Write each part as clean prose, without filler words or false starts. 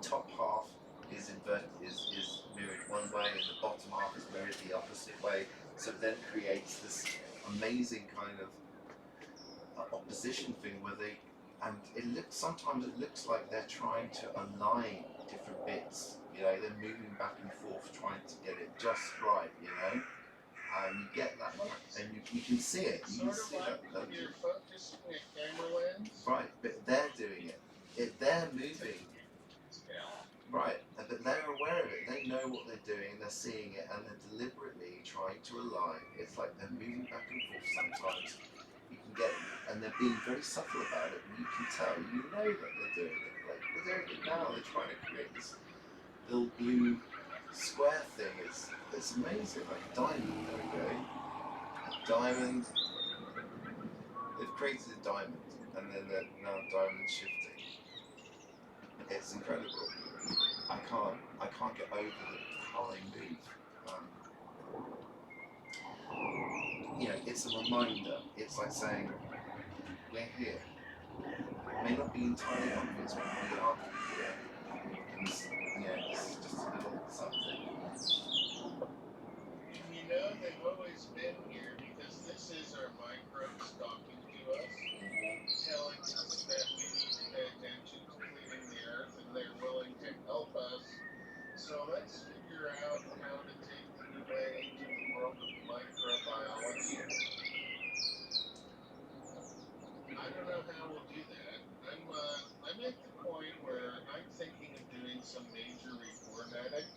top half is inverted, is mirrored one way, and the bottom half is mirrored the opposite way. So it then creates this amazing kind of opposition thing where they, and sometimes it looks like they're trying to align different bits. You know, they're moving back and forth trying to get it just right. You know, and you get that, and you can see it. You can see that. You're focusing a camera lens. Right, but they're doing it. They're moving. Right, but they're aware of it. They know what they're doing. They're seeing it, and they're deliberately trying to align. It's like they're moving back and forth sometimes. You can get, and they're being very subtle about it, and you can tell. You know that they're doing it. Like they're doing it now. They're trying to create this little blue square thing. It's amazing. Like a diamond. There we go. A diamond. They've created a diamond, and then they're now diamond shifting. It's incredible. I can't get over how they move. You know, it's a reminder. It's like saying, we're here. It may not be entirely obvious, but we are here. And yeah, this is just a little something. You know they've always been here because this is our microbes talking to us, telling us that we need to pay attention to cleaning the earth, and they're willing to help us. So let's figure out how to take them away to the world of microbiology. I don't know how we'll do that. I'm at the point where I'm thinking of doing some major reformatting,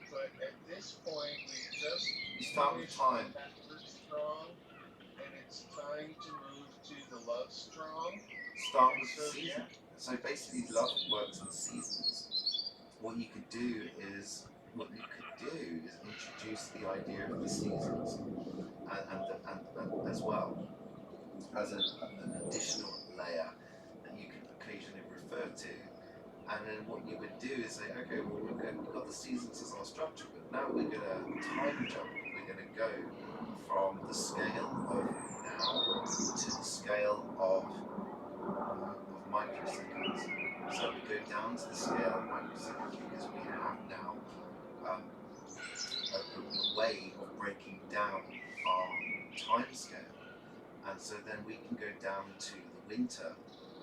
but at this point we just start with time. Strong, and it's time to move to the love strong. Start with the season. So basically, love works in seasons. What you could do is introduce the idea of the seasons, and as well as an additional layer that you can occasionally refer to. And then what you would do is say, okay, well we've got the seasons as our structure, but now we're going to time jump. We're going to go from the scale of now to the scale of microseconds. So we go down to the scale of microseconds because we have now a way of breaking down our time scale. And so then we can go down to the winter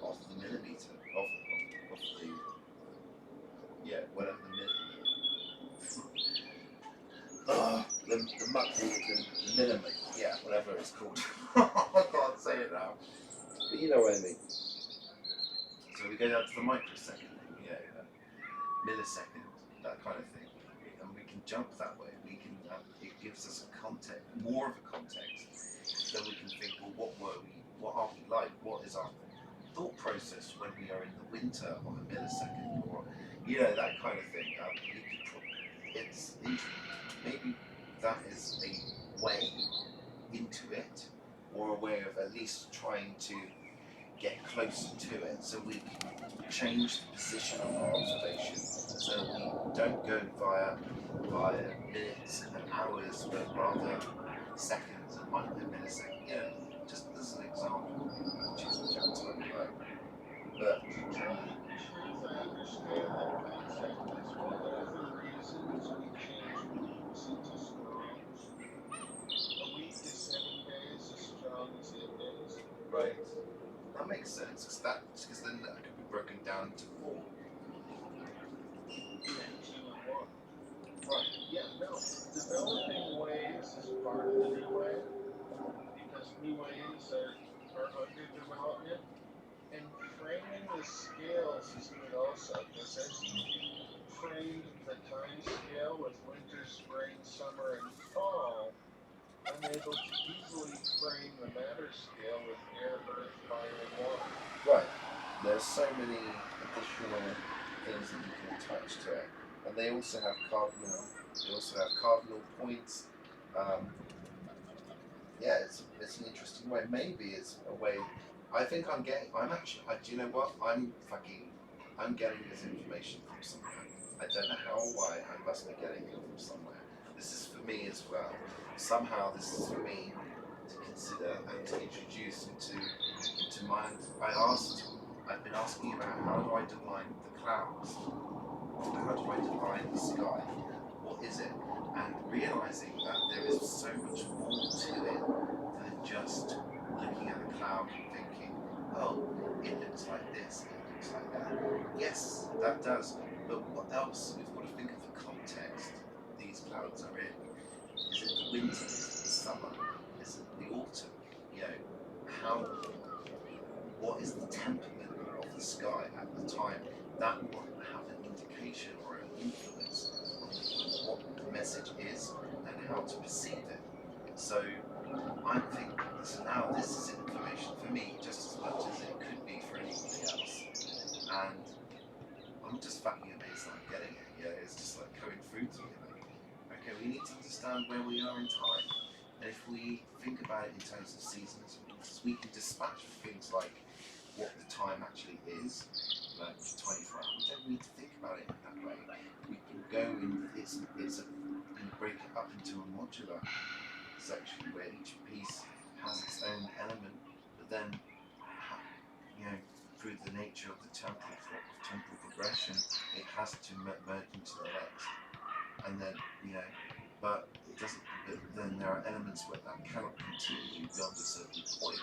of the millimeter, of the, whatever the millimeter, yeah, whatever it's called. I can't say it now. But you know what I mean. So we go down to the microsecond, millisecond, that kind of thing. And we can jump that way. We can, it gives us a context, more of a context. Then we can think, well, what are we like? What is our thought process when we are in the winter of a millisecond, or that kind of thing. It's maybe that is a way into it, or a way of at least trying to get closer to it, so we can change the position of our observation, so we don't go via minutes and hours, but rather seconds and milliseconds. Just as an example, which I'm talking about. But I understand that concept is one of the reasons we change weeks into strongs. A week is 7 days, a strong is 8 days. Right. That makes sense, because then that could be broken down into 4. 2 and 1. Right. Yeah, no. Developing waves is part of the new wave, because new waves are under development. And framing the scales is good also, because as you framed the time scale with winter, spring, summer, and fall, I'm able to easily frame the matter scale with air, earth, fire, and water. Right. There's so many additional things that you can attach to it, and they also have cardinal points. It's an interesting way. Maybe it's a way. I think do you know what? I'm getting this information from somewhere. I don't know how or why. I must be getting it from somewhere. This is for me as well. Somehow this is for me to consider and to introduce into my. I've been asking about how do I define the clouds? How do I define the sky? What is it? And realizing that there is so much more to it than just looking at the cloud and thinking, oh, it looks like this, it looks like that. Yes, that does. But what else? We've got to think of the context these clouds are in. Is it the winter? Is it the summer? Is it the autumn? You know, what is the temperament of the sky at the time? That will have an indication or an influence on what the message is and how to perceive it. So I'm thinking, so now this is information for me just as much as it could be for anybody else. And I'm just fucking amazed that I'm getting it. Yeah, it's just like going through to me. Like, okay, we need to understand where we are in time. And if we think about it in terms of seasons, we can dispatch things like what the time actually is, like 24 hours. We don't need to think about it in that way. We can go in, break it up into a modular section where each piece has its own element, but then, you know, through the nature of the temporal progression, it has to merge into the next. And then, you know, but it doesn't. But then there are elements where that cannot continue beyond a certain point,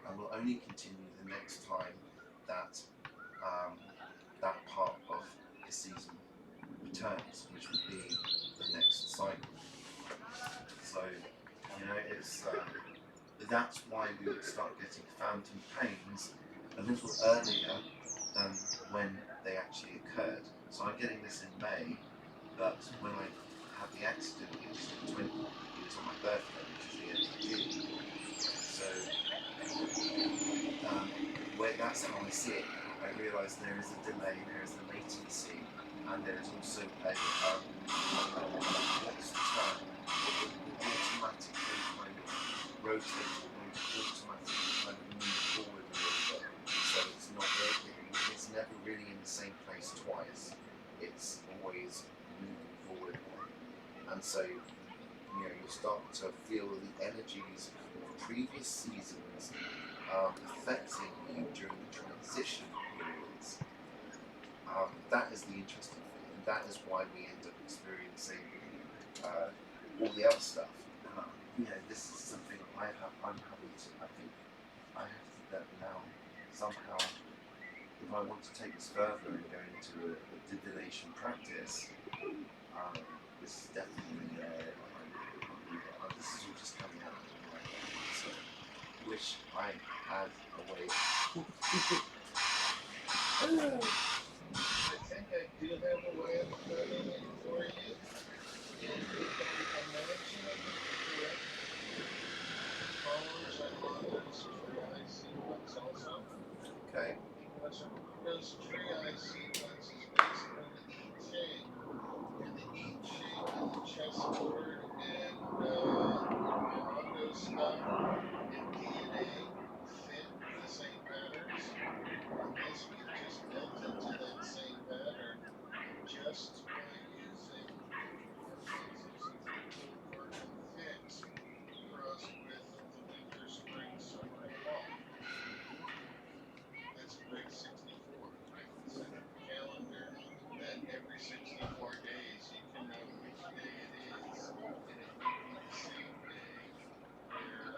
and will only continue the next time that that part of the season returns, which would be the next cycle. So, you know, it's that's why we would start getting phantom pains a little earlier than when they actually occurred. So I'm getting this in May, but when I had the accident, it was on my birthday, which is the end of June. So that's how I see it. I realise there is a delay, there is a latency, and there is also a what's the term? Automatically kind of rotate or automatically kind of move forward a little bit. So it's not it's never really in the same place twice. It's always moving forward. And so, you know, you'll start to feel the energies of previous seasons affecting you during the transition periods. That is the interesting thing, and that is why we end up experiencing all the other stuff. You know, this is something I'm happy to. I think I have to do that now. Somehow, if I want to take this further and go into a divination practice, this is definitely this is all just coming out of me right now. So, wish I had a way. I think I do have a way of putting it for you. And if I imagine it correct, follows Armando's Triai sequence also. Okay. Because Armando's Triai sequence is based on the I Ching. And the I Ching and the chessboard and Armando's stuff and DNA fit the same patterns. And this was just built into that same pattern just by using version 6 crossed with the winter, spring, summer, and fall. That's a great 64. I can set up a calendar that every 64 days you can know which day it is, and it would be the same day where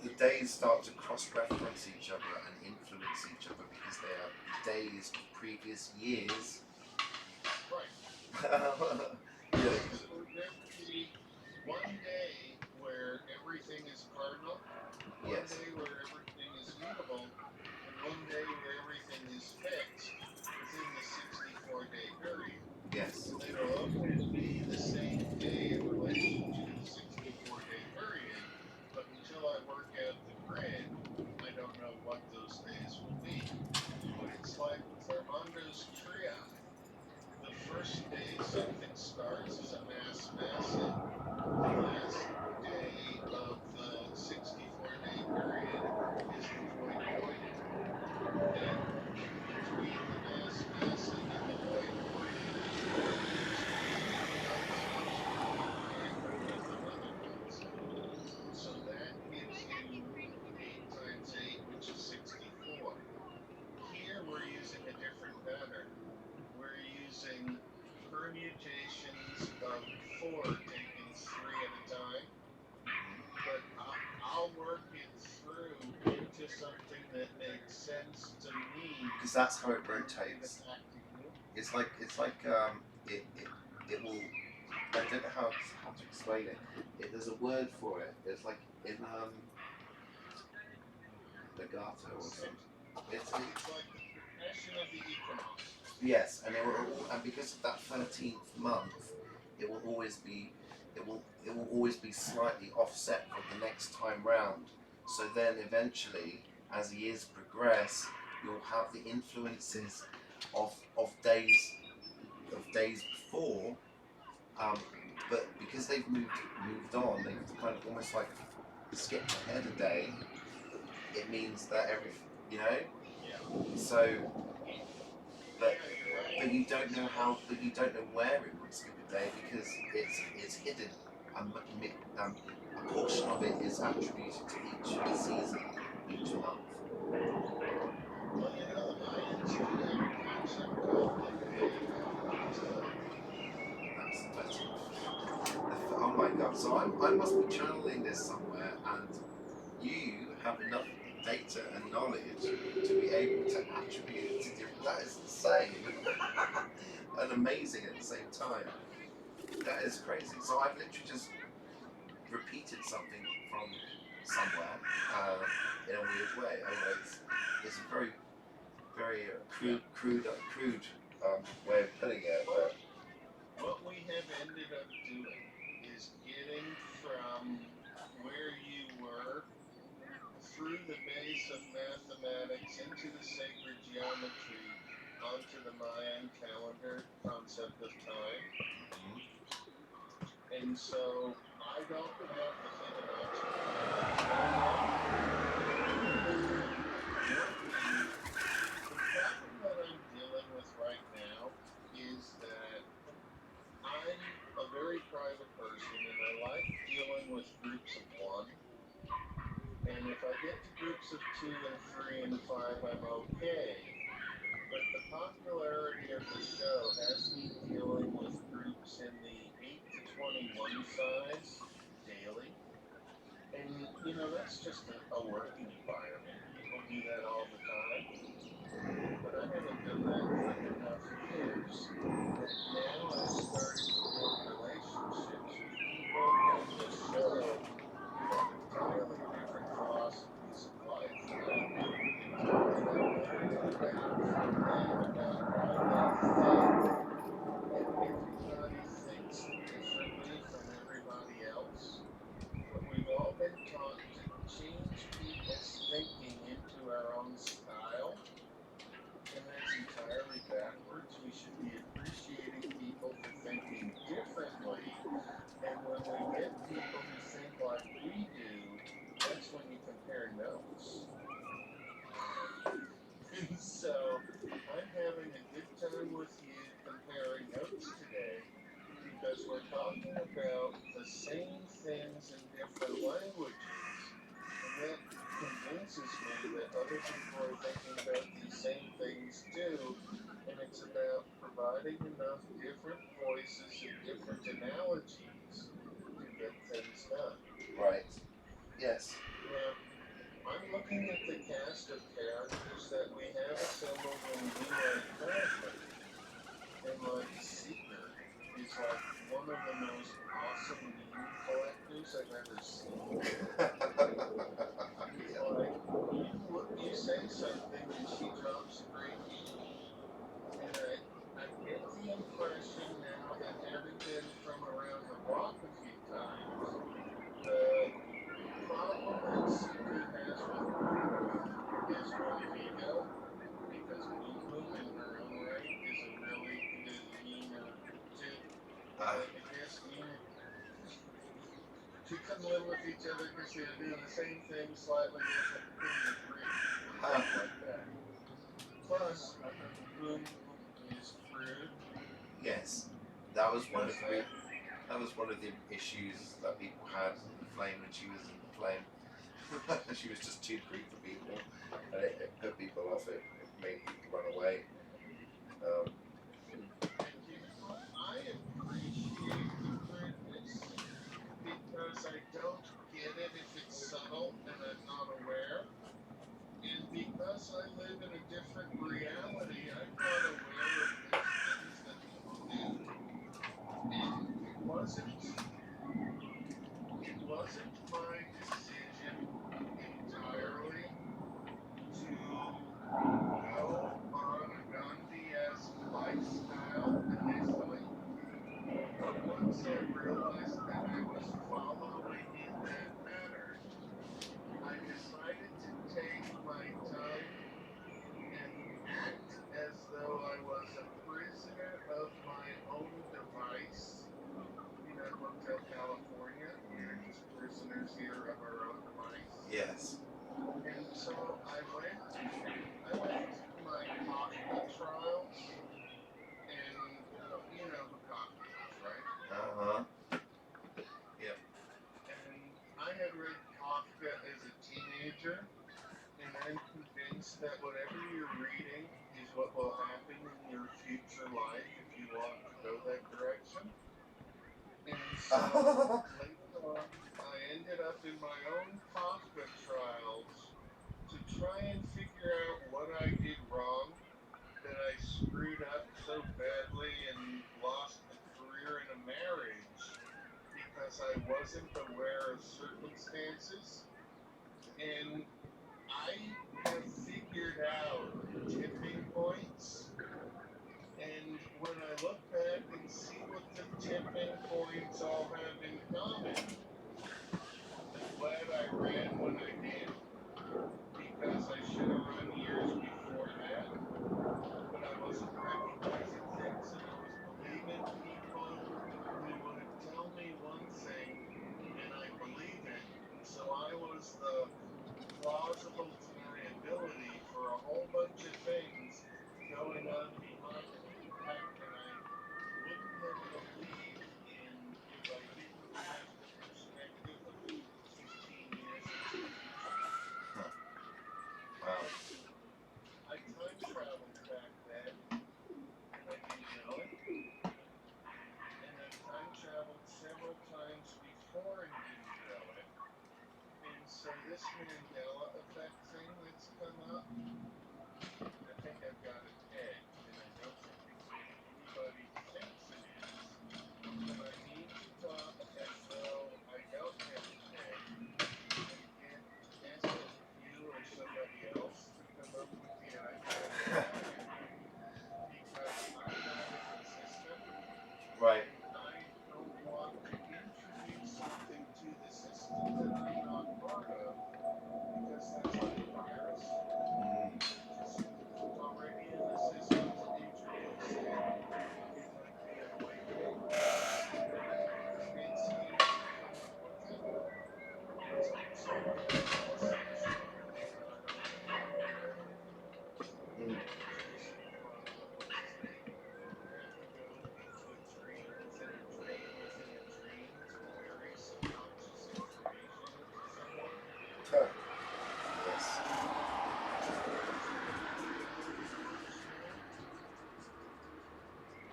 The days start to cross-reference each other and influence each other because they are days of previous years. right. Yeah. So there would be one day where everything is cardinal, one Yes. day where everything is mutable, and one day where everything is fixed within the 64-day period. Yes. They will always be the same day in relation to the 64-day period, but until I work out the grid, I don't know what those days will be. But it's like with Armando's Triai. The first day something starts is a mass massive. The last day of the 64-day period is the void void permutations of 4 taking 3 at a time, but I'll work it through into something that makes sense to me. Because that's how it in a rotates. tactical. It's like it will. I don't know how to explain it. There's a word for it. It's like in legato or something. It's like the progression of the equinox. Yes, and and because of that 13th month, it will always be slightly offset from the next time round. So then eventually, as years progress, you'll have the influences of days before, but because they've moved on, they've kind of almost like skipped ahead a day. It means that Yeah. so. But Yeah, but you don't know how, but you don't know where it would skip a day because it's hidden. A portion of it is attributed to each season, each month. Well, the Mayans do have a concept called the day of That's oh my god! So I must be channeling this somewhere, and you have enough data and knowledge to be able to attribute it to different. That is insane and amazing at the same time. That is crazy. So I've literally just repeated something from somewhere in a weird way. Anyway, it's a very, very crude way of putting it. But What we have ended up doing is getting from where you were through the base of mathematics into the sacred geometry onto the Mayan calendar concept of time. And so I don't have the Fibonacci The problem that I'm dealing with right now is that I'm a very private person and I like dealing with groups of 1. And if I get to groups of 2 and 3 and 5, I'm okay. But the popularity of the show has me dealing with groups in the 8 to 21 size daily. And, that's just a working environment. People do that all the time. But I haven't done that for enough years that now I've started to build relationships with people in the show who have entirely different philosophies of life than I do. And I'm learning back from them about why they think, and everybody thinks differently from everybody else. But we've all been taught to change people's thinking into our own style. And that's entirely backwards. We should be appreciating people for thinking differently. And when we get people who think like we do, that's when you compare notes. And so I'm having a good time with you comparing notes today because we're talking about the same things in different languages. And that convinces me that other people are thinking about these same things too. And it's about providing enough different voices and different analogies to get things done. right, yes, Now, I'm looking at the cast of characters that we have assembled in UI currently, and like Seeker is like one of the most awesome meme collectors I've ever seen. It's like you say something and she drops a great meme. And I get the impression now that having been from around the block a few times, the problem that Seeker has with Boom Boom is with Vigo, because Boom Boom in her own right is a really good memer too. Like, I guess to come live with each other because they're doing the same thing, slightly different, couldn't agree. Like that. Plus, Boom Boom is crude. yes. That was one of the issues that people had in Flame when she was in Flame. She was just too crude for people, and it put people off. It made people run away. I realized that I was following in that pattern, I decided to take my time and act as though I was a prisoner of my own device in Hotel California. We're just prisoners here of our own device. Yes. And so I went through my cockpit trials, and you know who cockpit is, right? Uh-huh. Yep. And I had read Kafka as a teenager, and I'm convinced that whatever you're reading is what will happen in your future life if you want to go that direction. And so later on, I ended up in my own Kafka trials to try and figure out what I did wrong, that I screwed up so badly and lost a career and a marriage because I wasn't aware of circumstances. And I have figured out tipping points. And when I look back and see what the tipping points all have in common, I'm glad I ran when I did, because I should have run years before that. But I wasn't recognizing things, and I was believing people who would tell me one thing and I believe it. And so I was the plausible deniability for a whole bunch of things going on behind the back that I wouldn't have believed in if I didn't have the perspective of 15 years into the future. Huh. Wow. I time traveled back then, and I didn't know it. And I time traveled several times before and didn't know it. And so this Mandela effect thing that's come up, I think I've got it pegged, and I don't think it's what anybody thinks it is. But I need to talk as though I don't have it pegged and ask that you or somebody else to come up with the idea why, because I'm not inconsistent. Right. And I don't want to introduce something to the system that I'm not part of, because that's like a virus. Mm. Just because it's already in the system, to introduce it, it might be an awakening. But if it fits in, come up with it. It's also essential that I don't have Mm. just what's his name? Have to go into a dream within a dream within a dream to query subconscious information into someone. Huh. Yes. Unfortunately,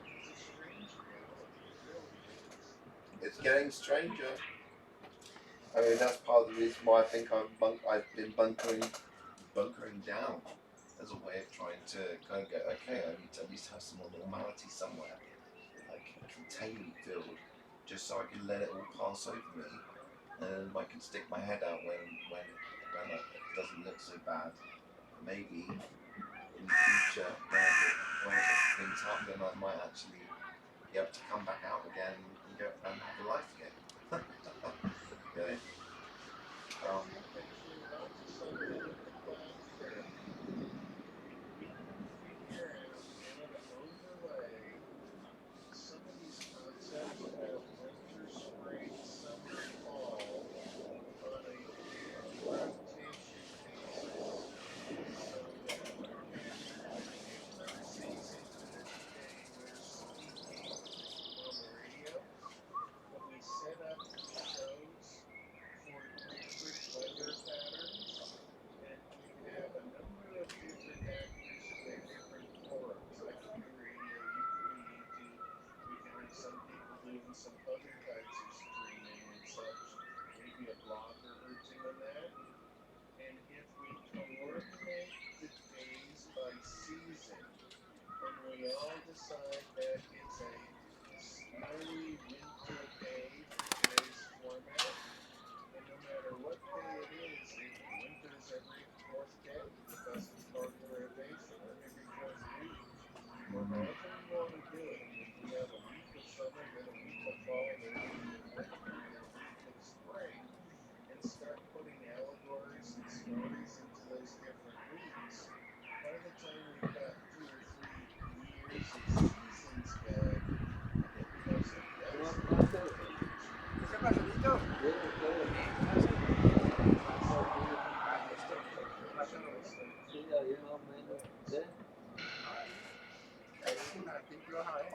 it's a strange reality. It really is. It's getting stranger. I mean, that's part of the reason why I think I've been bunkering down as a way of trying to kind of go, okay, I need to at least have some more normality somewhere, like a containment field, just so I can let it all pass over me, and I can stick my head out when it doesn't look so bad. Maybe in the future, when things happen, I might actually be able to come back out again and go and have a life again. You know? I think that you're onto something with the clouds there. If we can figure out how to overlay some of these concepts about winter, spring, summer, fall on a daily rotation basis, so that we're getting a different season than any day we're speaking on the radio, but we set up shows for different weather patterns, and we have a number of different actors in the different forums. I can do radio, you can do YouTube, we can have some people doing some other types of streaming and such, maybe a blogger urging on that. And if we coordinate the days by season, and we all decide that it's a snowy winter day for today's format, and no matter what day it is, if winter's every fourth day, because it's part of the rotation, or every fourth week, or Mm-hmm. however we want to do it. If we have a week of summer, then a week of fall, then a week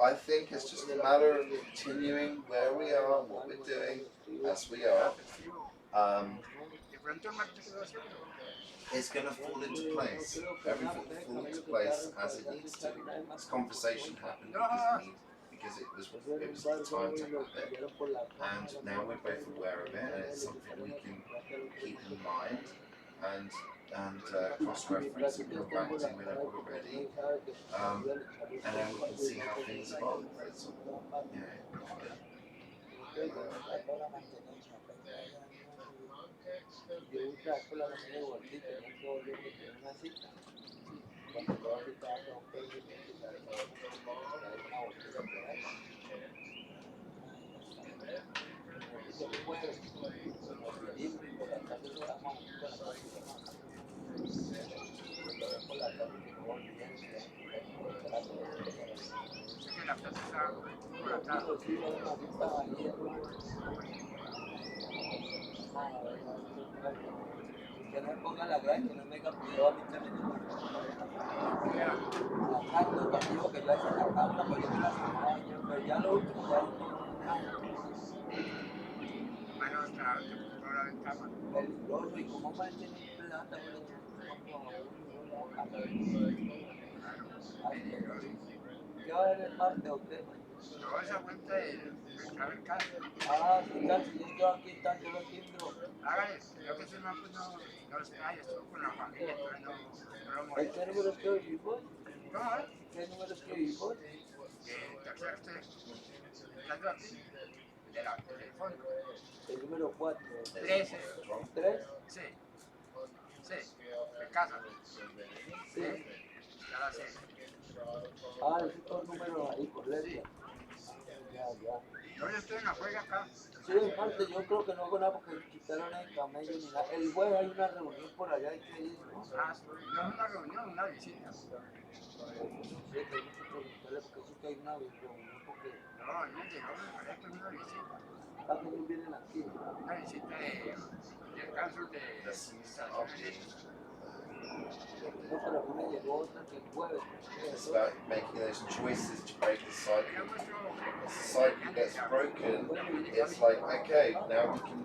I think it's just a matter of continuing where we are, what we're doing, as we are. It's going to fall into place. Everything will fall into place as it needs to. This conversation happened because it was the time to have it, and now we're both aware of it, and it's something we can keep in mind and cross-reference and come back to whenever we're ready, and then we can see how things evolve. It's all, you know, Que no me ponga la gran, que no me cambió a mí también. Ajá, no cambió, que yo hacía la cámara, pues yo me la sacaba, pero ya lo último ya no nada. Bueno, claro, que por la ventana. Peligroso, y como mantiene plata, ¿qué va a haber el martes o qué? No, esa cuenta es el caso. Ah, sí, casi, yo aquí tanto lo entiendo. Hágale, yo que soy más, pues no los calles, estuvo con la familia, pero no lo molesto. ¿Qué número escribimos? No, ¿eh? ¿Qué número escribimos? Tercero usted, estando aquí, de la teléfono. El número 4. 13. ¿3? Sí. Sí, de casa. Sí. Ya la sé. Ah, ese es todo número ahí, por letra. Ya. Yo estoy en la juega acá. Sí, el martes yo creo que no hago nada porque quitaron el camello ni nada. El jueves hay una reunión por allá, hay que ir, ¿no? Ah, no es una reunión, una visita. Sí, que hay que preguntarle porque sí que hay una reunión porque... No, no llegó, me parece que es una visita. ¿A qué nos vienen aquí? Una visita de casos de instalaciones. No, pero a mí me llegó otra que el jueves. It's about making those choices to break the cycle. As the cycle gets broken, it's like, okay, now we can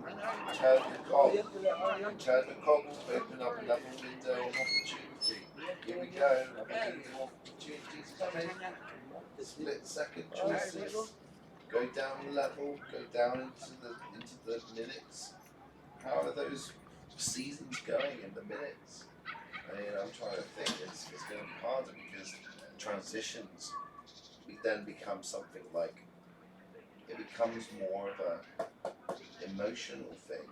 turn the cog. Turn the cog to open up another window of opportunity. Here we go, new opportunities coming. Split second choices. Go down the level, go down into the minutes. How are those seasons going in the minutes? I mean, I'm trying to think. It's going to be harder because transitions then become something like it becomes more of a emotional thing.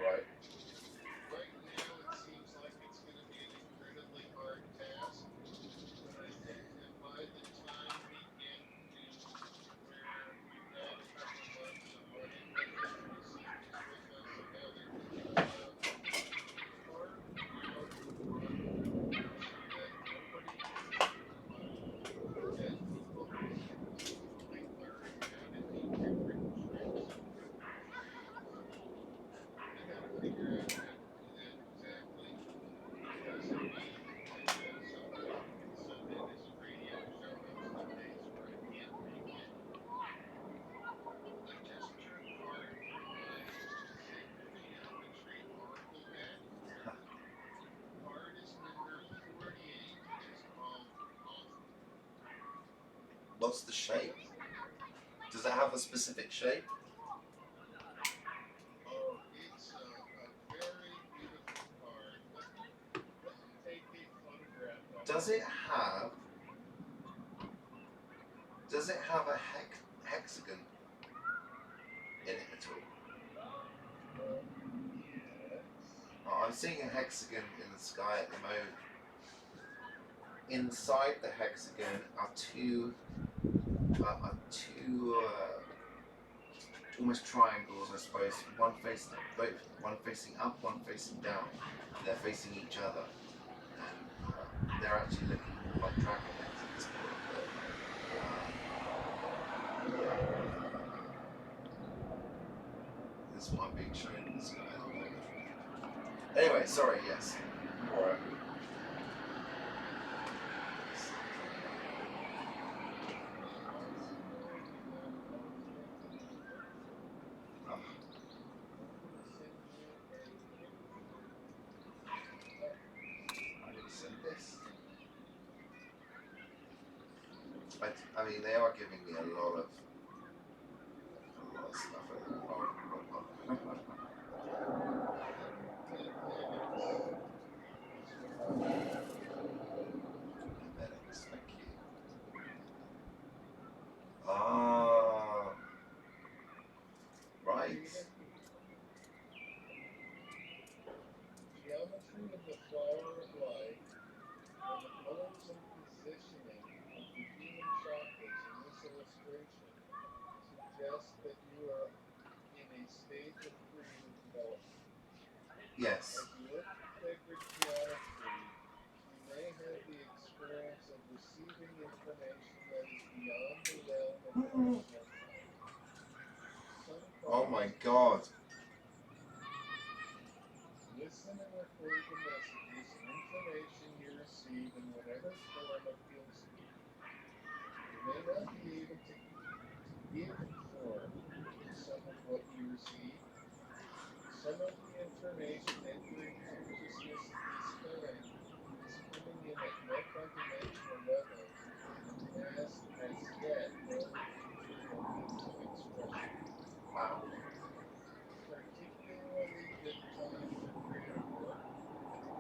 Right. What's the shape? Does it have a specific shape? Oh, it's a very beautiful card. Take a photograph of it. Does it have a hexagon in it at all? Oh, I'm seeing a hexagon in the sky at the moment. Inside the hexagon are two almost triangles, I suppose. One facing up, one facing down. They're facing each other, and they're actually looking more like dragon heads at this point. But, That's what I'm being shown in the sky. Anyway, sorry, yes. Alright. I'm going to send this. I mean, they are giving me a lot of stuff. Medics, thank you. Ah, right. Geometry of the flower of life and the colors and positioning of the human chakras in this illustration suggest that you are in a stage of creative development. Yes. As you look at sacred geometry, you may have the experience of receiving information that is beyond the realm of comprehension. Oh my God. Listen and record the messages and information you receive in whatever form appeals to you. You may not be able to give form to some of what you receive. Some of the information entering consciousness at this time is coming in at multidimensional levels and has as yet no individual means of expression. Wow. Particularly good time for creative work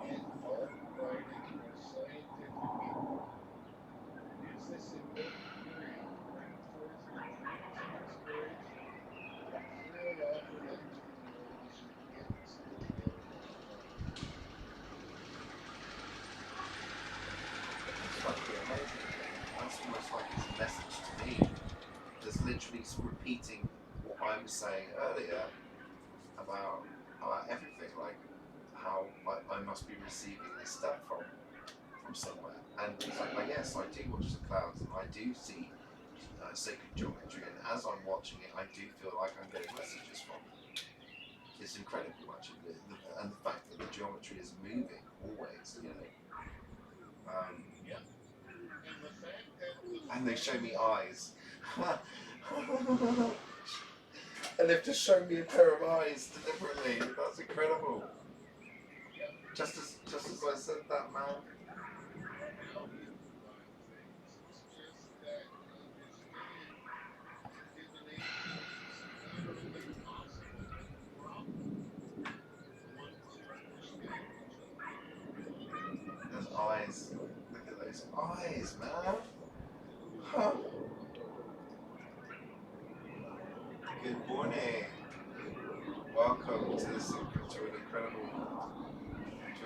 and art, writing, or scientific inquiry. Use this important period to bring forth your dreams and inspiration and clearly offer them to the world as your gifts to the almighty one. It's fucking amazing. That's almost like it's a message to me. Just literally repeating what I was saying earlier about everything, like how I must be receiving this stuff from somewhere. And it's like, yes, I do watch the clouds and I do see sacred geometry, and as I'm watching it, I do feel like I'm getting messages from it. It's incredible, actually, and the fact that the geometry is moving always, you know. Yeah. And the fact that And they show me eyes. And they've just shown me a pair of eyes deliberately. That's incredible. Just as I said that, man. Those eyes. Look at those eyes, man. Huh. Good morning. Welcome to this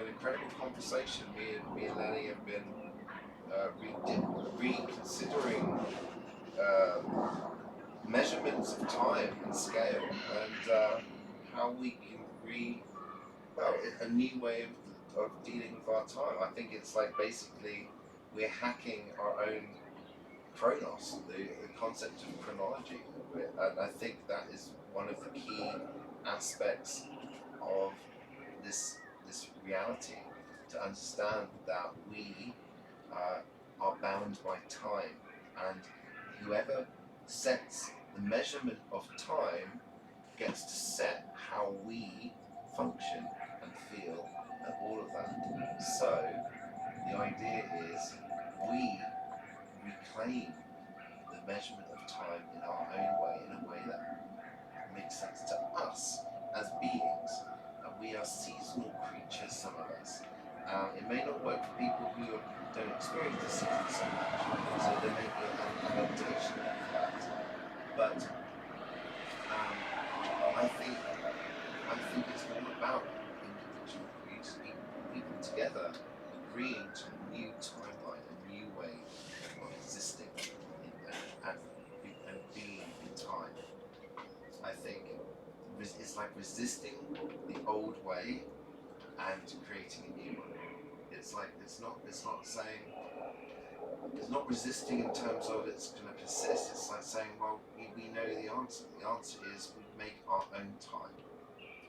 incredible conversation. Me and Lenny have been reconsidering measurements of time and scale, and how we can a new way of dealing with our time. I think it's like basically we're hacking our own chronos, the concept of chronology, and I think that is one of the key aspects of this reality, to understand that we are bound by time, and whoever sets the measurement of time gets to set how we function and feel and all of that. So the idea is we reclaim the measurement of time in our own way, in a way that makes sense to us as beings. And we are seasonal creatures, some of us. It may not work for people who don't experience the seasons so much, so there may be an adaptation of that. But I think it's all about individual creators, people together agreeing to a new timeline, a new way of existing and being in time. I think it's like resisting the old way and creating a new one. It's like it's not saying, it's not resisting in terms of it's going to persist. It's like saying, well, we know the answer. The answer is we make our own time.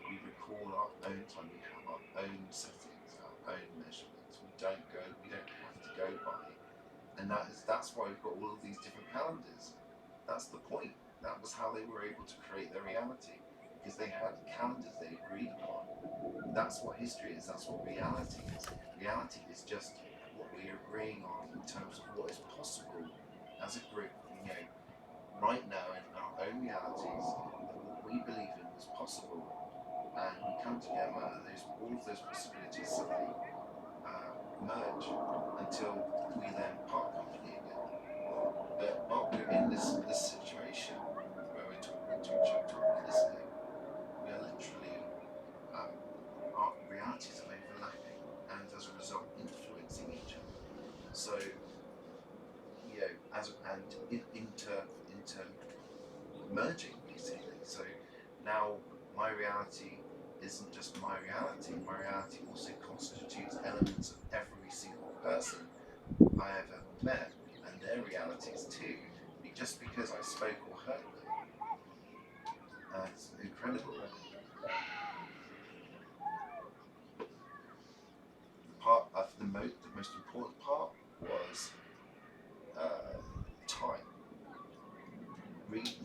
We record our own time. We have our own settings, our own measurements. We don't have to go by. And that's why we've got all of these different calendars. That's the point. That was how they were able to create their reality, because they had calendars they agreed upon. That's what history is. That's what reality is. Reality is just what we're agreeing on in terms of what is possible as a group. You know, right now in our own realities, what we believe in is possible, and we come together, and all of those possibilities suddenly merge until we then part company again. But while we're in this situation where we're talking to each other, listening, we are literally our realities are overlapping, and as a result, influencing each other. So, you know, inter merging basically. So now my reality isn't just my reality. My reality also constitutes elements of every single person I ever met, and their realities too. Just because I spoke or heard them. It's incredible. The most important part was time. Make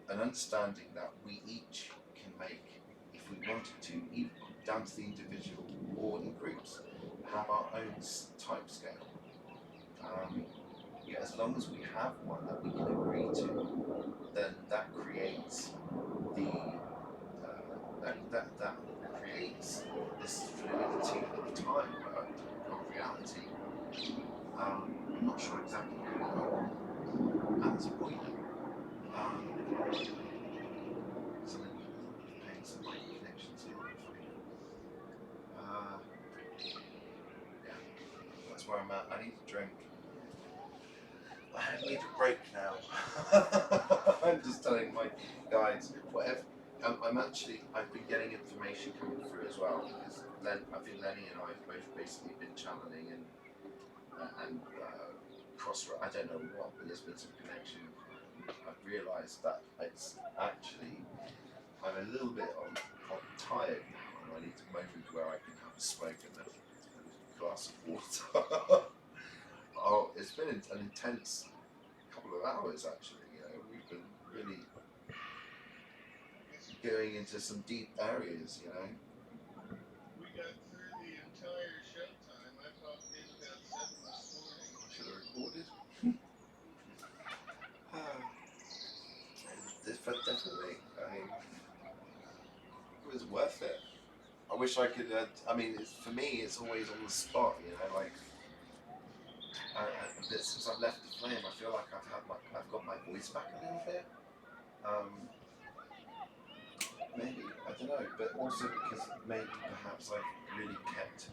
an understanding that we each can make if we wanted to, even down to the individual or in groups, have our own time scale. Yeah, as long as we have one that we can agree to, then that creates that creates this fluidity of time of reality. I'm not sure exactly how at this point. Something a little bit of pain, some mic connections here. Yeah, that's where I'm at. I need a drink. I need a break now. I'm just telling my guides, whatever. I've been getting information coming through as well, because I think Lenny and I have both basically been channeling and I don't know what, but there's been some connection. I've realised that it's actually, I'm a little bit tired now, and I need a moment where I can have a smoke and a glass of water. Oh, it's been an intense couple of hours actually. You know, we've been really going into some deep areas. You know. We got through the entire showtime. I popped in about 7 this morning. Should have recorded. Definitely. I mean, it was worth it. I wish I could. I mean, for me, it's always on the spot. You know, like. But since I've left the flame, I feel like I've got my voice back a little bit. Maybe, I don't know, but also because maybe perhaps I've really kept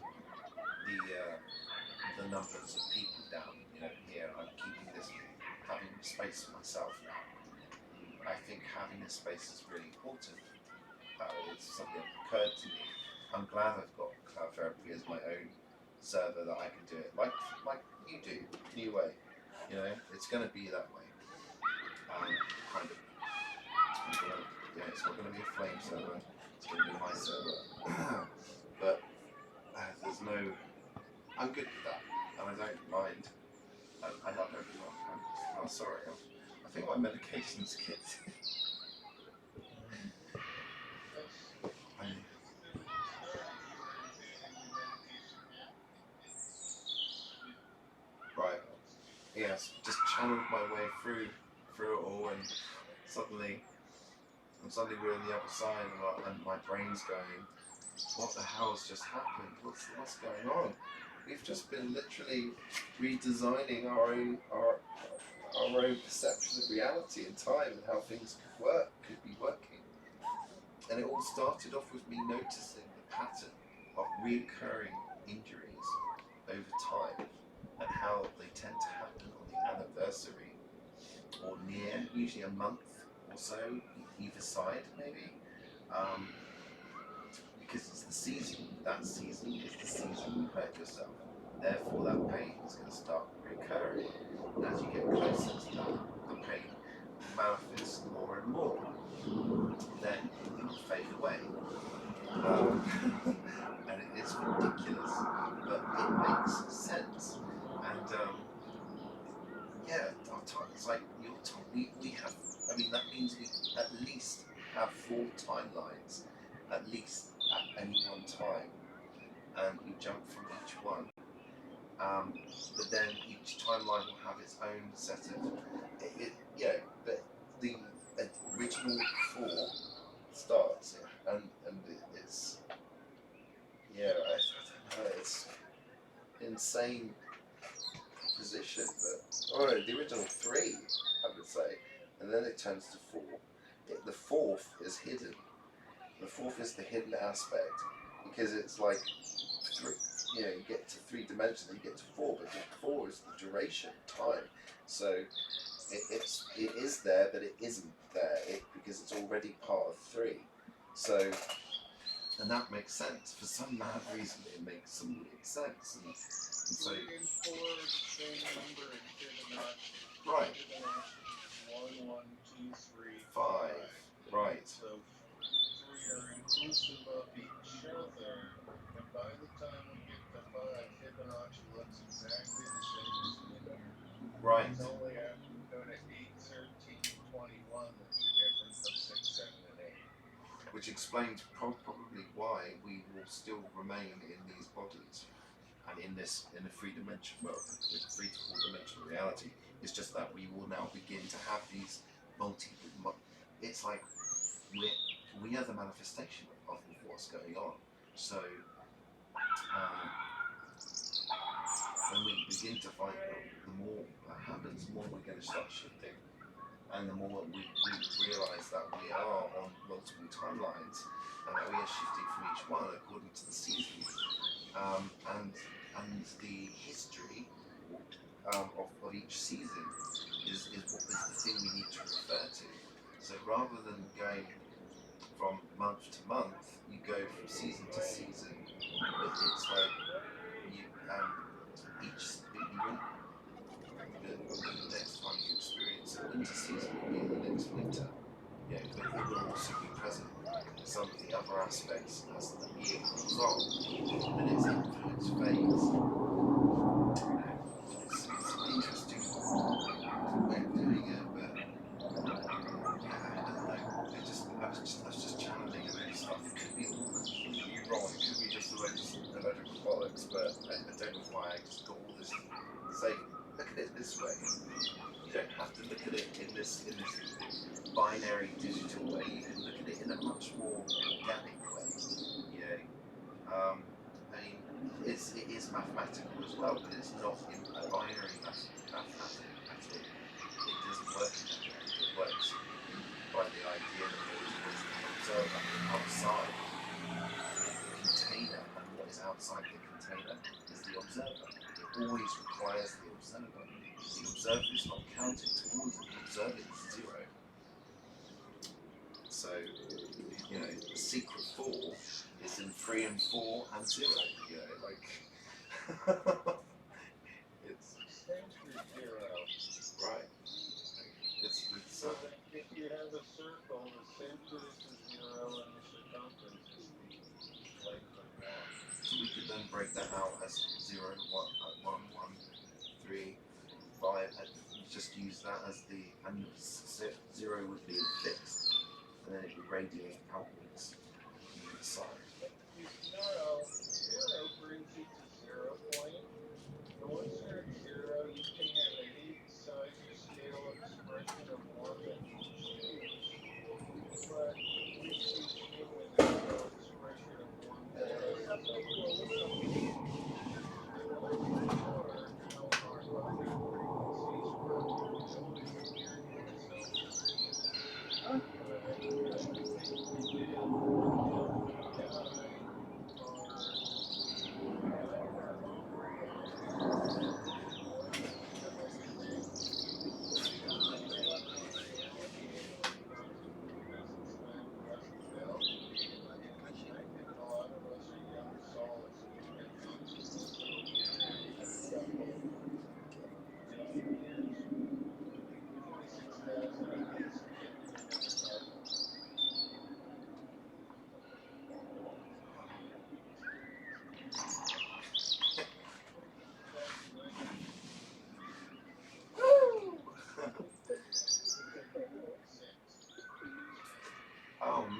the numbers of people down. You know, here I'm keeping having space for myself now. I think having this space is really important. It's something that occurred to me. I'm glad I've got cloud therapy as my own server that I can do it like you do, new way. You know, it's going to be that way. Kind of. Yeah, it's not going to be a flame server. It's going to be my server. But there's no. I'm good with that, and I don't mind. I love everyone. I'm sorry. I think my medication's kicked in. Right. Yes. Just channeled my way through it all, and suddenly we're on the other side, and my brain's going, what the hell has just happened? What's going on? We've just been literally redesigning our own perception of reality and time and how things could be working. And it all started off with me noticing the pattern of recurring injuries over time and how they tend to happen on the anniversary or near, usually a month or so, either side maybe. Because it's the season. That season is the season you hurt yourself. therefore that pain is going to start recurring. And as you get closer to that, the pain manifests more and more. Then it will fade away. And it's ridiculous, but it makes sense. And yeah, it's like we have, I mean, that means we at least have 4 timelines, at least at any one time, and you jump from each one. But then each timeline will have its own set of, but the original 4 starts, and it's, I don't know, it's insane position, but the original 3, I would say, and then it turns to 4. The 4th is hidden. The 4th is the hidden aspect, because it's like, you get to 3 dimensions, and you get to 4, but the 4 is the duration, time. So it is there, but it isn't there, because it's already part of 3. So. And that makes sense. For some mad reason, it makes some weird sense. And so, 3 and 4 are the same number in Fibonacci. Right. Fibonacci 1, 1, 2, 3, 5. Right. So 3 are inclusive of each other, and by the time we get to 5, Fibonacci looks exactly the same as linear. Right. It's only after we go to 8, 13, 21 that the difference of 6, 7, and 8. Which explains probably why we will still remain in these bodies and in the 3-dimensional world, in 3 to 4-dimensional reality. It's just that we will now begin to have these it's like we are the manifestation of what's going on. So when we begin to find the more that happens, the more we're going to start shifting. And the more we realise that we are on multiple timelines, and that we are shifting from each one according to the season, and the history of each season is the thing we need to refer to. So rather than going from month to month, you go from season to season. But it's like the next time you experience a winter season will be in the next winter. But it will also be present in some of the other aspects as the year goes on, and its influence fades. It's an interesting way of doing it, but I don't know. I was just channeling a load of stuff. It could be all completely wrong. It could be just a load of bollocks, but I don't know why I just got all this to say. Look at it this way. You don't have to look at it in this binary digital way. You can look at it in a much more organic way. I mean, it is mathematical as well, but it's not in a binary mathematical at all. It doesn't work in that way. It works by the idea that there is always an observer outside the container, and what is outside the container is the observer. It always requires the observer. The observer is not counted towards the observer is 0. So, the secret 4 is in 3 and 4 and 0. It's center 0. right. It's so that if you have a circle, the center is the 0 and the circumference is the length of 1. So we could then break that out as 0, 1, 1, 3, 5, and just use that as and 0 would be fixed, and then it would radiate outwards from the side. Zero brings you to 0 point. And once you're at 0, you can have any size or scale expression of 1 that you choose. But we choose human scale expression of 1 that has no quality. We want to ignore how our body frequencies work. Notice you're yourself as a human. You have a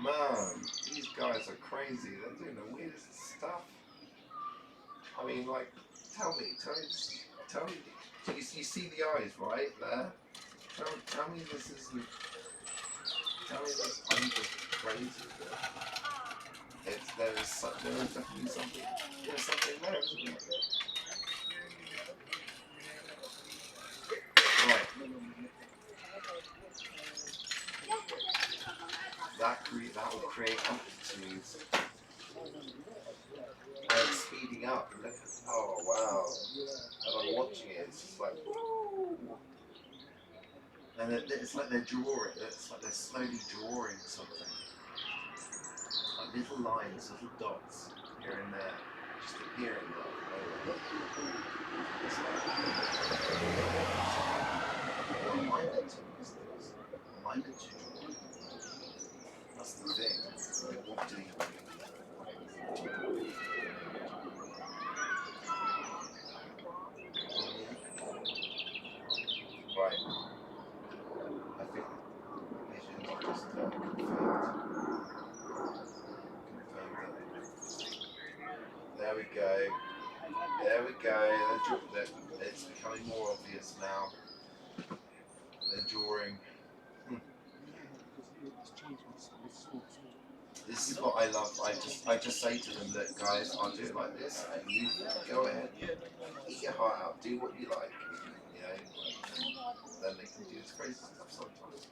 Man, these guys are crazy. They're doing the weirdest stuff. I mean, like, tell me, you see the eyes right there? Tell me this isn't, tell me this, I'm just crazy. There is definitely something, there's something there, isn't there? Right. That will create amplitudes. And it's speeding up. Look at, oh wow. And I'm watching it, it's just like, woo. And it's like they're drawing, it's like they're slowly drawing something. Like little lines, little dots here and there, just appearing out of nowhere. It's like, what am I meant to use this? Am I meant to draw? That's the thing. Like, what do you do? Right. I think visions are just confirmed. There we go. There we go. It's becoming more obvious now. They're drawing. This is what I love. I just say to them, look, guys, I'll do it like this, and you go ahead, eat your heart out, do what you like. You know, then they can do this crazy stuff sometimes.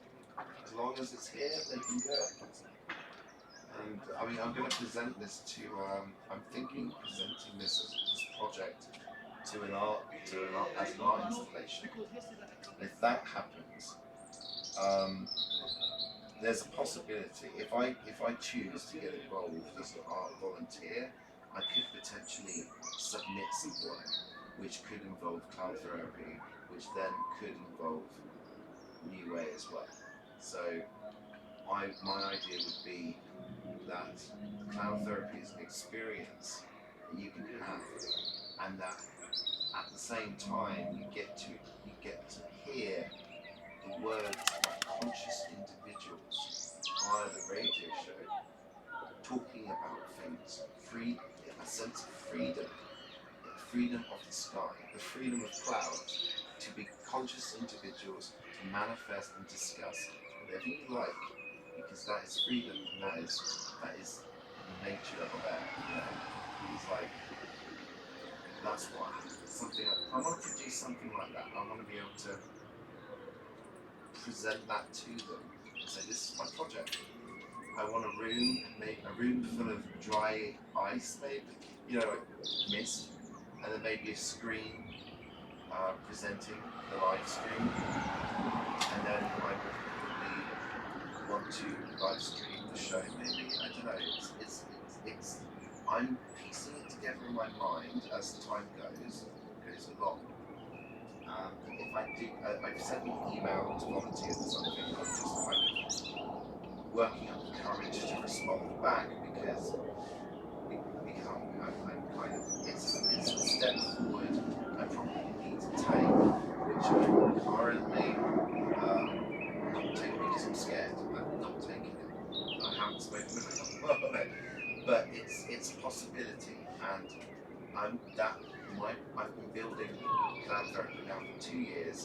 As long as it's here, they can do it. And I mean, I'm going to present this to. I'm thinking of presenting this project to an art installation. If that happens, there's a possibility. If I choose to get involved as an art volunteer, I could potentially submit some work, which could involve cloud therapy, which then could involve New Way as well. So my idea would be that cloud therapy is an experience that you can have, and that at the same time you get to hear the words of conscious individuals via the radio show talking about things, a sense of freedom, the freedom of the sky, the freedom of clouds, to be conscious individuals, to manifest and discuss whatever you like, because that is freedom, and that is the nature of that. You know? It's like, that's why something. I want to produce something like that. I want to be able to present that to them and say, this is my project. I want a room full of dry ice, maybe, you know, like mist, and then maybe a screen presenting the live stream, and then I would probably want to live stream the show. Maybe, I don't know. It's I'm piecing it together in my mind as time goes along. If I do, I've sent an email to volunteers or something. I'm just kind of working up the courage to respond back because I'm kind of it's a step forward I probably need to take, which I'm currently not taking because I'm scared. I'm not taking it. I haven't spoken about it, but it's a possibility, and I've been building cloud therapy now for 2 years,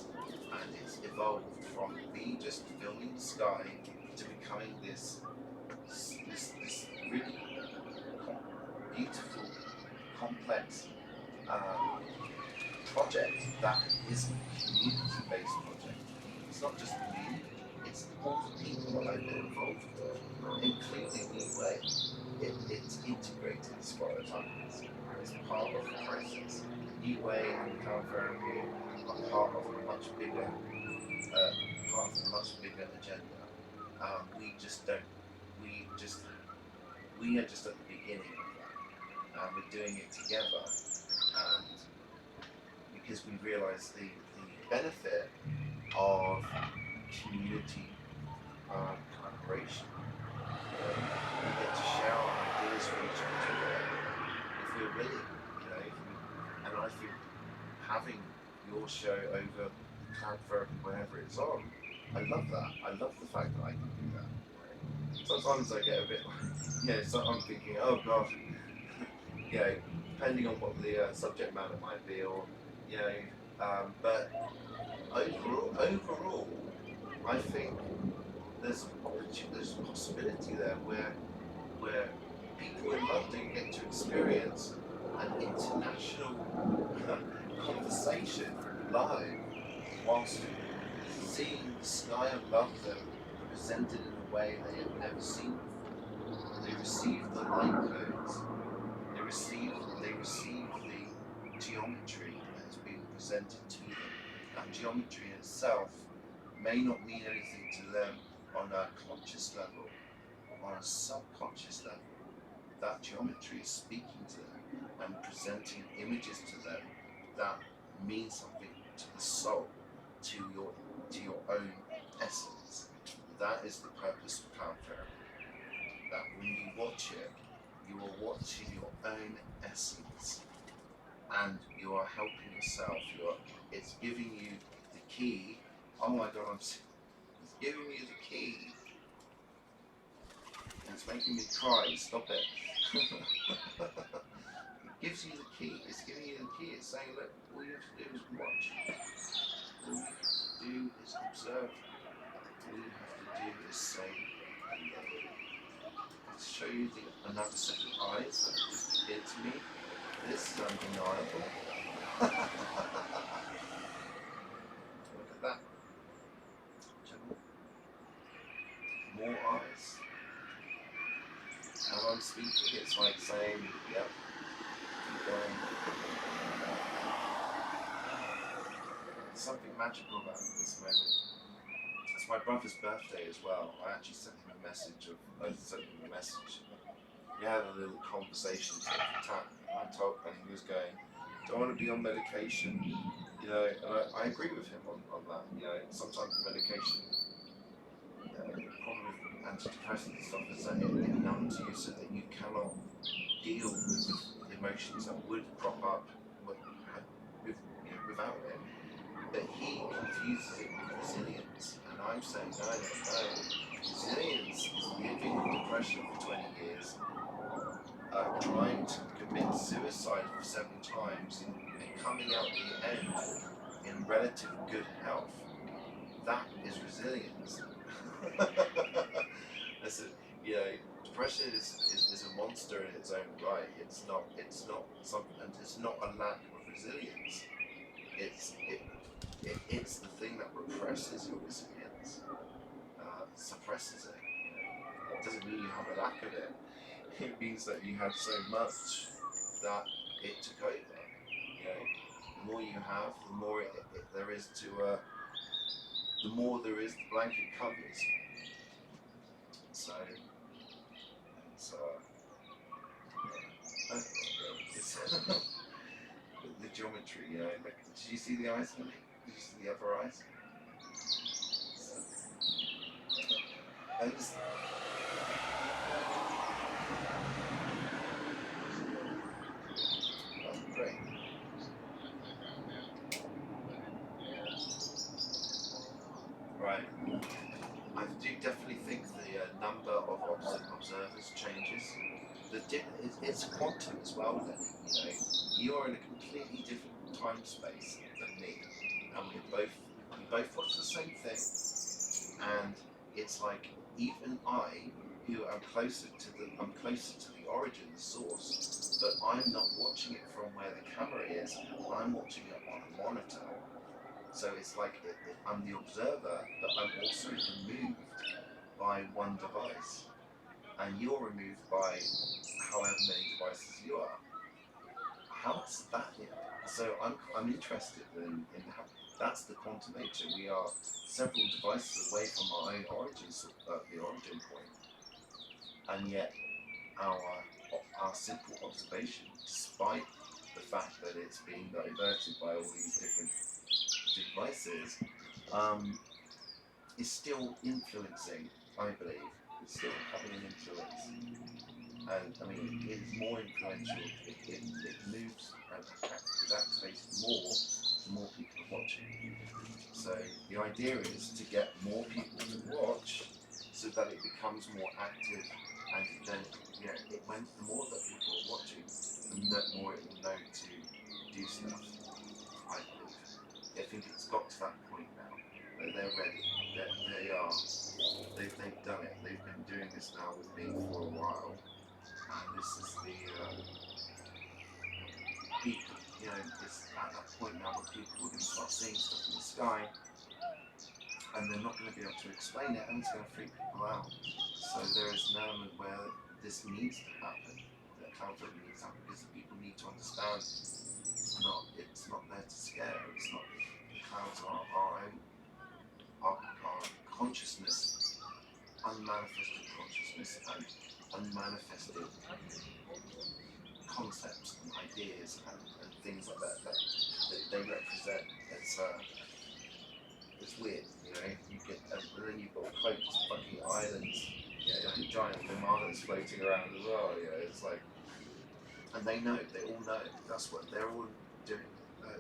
and it's evolved from me just filming the sky to becoming this really beautiful, complex project that is a community-based project. It's not just me, it's all the people that I've been involved with, including New Way. It's integrated as far as I'm concerned. It's part of the process. New Way and cloud therapy are part of a much bigger agenda. We are just at the beginning of that. We're doing it together, and because we realise the benefit of community collaboration. We get to share our ideas with each other if we're willing, you know. And I think having your show over cloud therapy wherever it's on, I love that. I love the fact that I can do that. sometimes I get a bit, so I'm thinking, oh gosh, depending on what the subject matter might be, or but overall, I think there's a possibility there where people in London get to experience an international conversation live whilst seeing the sky above them presented in a way they have never seen before. They receive the light codes, they receive the geometry that is being presented to them. That geometry in itself may not mean anything to them on a conscious level, on a subconscious level. That geometry is speaking to them and presenting images to them that mean something to the soul, to your own essence. That is the purpose of cloud therapy. That when you watch it, you are watching your own essence, and you are helping yourself. It's giving you the key. Oh my God, it's giving you the key. And it's making me cry. Stop it. It gives you the key. It's giving you the key. It's saying, look, all you have to do is watch. All you have to do is observe. All you have to do is say hello. To show you another set of eyes that just appeared to me. This is undeniable. Look at that. More eyes. As I'm speaking, it's like saying, yep, keep going. There's something magical about this moment. It's my brother's birthday as well. I actually sent him a message. We had a little conversation. And he was going, don't want to be on medication, and I agree with him on that. Sometimes medication, the problem with antidepressants and stuff is that it numbs you so that you cannot deal with the emotions that would crop up without it. But he confuses it with resilience, and I'm saying no. Resilience is living with depression for 20 years, trying to commit suicide for 7 times, and coming out the end in relative good health. That is resilience. Depression is a monster in its own right. It's not something, and it's not a lack of resilience. It's the thing that represses your resilience, suppresses it. It doesn't mean you have a lack of it. It means that you had so much that it took over. The more you have, the more there is to. The more there is, the blanket covers. So it's the geometry. Did you see the eyes, honey? Did you see the other eyes? And it's, that's great. Right. I do definitely think the number of observers changes. It's quantum as well. Then you are in a completely different time space than me, and we both watch the same thing. And it's like even I, who am closer to the origin, the source, but I'm not watching it from where the camera is. I'm watching it on a monitor. So it's like I'm the observer, but I'm also removed by one device, and you're removed by however many devices you are. How's that? So I'm interested in how that's the quantum nature. We are several devices away from our own origins, the origin point, and yet our simple observation, despite the fact that it's being diverted by all these different devices, is still influencing, I believe. It's still having an influence. And I mean, it's more influential. It moves and is activated more the more people are watching. So the idea is to get more people to watch so that it it becomes more active, and then when the more that people are watching, the more it will know to do stuff. I believe. I think it's got to that point now that they're ready. They've done it. They've been doing this now with me for a while, and this is the people. It's at that point now where people are going to start seeing stuff in the sky, and they're not going to be able to explain it, and it's going to freak people out. So there is an element where this needs to happen. That CloudFlow needs to happen because the people need to understand it's not there to scare. It's not. The clouds are our consciousness, unmanifested consciousness, and unmanifested concepts and ideas and things like that they represent. It's weird, You get, and then you've got cloaked fucking islands, giant limanas floating around as well. It's like, and they all know. That's what they're all doing.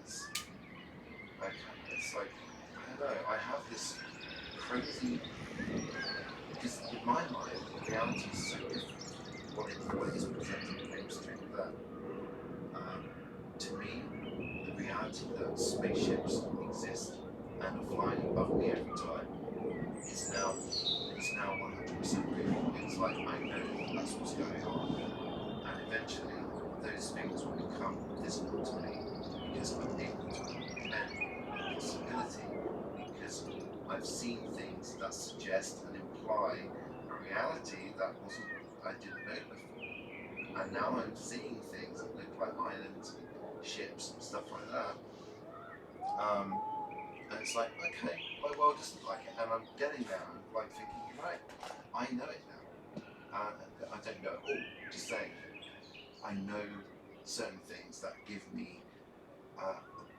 It's like, I don't know. I have this crazy, because in my mind, reality is so different. What is presented in mainstream that, to me, the reality that spaceships exist and are flying above me every time is now 100% real. It's like I know that's what's going on, and eventually those things will become visible to me because I'm able to comprehend the possibility, because I've seen things that suggest and imply a reality that I didn't know before, and now I'm seeing things that look like islands, ships, and stuff like that. And it's like, okay, my world doesn't like it, and I'm getting there. I'm like thinking, right, I know it now. I don't know it all. Just saying, I know certain things that give me a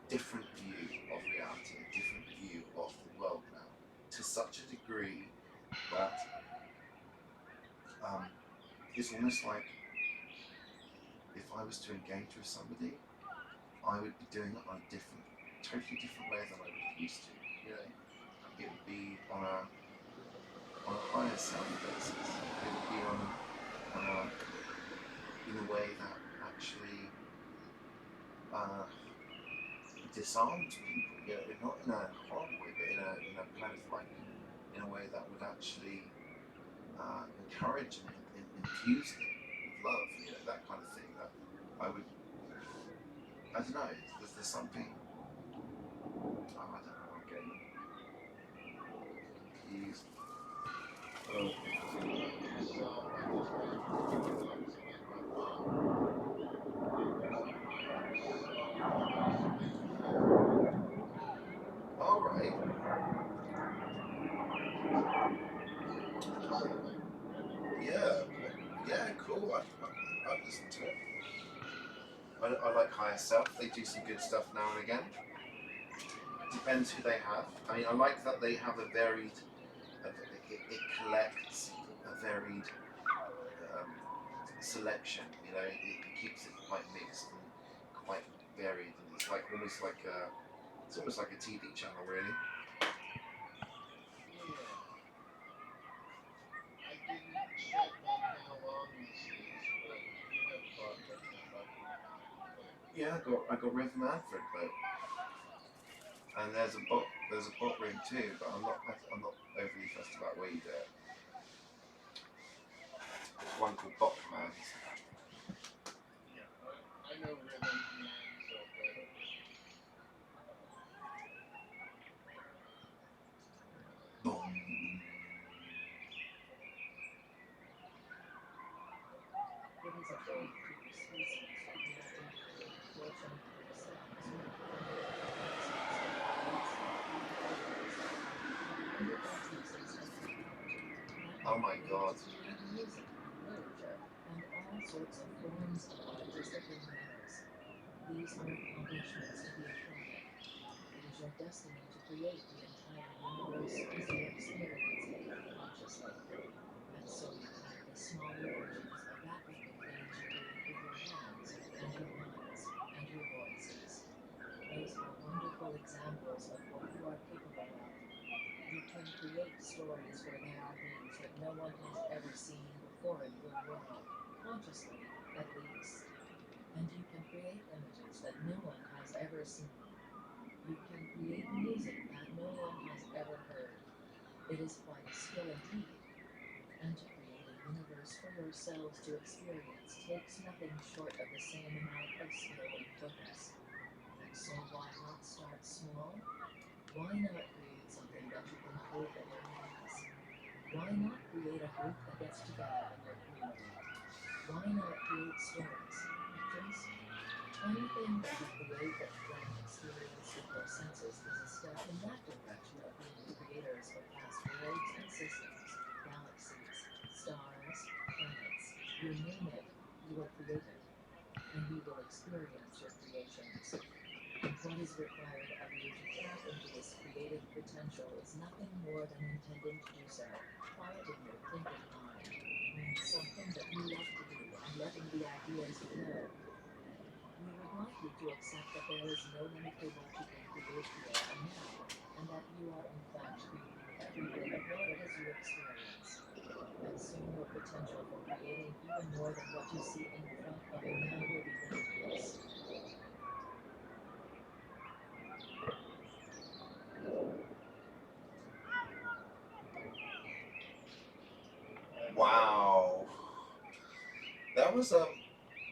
different view of reality, a different view of the world now, to such a degree that it's almost like if I was to engage with somebody, I would be doing it on a totally different way than I would have used to. It would be on a higher self basis. It would be in a way that actually disarms people. Not in a horrible way, but in a kind of like, in a way that would actually encourage and infuse them with love. That kind of thing. That I don't know. There's something. I don't know. I'm getting confused. All right. Yeah, cool. I've listened to it. I like Higher Self. They do some good stuff now and again. Depends who they have. I mean, I like that they have a varied. It collects a varied selection. It keeps it quite mixed and quite varied, and it's like almost like a TV channel, really. Yeah, I got River Manfred boat, and there's a bot rig too, but I'm not overly fussed about where you do it. There's one called Bot Commands. Yeah, I know rhythm commands, okay. Boom. It is a trait to the species to be identical portion of themselves. Oh my God. Music, literature, and all sorts of forms of artistic manners. These are accomplishments to be applauded. It is your destiny to create the entire universe as you experience it consciously. And so you have the smaller versions of that epic things you create with your hands and your minds and your voices. Those are wonderful examples of what you are capable of. You can create stories where there are beings that know no one has ever seen before in your world, consciously at least. And you can create images that no one has ever seen. You can create music that no one has ever heard. It is quite a skill indeed. And to create a universe for yourselves to experience takes nothing short of the same amount of skill and focus. So why not start small? Why not create something that you can hold in your hands? Why not create a group that gets together in your community? Why not create stories, pictures? Anything that you create that you can experience with your senses is a step in that direction of being the creators of past worlds and systems, galaxies, stars, planets, you name it, you will create it, and you will experience your creations. And what is required of you to tap into this creative potential is nothing more than intending to do so, quieting your thinking mind, doing something that you love to do, and letting the ideas flow. We would like you to accept that there is no limit to what you can create here and now, and that you are in fact creating every bit of it as you experience. And soon your potential for creating even more than what you see in front of you now will be limitless. Wow, that was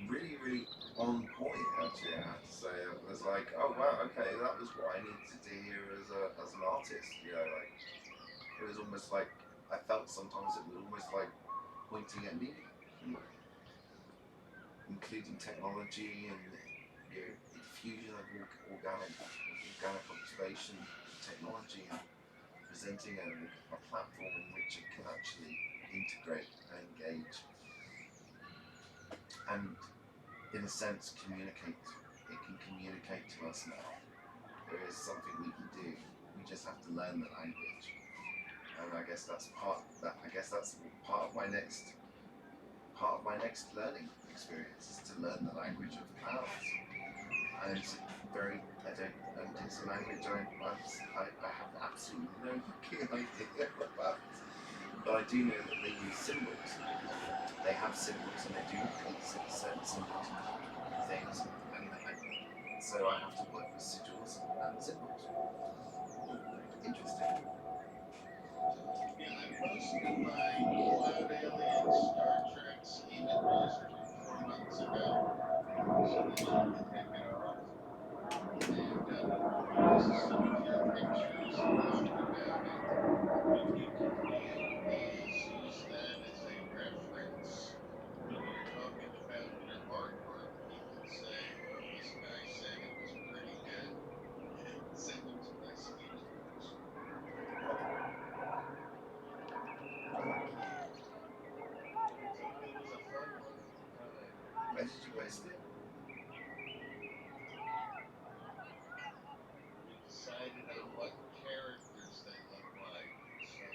really, really on point. Actually, I have to say, it was like, oh wow, okay, that was what I needed to hear as an artist. You know, like it was almost like I felt sometimes it was almost like pointing at me, including technology and diffusion of organic observation technology and presenting a platform in which it can actually integrate and engage and in a sense communicate. It can communicate to us now. There is something we can do. We just have to learn the language. And I guess that's part of my next learning experience is to learn the language of clouds. And it's it's a language I have absolutely no fucking idea about. But I do know that they use symbols. They have symbols and they do repeat certain symbols and things. And so I have to work with sigils and symbols. Interesting. Yeah, I posted my Cloud Alien Star Trek scheme advisory 4 months ago, so that you can take it off and post some of your pictures talking about it. What you can do is use that as a reference when you're talking about your artwork. You can say, well, this guy said it was pretty good. Send them to my scheme advisor. It was a fun one at the time. Where did you waste it? We decided on what characters they look like. So,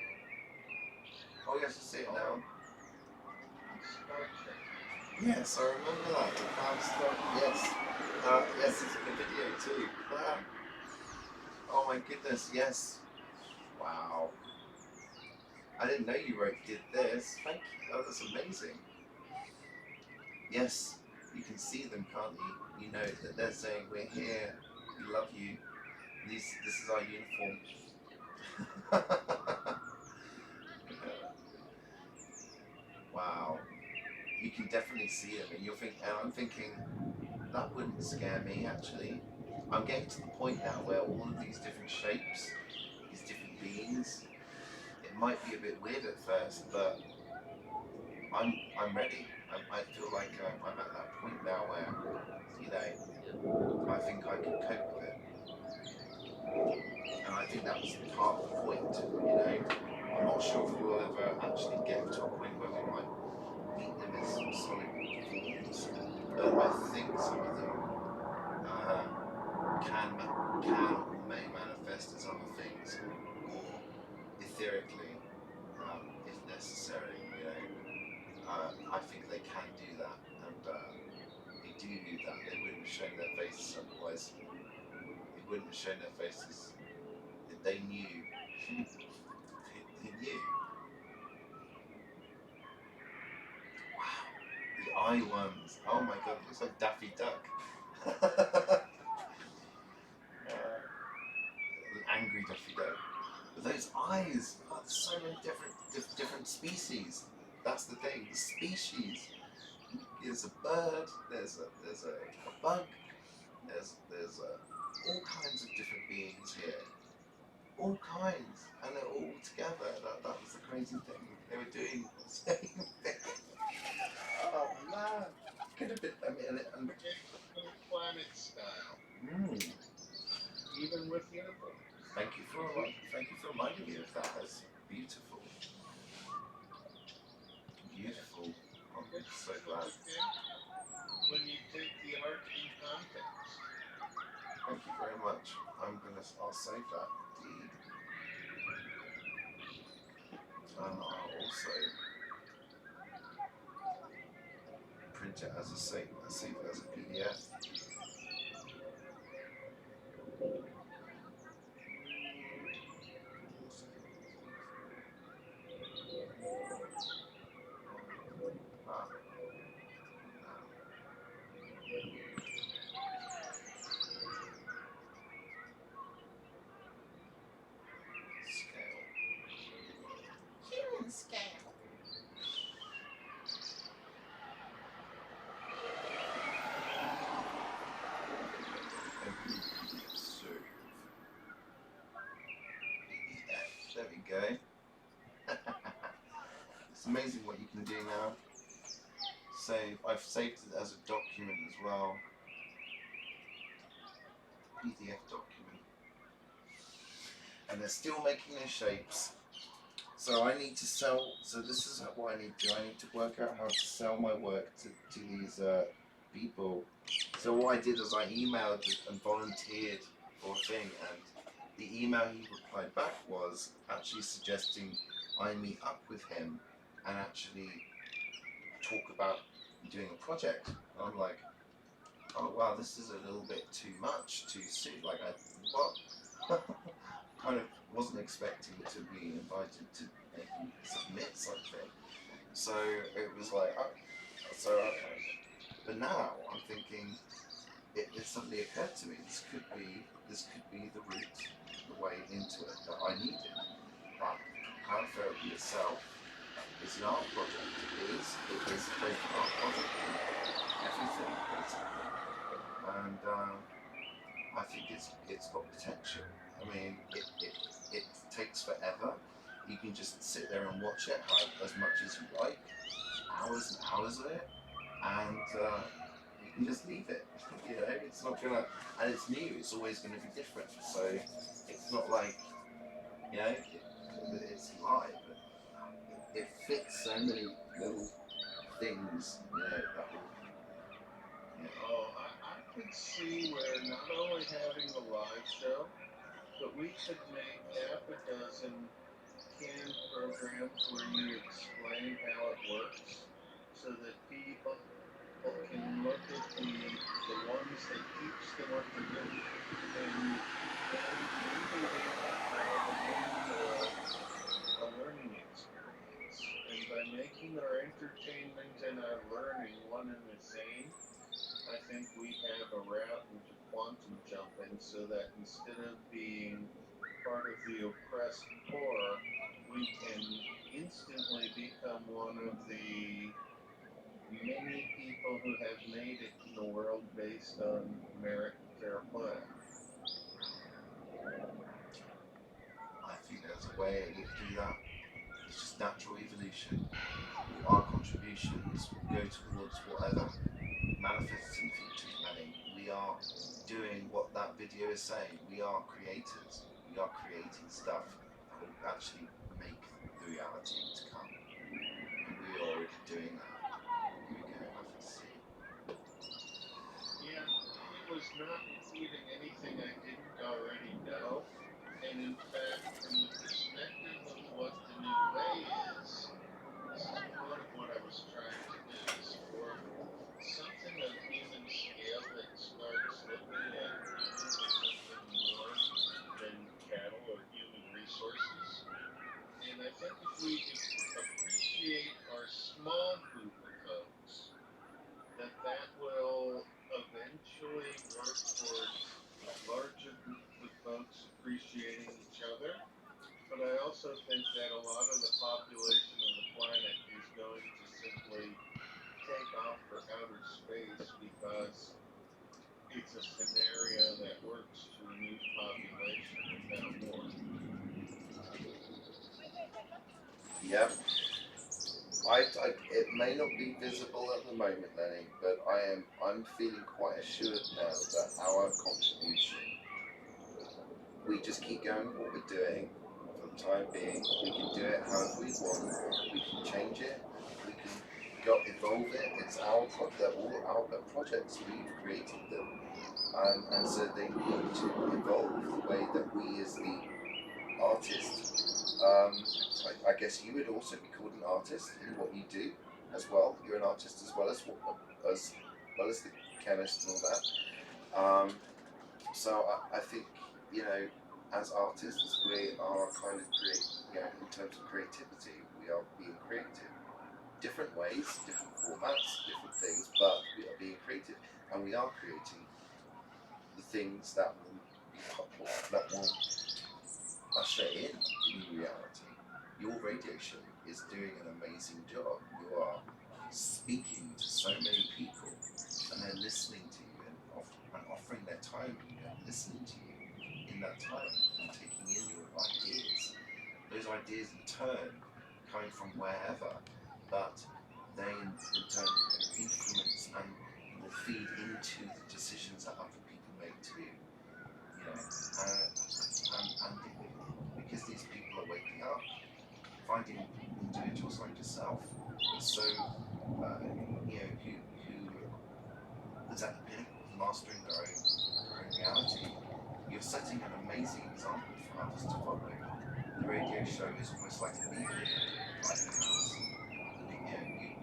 Oh yes, I see it now. Star Trek. Yes, I remember that. The cloud stuff. Yes. Yes, it's in the video too. Ah. Oh my goodness, yes. Wow. I didn't know you did this. Thank you. Oh, that's amazing. Yes, you can see them, can't you? You know that they're saying we're here, we love you. This is our uniform. Wow. You can definitely see them, and I'm thinking that wouldn't scare me actually. I'm getting to the point now where all of these different shapes, these different beings, it might be a bit weird at first, but I'm ready. I feel like I'm at that point now where, you know, I think I can cope with it. And I think that was part of the point, you know. I'm not sure if we'll ever actually get to a point where we might meet them as solid forms, but I think some of them uh, can or may manifest as other things, or etherically, if necessary. You know, I think they can do that, and they do that. They wouldn't have shown their faces otherwise. They wouldn't have shown their faces if they knew. They knew. eye ones. Oh my god, it looks like Daffy Duck. Angry Daffy Duck. But those eyes, oh, there's so many different species. That's the thing, the species. There's a bird, there's a bug, there's all kinds of different beings here. All kinds, and they're all together. That was the crazy thing. They were doing the same thing. Oh man, could have been. I mean, and Planet style, even with uniform. thank you for reminding me of that. That's beautiful. Beautiful. I'm so glad. When you take the art in context. Thank you very much. I'll save that deed. And I'll also print it as save it as a PDF. Human scale. There we go. It's amazing what you can do now. I've saved it as a document as well. PDF document. And they're still making their shapes. So I need to sell, so this is what I need to do. I need to work out how to sell my work to these people. So what I did is I emailed and volunteered for a thing, and the email he replied back was actually suggesting I meet up with him and actually talk about doing a project. And I'm like, oh wow, this is a little bit too much, too soon. Like, what? Kind of wasn't expecting to be invited to submit something. So it was like, but now I'm thinking, it suddenly occurred to me, this could be the route, the way into it that I needed. But cloud therapy itself is an art project. It is both an art project and everything basically. And I think it's got potential. I mean, it takes forever. You can just sit there and watch it as much as you like, hours and hours of it, and you can just leave it. You know, it's not gonna, and it's new. It's always going to be different. So it's not like, you know, it's live. But it fits so many little things. You know, that will. You know, Oh, I could see where not only having a live show, but we could make half a dozen canned programs where you explain how it works, so that people can look at the ones that teach them what to do, and then maybe they have a learning experience. And by making our entertainment and our learning one and the same, I think we have a route into quantum jumping, so that instead of being part of the oppressed poor, we can instantly become one of the many people who have made it in the world based on merit and fair play. I think there's a way we can do that. It's just natural evolution. Our contributions will go towards whatever manifests in future planning. We are doing what that video is saying. We are creators. We are creating stuff that will actually make the reality to come. And we are already doing that. Here we go, FSC. Yeah, it was not including anything I didn't already know. And in fact, from the perspective of what the new way is, this is part of what I was trying to do, is for something of human scale that starts looking at humans as something more than cattle or human resources. And I think if we Yeah. It may not be visible at the moment, Lenny, but I'm feeling quite assured now that our contribution, we just keep going with what we're doing for the time being. We can do it however we want. We can change it. We can evolve it. It's our all our projects. We've created them, and so they need to evolve the way that we as the artist. I guess you would also be called an artist in what you do as well. You're an artist as well as the chemist and all that. So I think, you know, as artists, we are kind of in terms of creativity, we are being creative. Different ways, different formats, different things, but we are being creative, and we are creating the things that will usher in new reality. Your radio show is doing an amazing job. You are speaking to so many people, and they're listening to you and offering their time and listening to you in that time and taking in your ideas. Those ideas in turn coming from wherever, but they in turn influence and will feed into the decisions that other people make too. You know, and because these people are waking up, finding individuals like yourself so you know who is at the pinnacle of mastering their own reality. You're setting an amazing example for others to follow. The radio show is almost like a media lighthouse.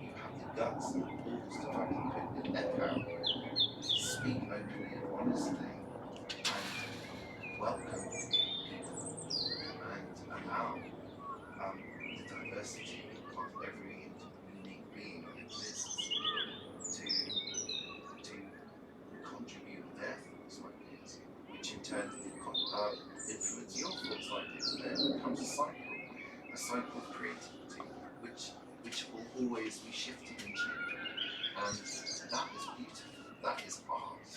You have the guts and the balls to fucking put your neck out, speak openly and honestly, and welcome people and allow the diversity of every unique being that exists to contribute their thoughts like this, which in turn influence your thoughts like this, and then it becomes a cycle of creativity, which will always be shifting and changing, and that is beautiful. That is art.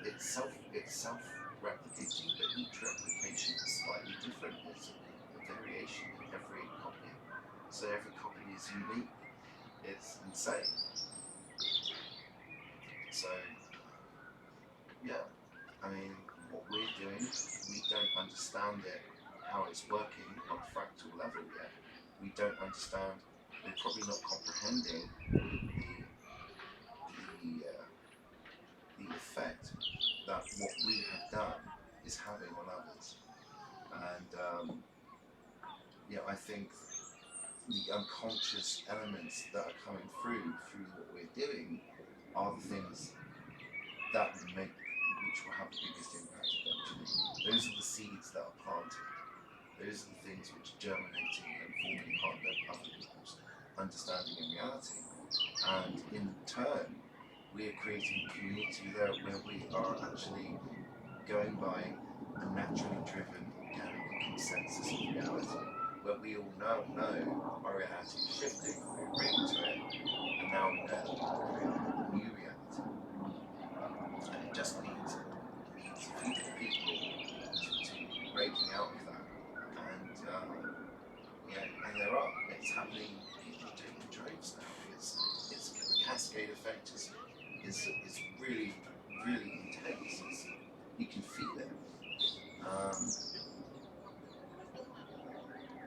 It's self-replicating, but each replication is slightly different. It's a variation in every copy, so every copy is unique. It's insane. So yeah, I mean, what we're doing, we don't understand it, how it's working on a fractal level yet. We don't understand. We're probably not comprehending the effect that what we have done is having on others. And yeah, I think the unconscious elements that are coming through what we're doing are the things that which will have the biggest impact eventually. Those are the seeds that are planted. Those are the things which are germinating and forming part of other people's understanding and reality. And in turn, we are creating a community there where we are actually going by a naturally driven organic consensus of reality, where we all now know our reality is shifting, we're agreeing to it, and now we know that we're creating a new reality. And it just needs a few people to be breaking out of that. And yeah, and there are. It's happening. People are doing it in droves now. It's the cascade effect is really intense. You can feel it.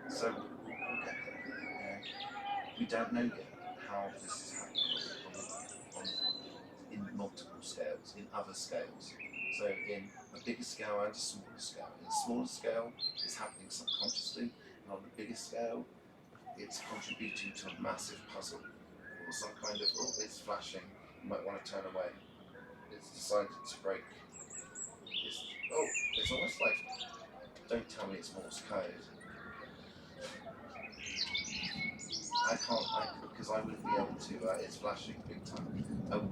So we'll get there. We don't know yet how this is happening in multiple scales, in other scales. So in a bigger scale and a smaller scale. In a smaller scale, it's happening subconsciously, and on the bigger scale, it's contributing to a massive puzzle or some kind of, oh, it's flashing, you might want to turn away. It's decided to break. It's almost like, don't tell me it's Morse code. I can't, because I wouldn't be able to, it's flashing big time. Oh,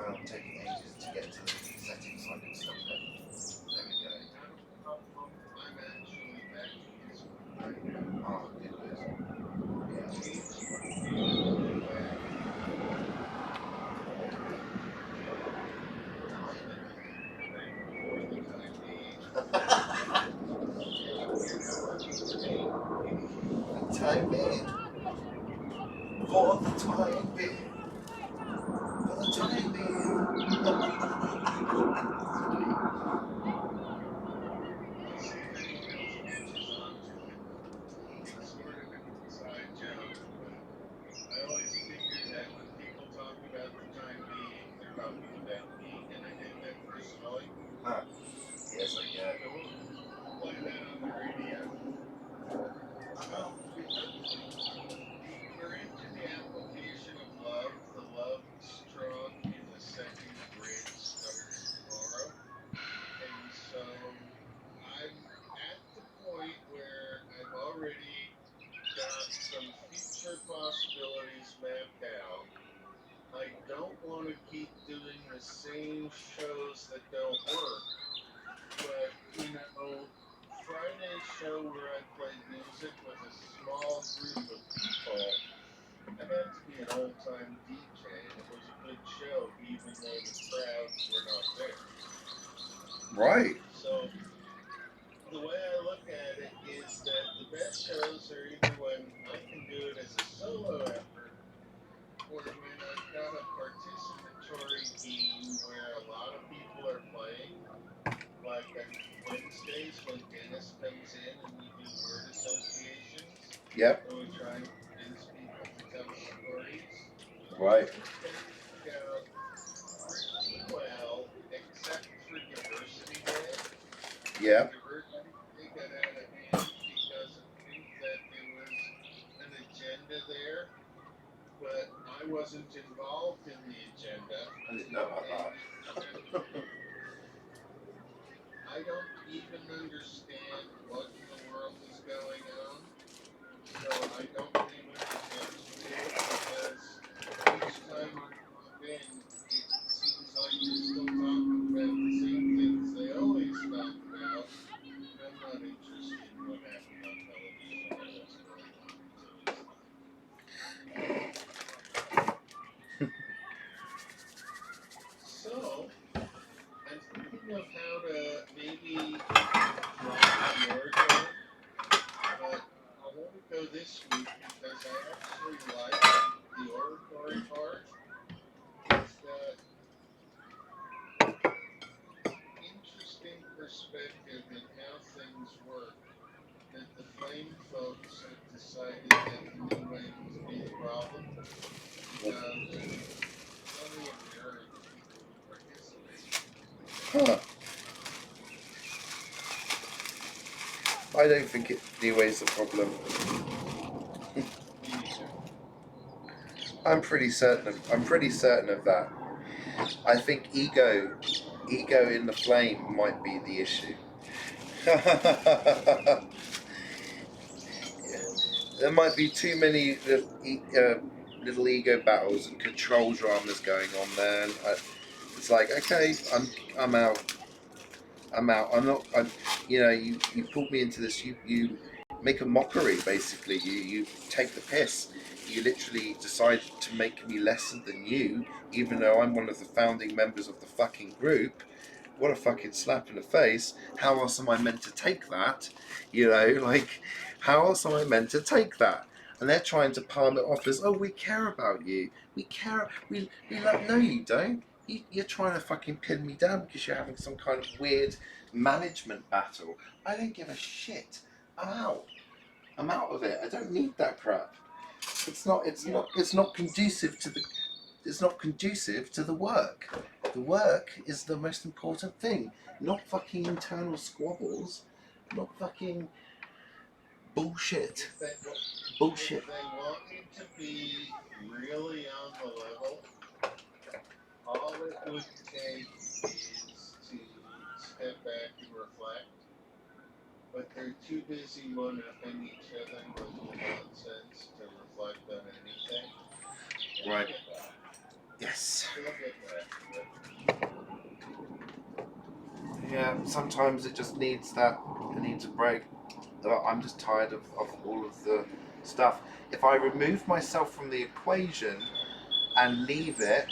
I'm taking ages to get to the settings so I can stop it. There we go. I'm actually back. Oh, good. being. For the time being. For the time being. Let's see if anyone else catches on to it. It's sort of an inside joke, but I always figured that when people talk about the time being, they're talking about me, and I take that personally. Ah, yes, I get it. So we'll play that on the radio. We're into the application of love. The love strung in the second grid starts tomorrow. And so I'm at the point where I've already got some future possibilities mapped out. I don't want to keep doing the same shows that don't work, but Friday's show where I played music with a small group of people, I got to be an old-time DJ, and it was a good show, even though the crowds were not there. Right. So the way I look at it is that the best shows are either when I can do it as a solo effort, or when I've got a participatory game where a lot of people are playing, like on Wednesdays when Dennis comes in and we do word associations. Yep. And we try and convince people to tell stories. Right. They work out pretty well, except for Diversity Day. Yeah. Diversity Day got out of hand because I think that there was an agenda there, but I wasn't involved in the agenda. I didn't know about that. I don't even understand what in the world is going on, so I don't pay much attention to it because each time I log in, it seems like they're still talking about the same things they always talk about, and I'm not interested in what happened on television or what's going on until it's done. So, I'm thinking of how to maybe drop the oratory, but I want to go this week because I actually like the oratory part. It's got interesting perspective in how things work that the Flame folks have decided that the new way must be the problem because only a very few people who participate. Huh. I don't think new way's the problem. Me neither. I'm pretty certain of that. I think ego in the flame might be the issue. There might be too many little ego battles and control dramas going on there. And it's like, okay, I'm out. I'm not. You pulled me into this. You make a mockery, basically. You take the piss. You literally decide to make me lesser than you, even though I'm one of the founding members of the fucking group. What a fucking slap in the face. How else am I meant to take that? How else am I meant to take that? And they're trying to palm it off as, oh, we care about you. We care. We love. No, you don't. You're trying to fucking pin me down because you're having some kind of weird management battle. I don't give a shit. I'm out. I'm out of it. I don't need that crap. It's not conducive to the. It's not conducive to the work. The work is the most important thing. Not fucking internal squabbles. Not fucking bullshit. Bullshit. If they want me to be really on the level, all it would take is to step back and reflect. But they're too busy one-upping each other with nonsense to reflect on anything. Right. Yes. They'll get back to it. Yeah, sometimes it just needs that. It needs a break. I'm just tired of all of the stuff. If I remove myself from the equation and leave it,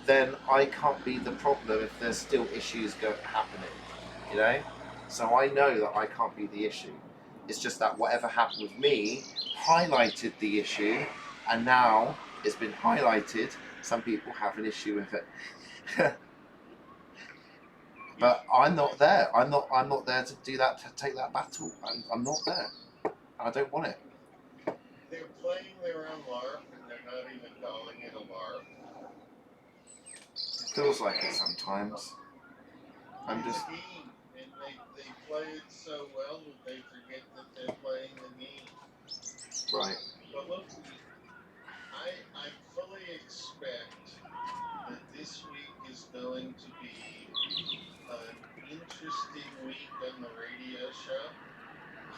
then I can't be the problem if there's still issues happening, you know? So I know that I can't be the issue. It's just that whatever happened with me highlighted the issue, and now it's been highlighted. Some people have an issue with it. But I'm not there. I'm not there to do that, to take that battle. I'm not there. I don't want it. They're playing their own LARP and they're not even calling it a LARP. It feels like it sometimes. I'm just. It's a game, and they play it so well that they forget that they're playing the game. Right. But look, I fully expect that this week is going to be an interesting week on the radio show.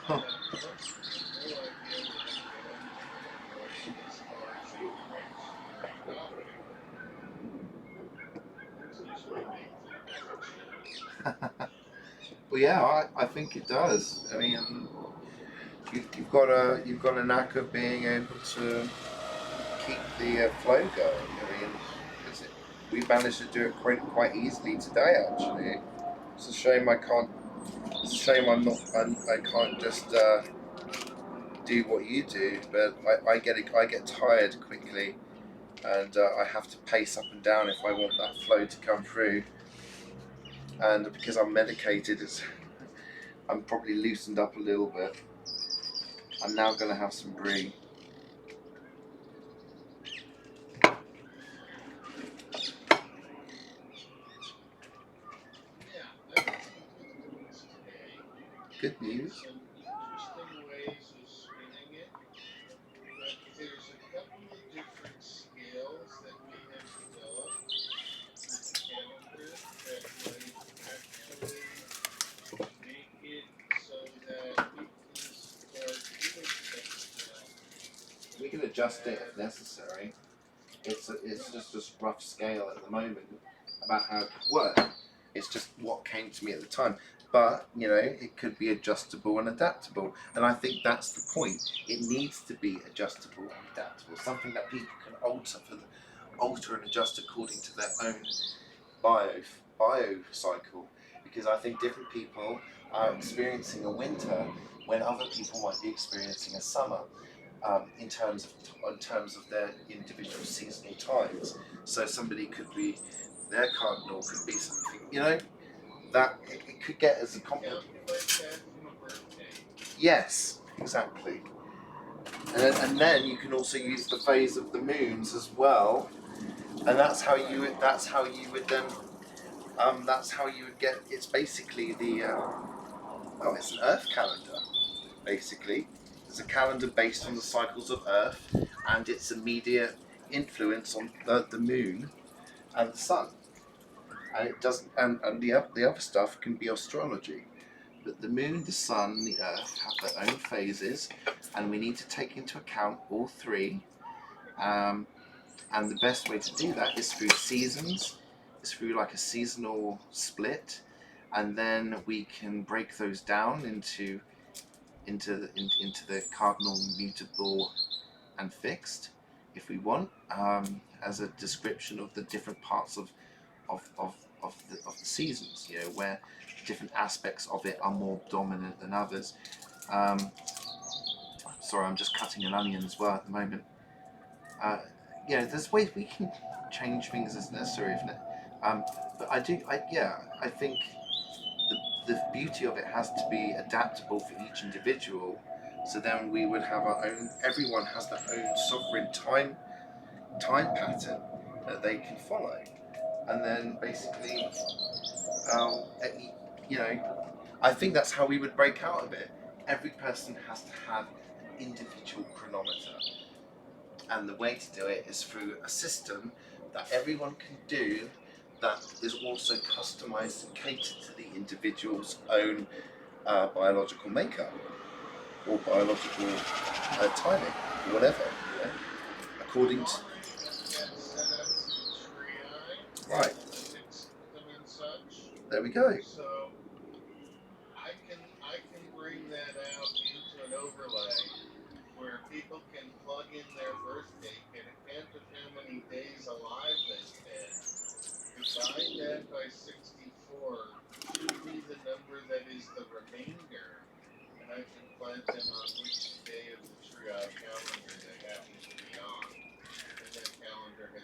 I have absolutely no idea what I'm going to bring as far as information or topic. That's usually me through. Well, yeah, I think it does. I mean, you've got a knack of being able to keep the flow going. I mean, we managed to do it quite easily today. Actually, it's a shame I can't. It's a shame I can't just do what you do. But I get tired quickly, and I have to pace up and down if I want that flow to come through. And because I'm medicated, I'm probably loosened up a little bit. I'm now going to have some brie. Good news. Some interesting ways of spinning it, but there's a couple of different scales that we have developed with the CamTwist that would actually make it so that we can start doing things now. We can adjust it if necessary. It's just a rough scale at the moment about how it could work. It's just what came to me at the time. But, you know, it could be adjustable and adaptable. And I think that's the point. It needs to be adjustable and adaptable. Something that people can alter and adjust according to their own bio cycle. Because I think different people are experiencing a winter when other people might be experiencing a summer. In terms of their individual seasonal times. So somebody could be, their cardinal could be something, you know, that it could get as a compliment. Yes, exactly. And then you can also use the phase of the moons as well, and that's how you would get. It's basically it's an Earth calendar, basically. It's a calendar based on the cycles of Earth and its immediate influence on the moon and the sun. And it doesn't. And the other stuff can be astrology. But the moon, the sun, and the Earth have their own phases, and we need to take into account all three. And the best way to do that is through seasons. It's through like a seasonal split, and then we can break those down into the cardinal, mutable, and fixed, if we want, as a description of the different parts of the seasons. You know, where different aspects of it are more dominant than others. Sorry, I'm just cutting an onion as well at the moment. You know, there's ways we can change things as necessary, isn't it? But I think the beauty of it has to be adaptable for each individual. So then we would have our own. Everyone has their own sovereign time pattern that they can follow, and then basically, you know, I think that's how we would break out of it. Every person has to have an individual chronometer, and the way to do it is through a system that everyone can do, that is also customized and catered to the individual's own biological makeup or biological timing, or whatever, you know, according to. Right. There we go. So I can bring that out into an overlay where people can plug in their birth date, get a count of how many days alive they've been, divide that by 64, should be the number that is the remainder, and I can plant them on which day of the triage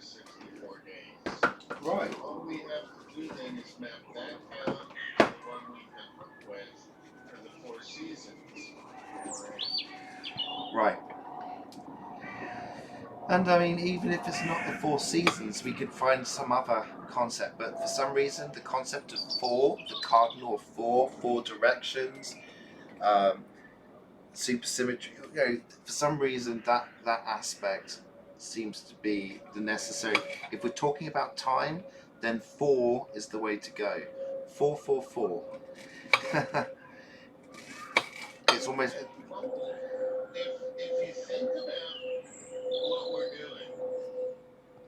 364 days. Right. All we have to do then is map that calendar to the one we have worked with for the 4 seasons. Right. And I mean, even if it's not the 4 seasons, we could find some other concept. But for some reason, the concept of 4, the cardinal of 4 directions, supersymmetry, for some reason that aspect seems to be the necessary. If we're talking about time, then 4 is the way to go. 4, 4, 4. It's almost. Well, if you think about what we're doing,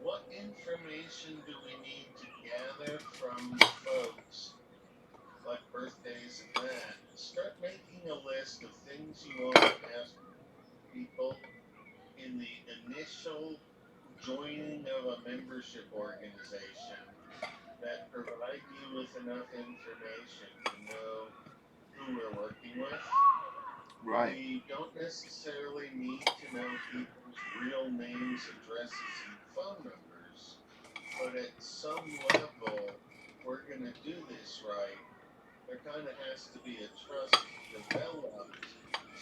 what information do we need to gather from folks, like birthdays and that? Start making a list of things you want to ask people in the initial joining of a membership organization that provide you with enough information to know who we're working with. Right. We don't necessarily need to know people's real names, addresses, and phone numbers, but at some level, we're going to do this right. There kind of has to be a trust developed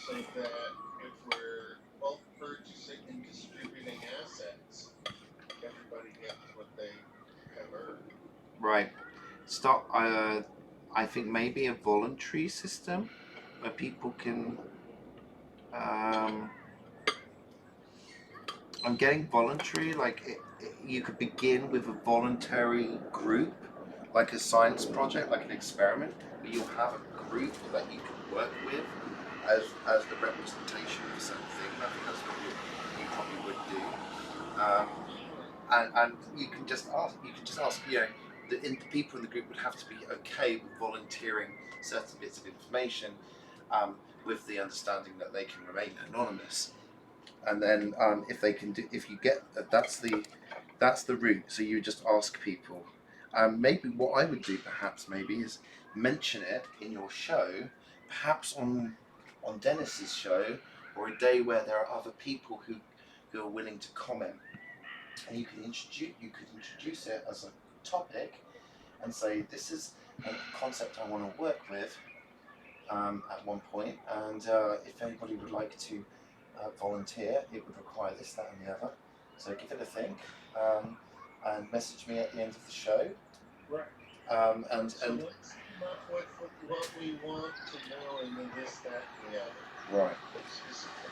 so that if we're bulk purchasing and distributing assets, everybody gets what they have earned. Right. I think maybe a voluntary system where people can. I'm getting voluntary. Like you could begin with a voluntary group, like a science project, like an experiment, where you'll have a group that you can work with as the representation of something. I think that's what you probably would do. And you can just ask. The people in the group would have to be okay with volunteering certain bits of information, with the understanding that they can remain anonymous. And then if you get that's the route. So you just ask people. Maybe what I would do perhaps maybe is mention it in your show, perhaps on Dennis's show, or a day where there are other people who are willing to comment, and you could introduce it as a topic and say this is a concept I want to work with at one point, and if anybody would like to volunteer, it would require this, that, and the other. So give it a think, and message me at the end of the show. Right. And so let's come up with what we want to know, and then this, that, and the other. Right. Specific.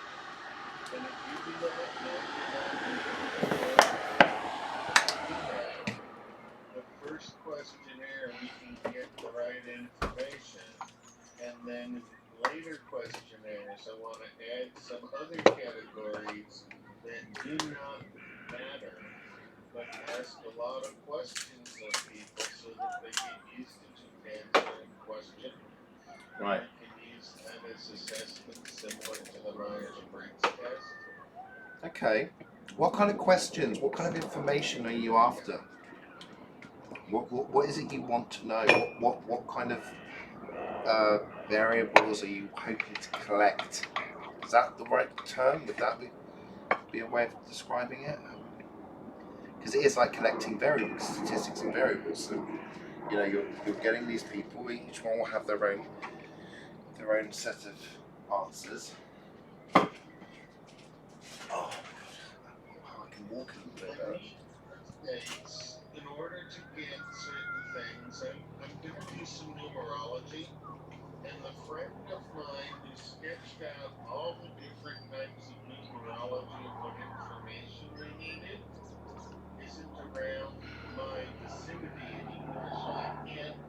And if you do that, we have the first questionnaire, we can get the right information, and then later questionnaires, I want to add some other categories that do not matter, but ask a lot of questions of people so that they get used to just answering question. Right. We can use that as assessment similar to the Myers-Briggs test. Okay. What kind of questions? What kind of information are you after? What is it you want to know? What kind of variables are you hoping to collect? Is that the right term? Would that be a way of describing it? Because it is like collecting variables, statistics and variables. So you're getting these people. Each one will have their own set of answers. Oh, I can walk a little bit better. States, in order to get certain things, I'm going to do some numerology. And the friend of mine who sketched out all the different types of numerology of what information we needed isn't around my vicinity anymore, so I can't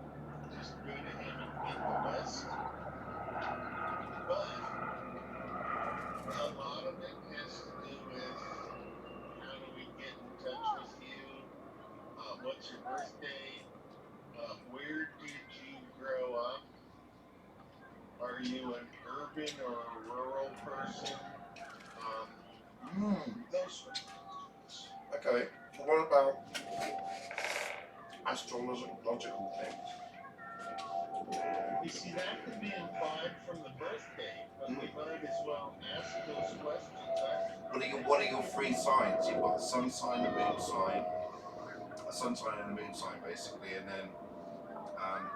just go to him and get the list. But a lot of it has to do with how do we get in touch with you, what's your birthday, where did you grow up, are you an urban or a rural person? Those sorts of questions. Okay. What about astrological things? You see, that could be implied from the birth date, but we might as well ask those questions after. What are your three signs? You've got the sun sign, the moon sign, a sun sign and a moon sign basically, and then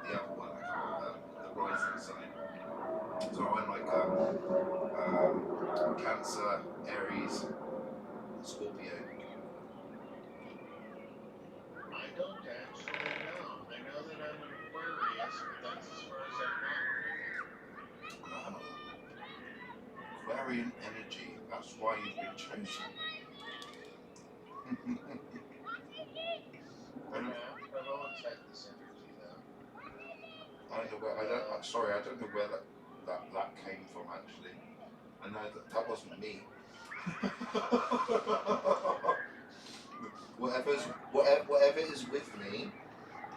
the other one, the rising sign. So I'm like Cancer, Aries, Scorpio. I don't actually know. I know that I'm an Aquarius, but that's as far as I've gotten. Aquarian energy. That's why you've been chosen. I've always had this energy, though. I don't know where. I'm sorry. I don't know where that came from. Actually, I know that wasn't me. whatever is with me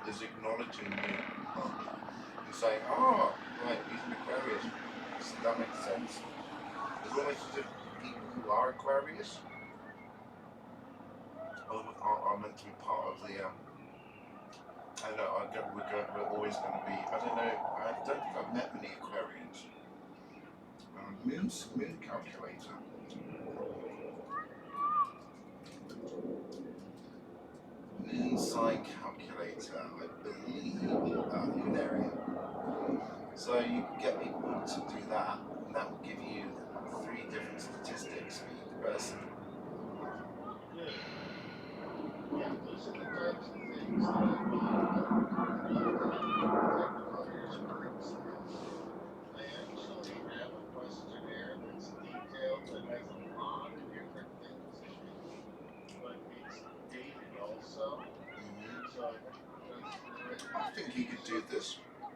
is acknowledging you and saying, "Oh, right, he's an Aquarius." So that makes sense. There's almost as if people who are Aquarius are meant to be part of the. I don't know. We're always going to be. I don't know. I don't think I've met many Aquarians. Moon calculator. Moon sign calculator, I believe. Lunaria. So you can get people to do that, and that will give you 3 different statistics for each person. Yeah, those are the types of things that I actually have a questionnaire that's detailed that has a lot of different things in it, but it's dated also. So I think you could do this.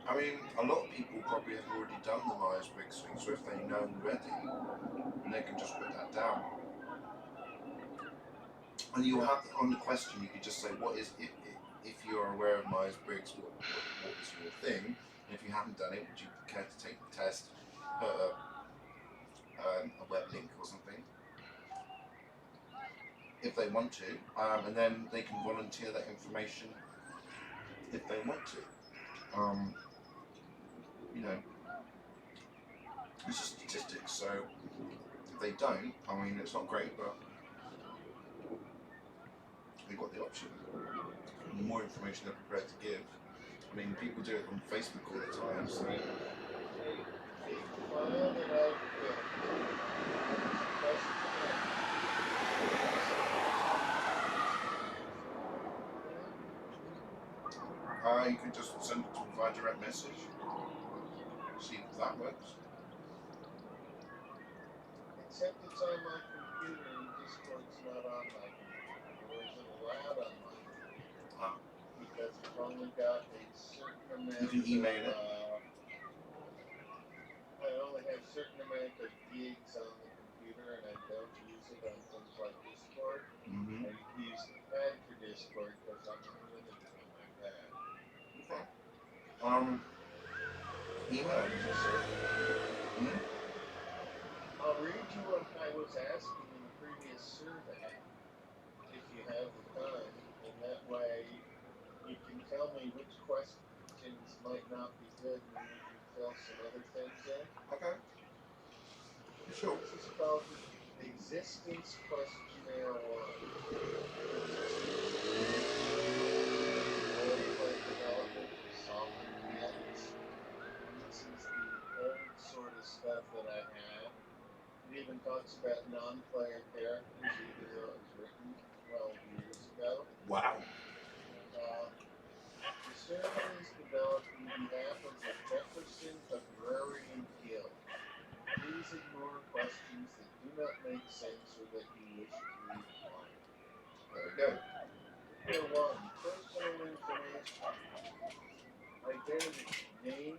I mean, a lot of people probably have already done the Myers-Briggs thing, so if they know already, then they can just put that down. And you'll have on the question, you could just say, "What is if you are aware of Myers-Briggs? What is your thing? And if you haven't done it, would you care to take the test? Put a web link or something, if they want to, and then they can volunteer that information if they want to. You know, it's just statistics. So if they don't, I mean, it's not great, but they've got the option. And the more information they're prepared to give. I mean, people do it on Facebook all the time, so. You can just send it to them via direct message. See if that works. Except it's on my computer and Discord's not on my computer. Or is it allowed on my computer? Because it's only got a certain amount. You can email it. I only have a certain amount of gigs on the computer, and I don't use it on things like Discord. I use the pad for Discord because I'm unlimited on my pad. Okay. Email. I'll read you what I was asking in the previous survey, if you have the time, and that way you can tell me which questions might not be good, and then we can fill some other things in. Okay. Sure. This is called the Existence Questionnaire 1. Development of solving kits. This is the old sort of stuff that I had. It even talks about non-player characters, even though it was written 12 years ago. Wow. The survey is developed on behalf of the Jefferson Agrarian Guild. Please ignore questions that do not make sense or that you wish to reply. There we go. Number 1, personal information. Identity, name,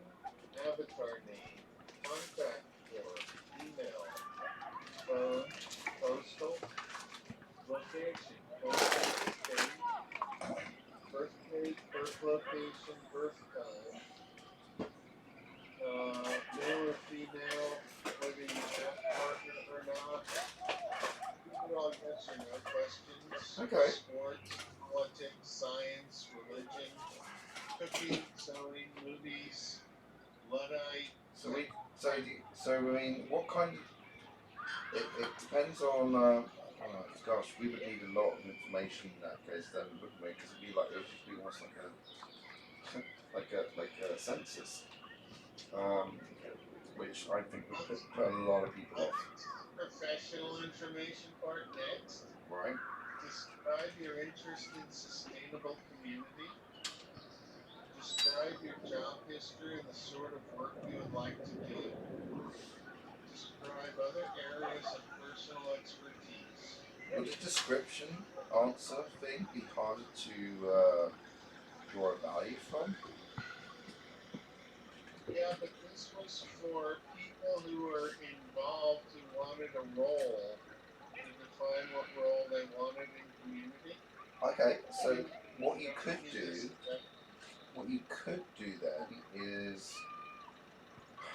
avatar name, contact form, email, phone, postal, location, state, birth date, birth location, birth time, male or female, whether you have partner or not. These are all yes or no questions. Okay. Sports, politics, science, religion, cooking, sewing, movies, Luddite. So I mean, what kind of? It depends on. Gosh, we would need a lot of information in that case, then, wouldn't we? Because it would just be almost like a census, which I think would put a lot of people off. Professional information part next. Right. Describe your interest in sustainable community. Describe your job history and the sort of work you would like to do. Describe other areas of personal expertise. Would a description answer thing be harder to draw a value from? Yeah, but this was for people who were involved who wanted a role to define what role they wanted in community. Okay, so what you could do then is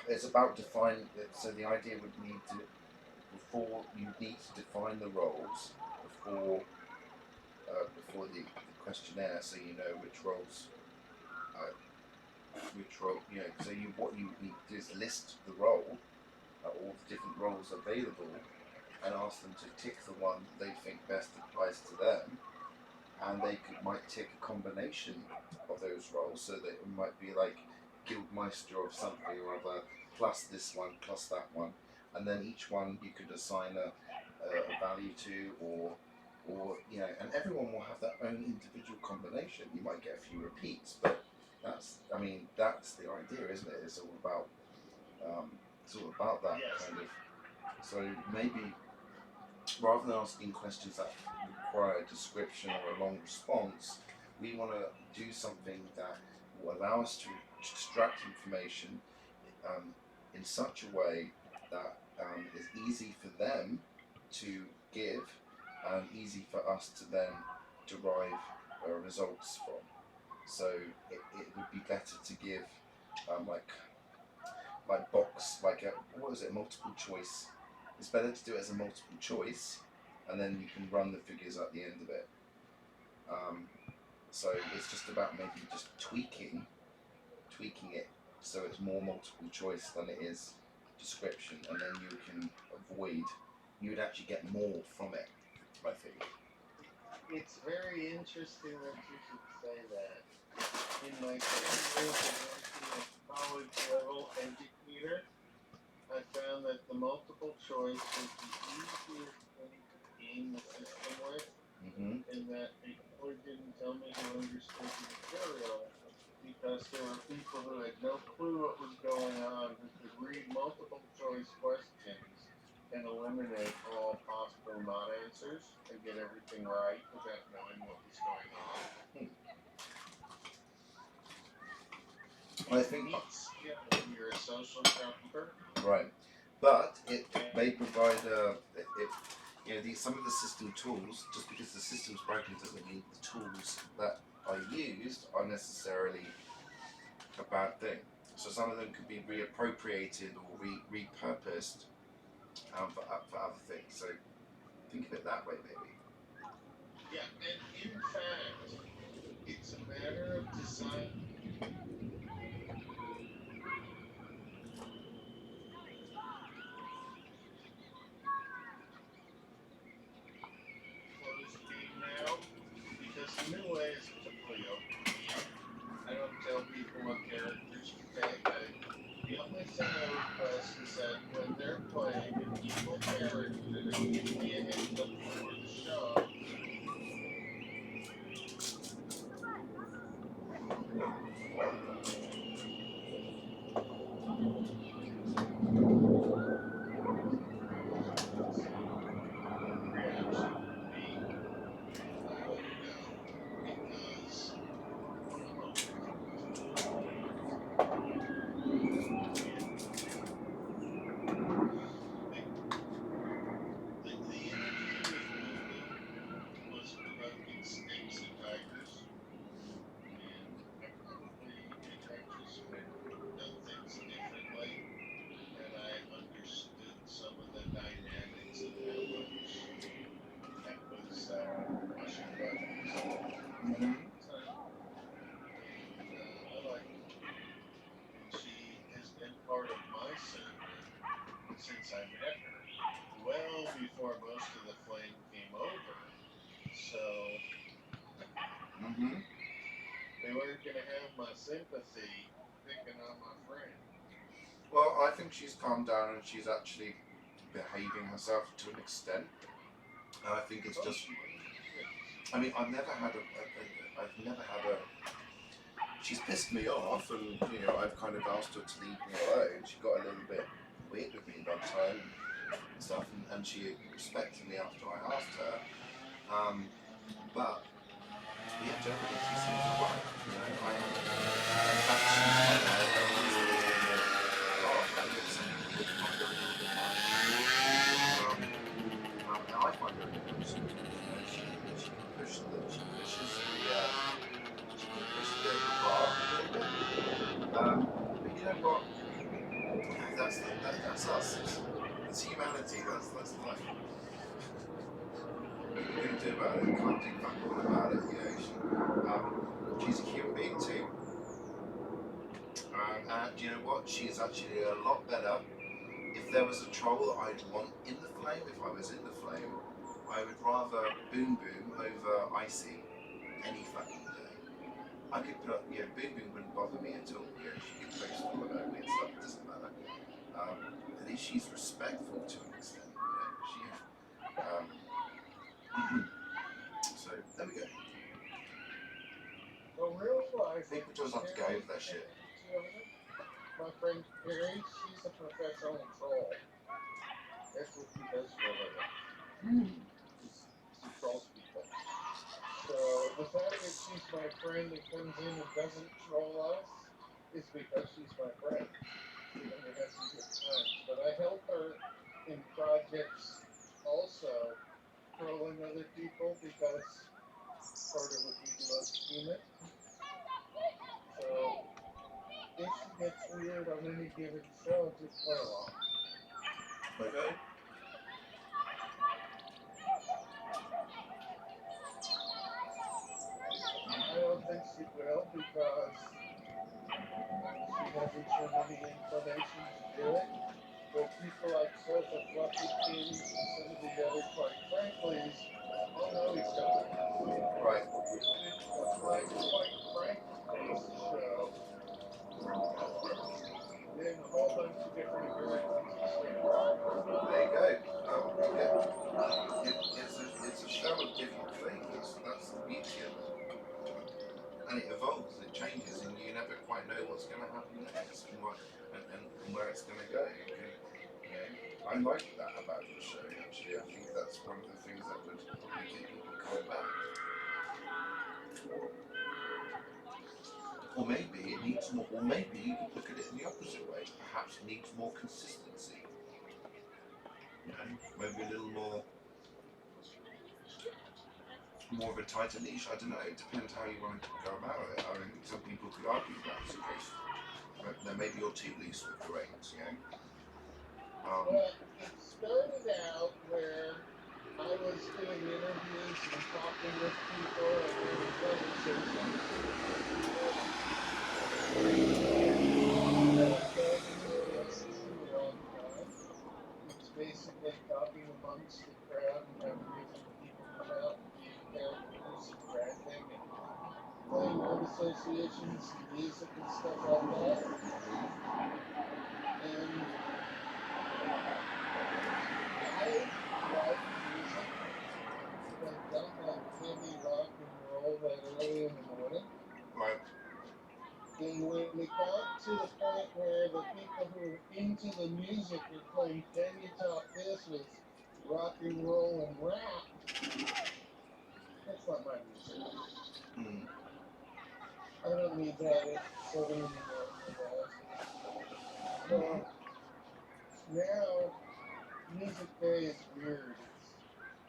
it's about defining it. So the idea would need to before you need to define the roles before the questionnaire, so you know which roles. So what you need to do is list the role, all the different roles available, and ask them to tick the one they think best applies to them, and might tick a combination of those roles, so that it might be like Guildmeister of something or other, plus this one, plus that one, and then each one you could assign a value to, or and everyone will have their own individual combination. You might get a few repeats, but that's the idea, isn't it? It's all about that kind of. So maybe rather than asking questions that require a description or a long response, we want to do something that will allow us to extract information in such a way that is easy for them to give and easy for us to then derive results from. So it would be better to give multiple choice. It's better to do it as a multiple choice, and then you can run the figures at the end of it. So it's just about maybe just tweaking it so it's more multiple choice than it is description, and then you would actually get more from it, I think. It's very interesting that you should say that. In my 10 years of working as a college level educator, I found that the multiple choice was the easier thing to game the system with, and that it really didn't tell me who understood the material, because there were people who had no clue what was going on, who could read multiple choice questions and eliminate all possible not answers and get everything right without knowing what was going on. I think you're a social jumper. Right, but it may provide some of the system tools. Just because the system's broken doesn't mean the tools that are used are necessarily a bad thing. So some of them could be reappropriated or repurposed for other things. So think of it that way, maybe. Yeah, and in fact, it's a matter of design. Closed game now, because the new way is typically open game. I don't tell people what characters to take. The only thing I request is that when they're playing an evil character, give me a heads up before the show. Reaction would be, oh no, because the interview with Lulu was provoking snakes and tigers, and I probably, in retrospect, would have done things differently had I understood some of the dynamics of how much that was pushing buttons. And I like her. And she has Mm-hmm. They weren't going to have my sympathy picking on my friend. Well, I think she's calmed down and she's actually behaving herself to an extent. And I think it's just. I mean, I've never had a. She's pissed me off, and you know, I've kind of asked her to leave me alone. She got a little bit weird with me one time and stuff, and she respected me after I asked her. But yeah, generally she seems alright. You know, in fact, she's funny. I always think, gosh, I think some people would find her a little bit much. And I find her a bit much sometimes. You know, she can push the she pushes the bar a little bit. But you know what? That's us. It's humanity. That's life. What are you going to do about it? You can't do fuck all about it. You know, she's a human being too. And you know what? She's actually a lot better. If there was a troll that I'd want in the flame, if I was in the flame, I would rather Boom Boom over Icy any fucking day. I could put up, you know, Boom Boom wouldn't bother me at all. You know, she could post all about me and stuff. It doesn't matter. At least she's respectful to an extent. You know, so there we go. Well, real life, People just have to go over that shit. My friend Carrie, she's a professional troll. That's what she does for a living. She trolls people. So the fact that she's my friend and comes in and doesn't troll us is because she's my friend. And we have some good times. But I help her in projects also, trolling other people because part of what we do is human. So if she gets weird on any given show, just play along. Okay. I don't think she will because she hasn't shown any inclination to do it. But people like Sofa Fluffy Kings and some of the other quite franklies all know each other. Right. My quite frankly's show, then a whole bunch of different Americans will start talking. There you go. It's a show of different flavours. That's the beauty of it. And it evolves, it changes, and you never quite know what's going to happen next and where it's going to go. You know, I like that about the show. Actually, I think that's one of the things that would probably get people coming back. Or maybe it needs more. Or maybe you could look at it in the opposite way. Perhaps it needs more consistency. You know, maybe a little more of a tighter niche. I don't know. It depends how you want to go about it. I mean, some people could argue that's the case. But then maybe you're too loose with the reins, you know. Well, it started out where I was doing interviews and talking with people and having conversations. It's basically talking amongst the crowd and having different people come out and be characters and rapping and playing word associations and music and stuff like that. And I like music, but don't like heavy rock and roll that early in the morning. Right. And when it got to the point where the people who were into the music were playing Can You Top This with rock and roll and rap, that's not my music. I don't need that early in the morning, guys. So now, Music Day is weird.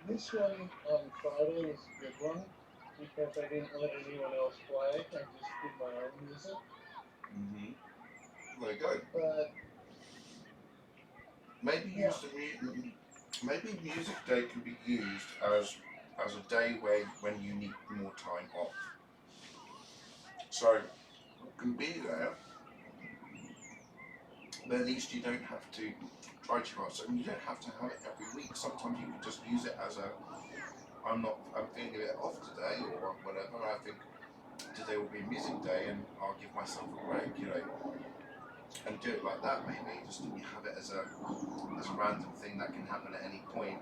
This one on Friday was a good one because I didn't let anyone else play. I just did my own music. There you go. But Maybe maybe Music Day can be used as a day when you need more time off. So you can be there, but at least you don't have to try too hard. So you don't have to have it every week. Sometimes you can just use it as a I'm feeling a bit off today or whatever. I think today will be a music day, and I'll give myself a break, you know, and do it like that maybe. Just you have it as a random thing that can happen at any point.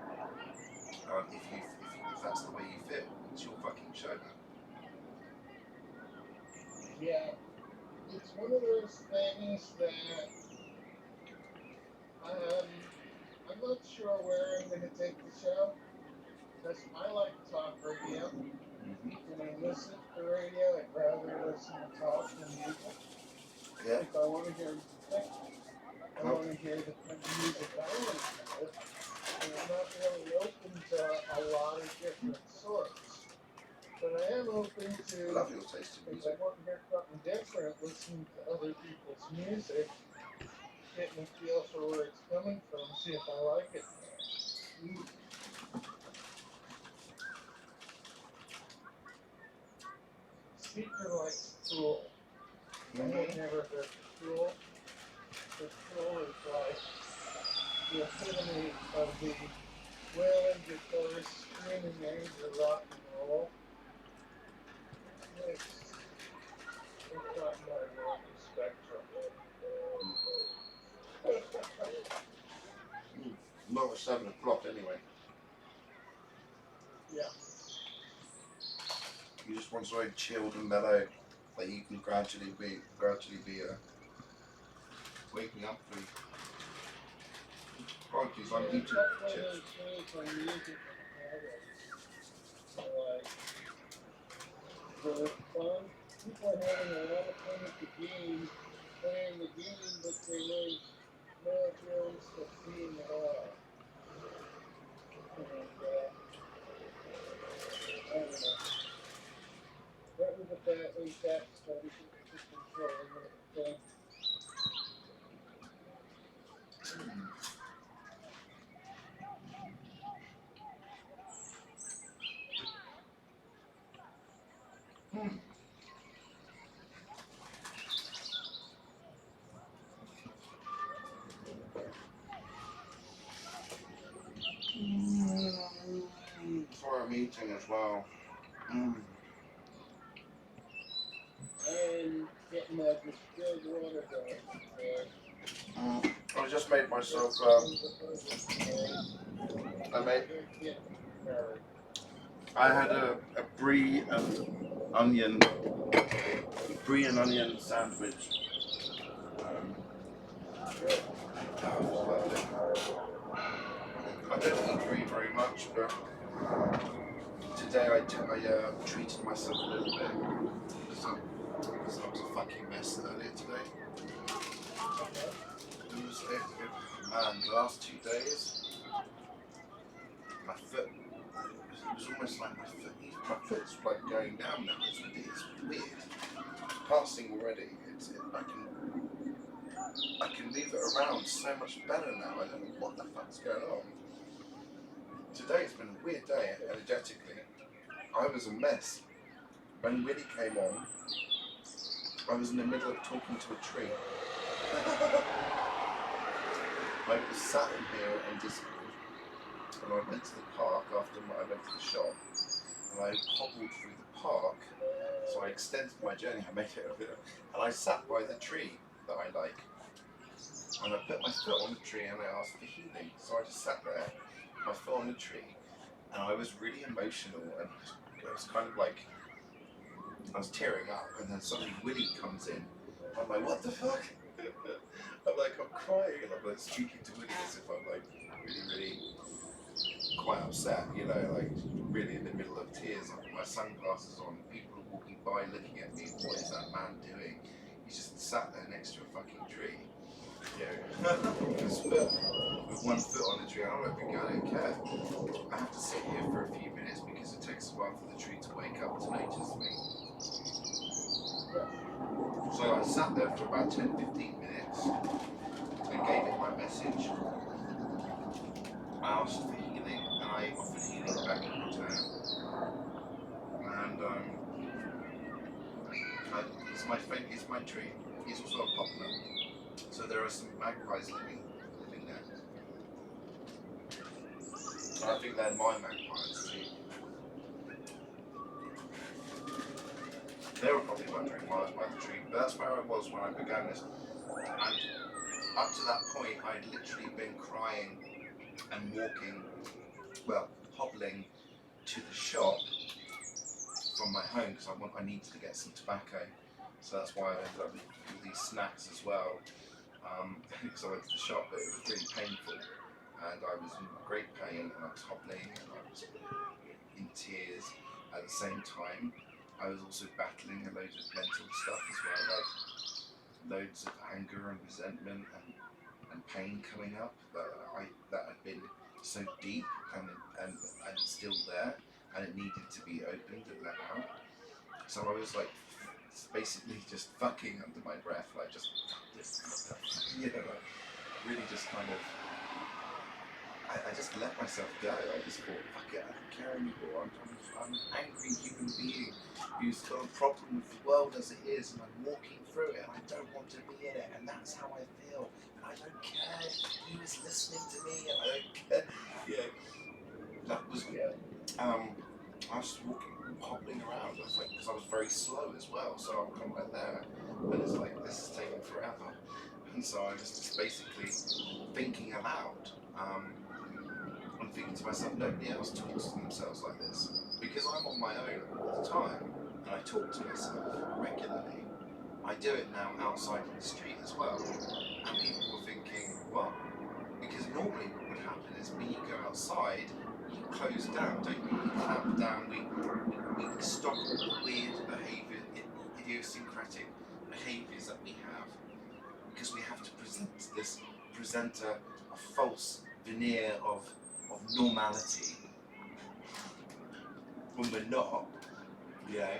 If that's the way you feel, it's your fucking show, man. Yeah, it's one of those things that I'm not sure where I'm going to take the show, because I like talk radio. When I listen to radio, I'd rather listen to talk than music. Yeah. If I want to hear music, I want to hear the kind of music I want to hear. And I'm not really open to a lot of different sorts. But I am open to, I love your taste in if music. I want to hear something different, listening to other people's music, getting a feel for where it's coming from, see if I like it. Speaker likes Tool. I have never heard Tool. But Tool is like the epitome of the wailing guitar, screaming anger, rock and roll. It's not my world of spectrum. Not at 7 o'clock anyway. Yeah. You just want something chilled and mellow that you can gradually be waking up to. Crikey's on YouTube chips. The fun. People are having a lot of fun with the game, playing the game, but they really no appearance to seeing it all. And I don't know. That was a bad ASAP study for controlling it. Sorry, I'm eating as well. And getting that distilled water going. I just made myself. I had a brie and onion sandwich. I don't eat brie very much, but today I treated myself a little bit because I was a fucking mess earlier today. Man, the last 2 days, my foot, it was almost like my foot's like going down now. It's weird. It's passing already. I can move it around so much better now. I don't know what the fuck's going on. Today's been a weird day energetically. I was a mess. When Willie came on, I was in the middle of talking to a tree. I was sat in here and Disintegral, and I went to the park after I went to the shop, and I hobbled through the park, so I extended my journey, I made it a bit, and I sat by the tree that I like, and I put my foot on the tree and I asked for healing, so I just sat there, my foot on the tree, and I was really emotional, and it was kind of like, I was tearing up, and then suddenly Willie comes in, I'm like, what the fuck? I'm crying, and I'm like speaking to Willie as if I'm like really quite upset, you know, like really in the middle of tears. I've got my sunglasses on, people are walking by looking at me, what is that man doing? He's just sat there next to a fucking tree, you know, with one foot on the tree. I'm not big, I don't care. I have to sit here for a few minutes because it takes a while for the tree to wake up to notice me. So I sat there for about 10-15 minutes and gave it my message. I asked for healing and I offered healing back in return. And it's my tree. He's also a poplar. So there are some magpies living there. And I think they're my magpies too. They were probably wondering why I was by the tree, but that's where I was when I began this. And up to that point, I'd literally been crying and walking, well, hobbling to the shop from my home because I needed to get some tobacco. So that's why I ended up with these snacks as well. Because I went to the shop, but it was really painful, and I was in great pain, and I was hobbling, and I was in tears. At the same time, I was also battling a load of mental stuff as well, like loads of anger and resentment and pain coming up that had been so deep and still there, and it needed to be opened and let out. So I was like basically just fucking under my breath, like just fuck this, you know, like really just kind of. I just let myself go. I just thought, fuck it, I don't care anymore. I'm an angry human being who's got a problem with the world as it is, and I'm walking through it, and I don't want to be in it, and that's how I feel. And I don't care who is listening to me, and I don't care. Yeah, that was. I was walking, hobbling around. I was like, because I was very slow as well, so I'm kind of like there, and it's like this is taking forever, and so I was just basically thinking aloud. I'm thinking to myself, nobody else talks to themselves like this. Because I'm on my own all the time, and I talk to myself regularly. I do it now outside in the street as well. And people were thinking, what? Because normally what would happen is when you go outside, you close down, don't you? You clamp down, we stop all the weird behaviour, idiosyncratic behaviours that we have. Because we have to present a false veneer of normality when we're not, you know,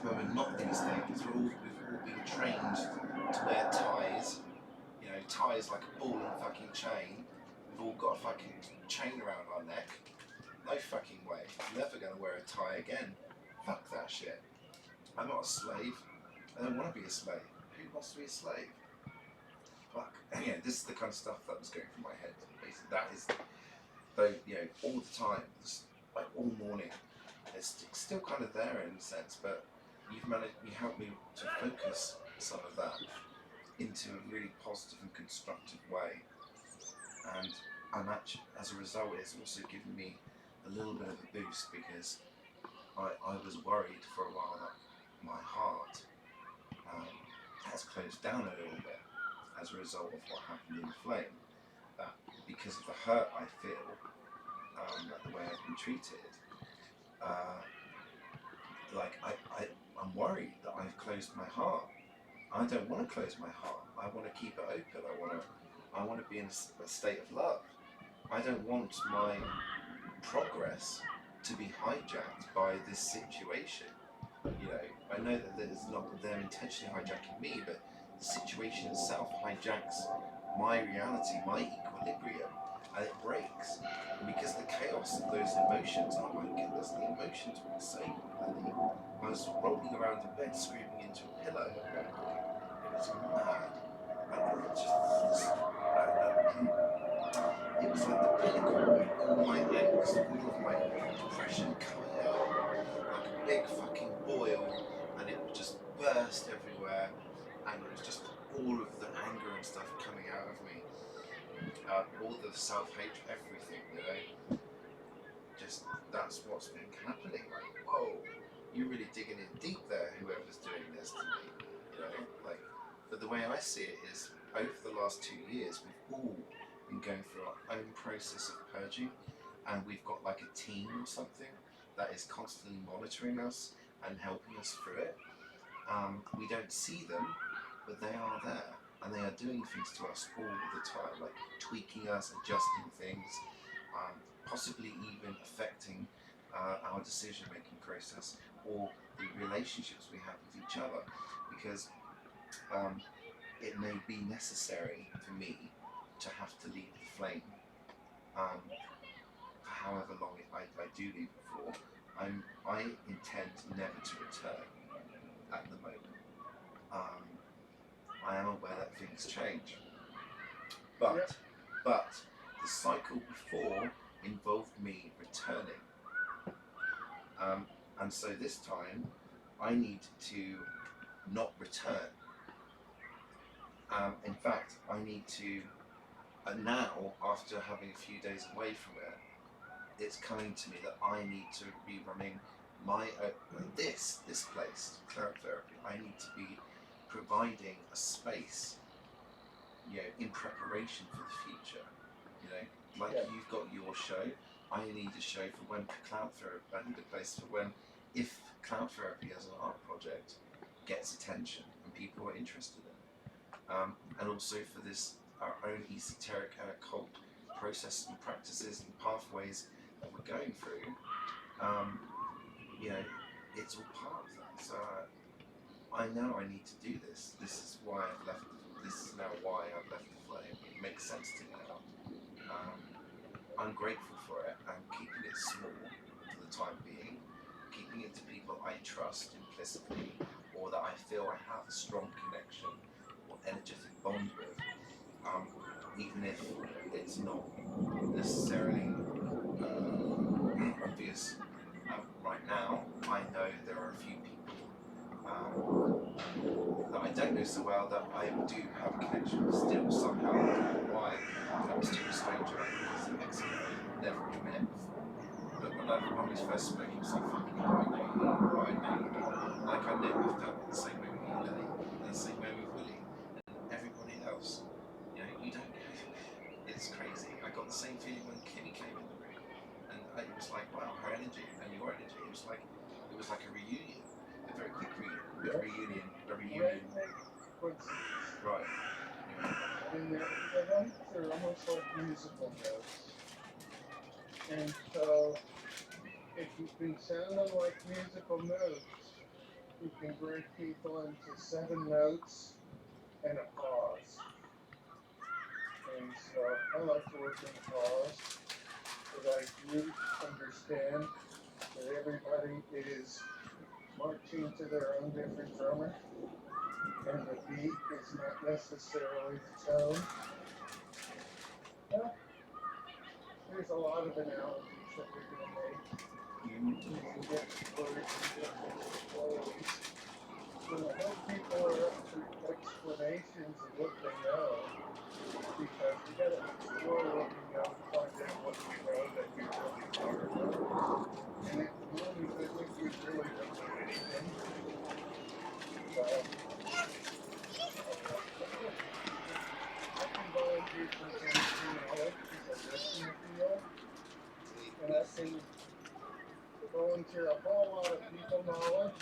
when we're not these things. We've all been trained to wear ties, you know, ties like a ball and fucking chain. We've all got a fucking chain around our neck. No fucking way. I'm never going to wear a tie again. Fuck that shit. I'm not a slave. I don't want to be a slave. Who wants to be a slave? Fuck. And yeah, this is the kind of stuff that was going through my head. Basically, that is, though, you know, all the time, just like all morning. It's still kind of there in a sense, but you helped me to focus some of that into a really positive and constructive way. And I'm actually, as a result, it's also given me a little bit of a boost because I was worried for a while that my heart has closed down a little bit as a result of what happened in the flame. That because of the hurt I feel, at the way I've been treated, like I'm worried that I've closed my heart. I don't want to close my heart. I want to keep it open. I want to be in a state of love. I don't want my progress to be hijacked by this situation. You know, I know that it's not that they're intentionally hijacking me, but the situation itself hijacks my reality, my equilibrium, and it breaks. And because the chaos of those emotions, oh my goodness, the emotions were insane, Lily. I was rolling around the bed screaming into a pillow at one point. It was mad. And it just, it was like the pinnacle of all my angst, all of my depression coming out like a big fucking boil, and it would just burst everywhere, and it was just all of the anger and stuff coming out of me, all the self-hatred, everything, you know, just that's what's been happening. Like, whoa, you're really digging in deep there, whoever's doing this to me, you know, like, but the way I see it is, over the last 2 years, we've all been going through our own process of purging, and we've got like a team or something that is constantly monitoring us and helping us through it. We don't see them, but they are there, and they are doing things to us all the time, like tweaking us, adjusting things, possibly even affecting our decision-making process or the relationships we have with each other, because it may be necessary for me to have to leave the flame, for however long I do leave it for. I intend never to return at the moment. I am aware that things change, but the cycle before involved me returning, and so this time I need to not return. In fact, I need to now, after having a few days away from it, it's coming to me that I need to be running my this place, therapy. I need to be providing a space, in preparation for the future. Like you've got your show, I need a show for when cloud therapy. I need a place for when, if cloud therapy as an art project gets attention and people are interested in it, and also for this our own esoteric and occult processes and practices and pathways that we're going through. It's all part of that. So I know I need to do this. This is why I've left. This is now why I've left the flame. It makes sense to me now. I'm grateful for it. I'm keeping it small for the time being, keeping it to people I trust implicitly, or that I feel I have a strong connection or energetic bond with, even if it's not necessarily obvious. Right now, I know there are a few people that I don't know so well that I do have a connection with still somehow. I don't know why. I'm still a stranger. He's in Mexico. Never really met him before. But when we first spoke, he was like, fucking hell, I know you. I know you. Like I felt the same way with you, Lily, and the same way with Willie, and everybody else. You don't. It's crazy. I got the same feeling when Kimmy came in the room, and it was like, wow, her energy and your energy. It was like a reunion, a very quick reunion. Right. And the notes are almost like musical notes. And so, if you can sound them like musical notes, you can break people into 7 notes and a pause. And so, I like to work in pause, because I do understand that everybody is marching to their own different drummer, and the beat is not necessarily the tone. Well, there's a lot of analogies that we're going to make. You can get words in different ways. And I hope people are up for explanations of what they know, because we got to explore what we know to find out what we know that we really care about. And at the moment, I think we really don't know anything. So, I can volunteer some chemistry knowledge because I work in the field, and I can volunteer a whole lot of people knowledge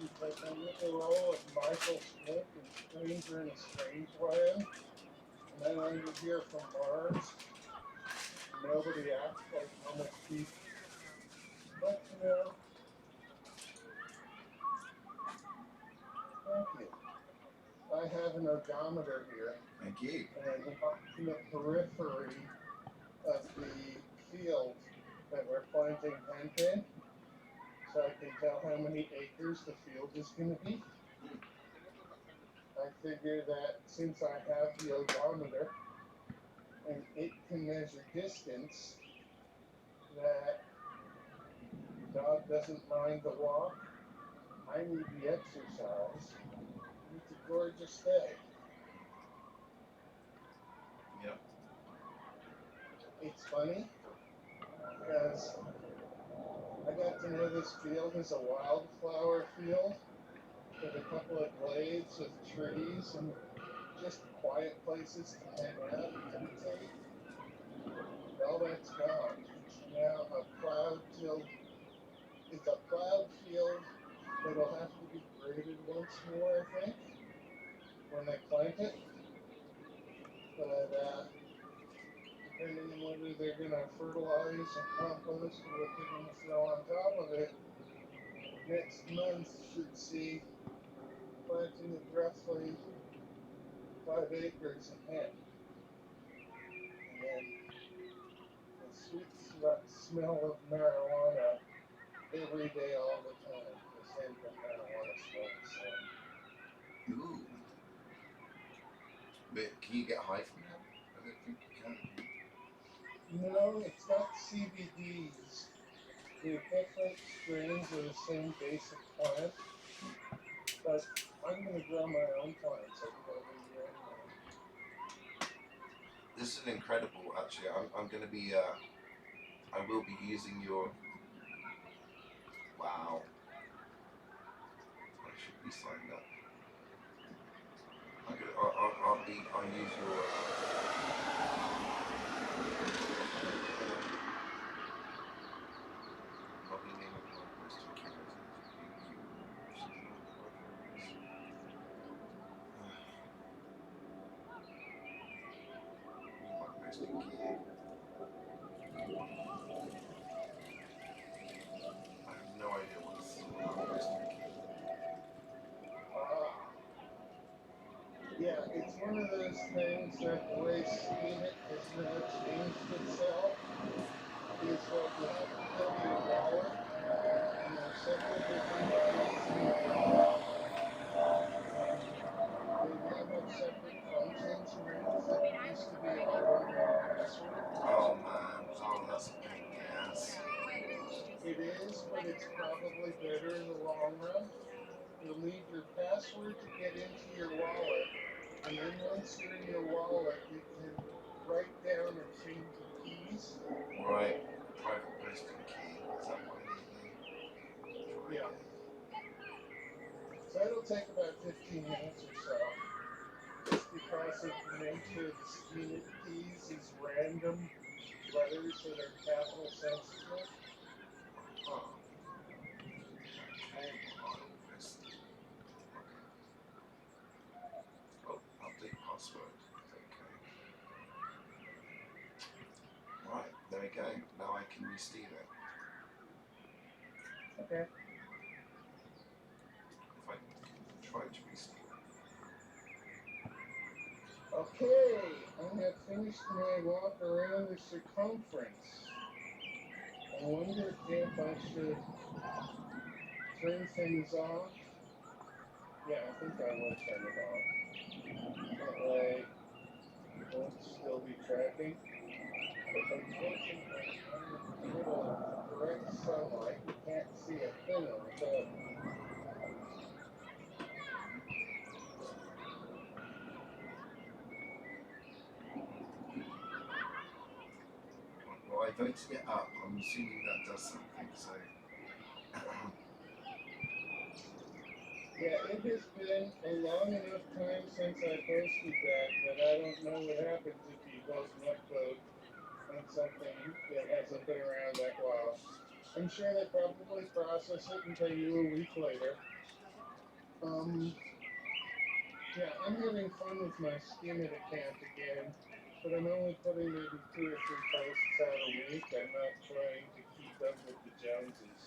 because I'm in the role of Michael Smith in Stranger in a Strange Land, and I landed here from Mars. Nobody asked like how much people, but thank you. I have an odometer here. Thank you. And I walk in the periphery of the field that we're planting hemp in, so I can tell how many acres the field is going to be. I figure that since I have the odometer and it can measure distance, that the dog doesn't mind the walk. I need the exercise. It's a gorgeous day. Yep. It's funny because I got to know this field as a wildflower field with a couple of glades with trees and just quiet places to hang out and meditate. All that's gone. It's now a cloud-filled. It's a cloud field that'll have to be graded once more, I think, when they plant it. But depending on whether they're going to fertilize and compost or what they're going to throw on top of it, next month should see planting of roughly 5 acres of hemp. And the sweet smell of marijuana every day, all the time, because hemp and marijuana smell the same. Ooh. But can you get high from that? I don't think you can. No, it's got CBDs. They're different strains of the same basic plant, but I'm going to grow my own plants over here anyway. This is incredible, actually. I'm going to be, I will be using your, wow. I should be signed up. I'll use your, I'll be naming my posting keywords. My posting key. I have no idea what's my posting key. Yeah, it's one of those things that the way Steam has now changed itself is that you have to go to your wallet, and there are several different keys in your wallet, and they now have separate functions and things that used to be all one password. Oh man, oh that's a pain in the ass. It is, but it's probably better in the long run. You'll need your password to get into your wallet, and then once you're in your wallet, you can write down or change the keys. Right, private posting key. Is that what I need then? Yeah. So it'll take about 15 minutes or so. Just because of the nature of the scheme keys is random letters that are capital sensitive. Oh. Okay, I'll post. Okay. Oh, update password. Okay. Right, there we go. Now I can re-steal it. Okay. If I try to re-steal it. Okay, I have finished my walk around the circumference. I wonder if I should turn things off. Yeah, I think I will turn it off. That way it won't still be tracking. But unfortunately, I'm in the middle of direct sunlight. You can't see a thing on the tablet. Well, I voted it up. I'm assuming that does something, so. Yeah, it has been a long enough time since I posted that I don't know what happens if you vote and upvote on something that hasn't been around that while. I'm sure they probably process it and pay you a week later. Yeah, I'm having fun with my skim it account again, but I'm only putting maybe 2 or 3 posts out a week. I'm not trying to keep up with the Joneses.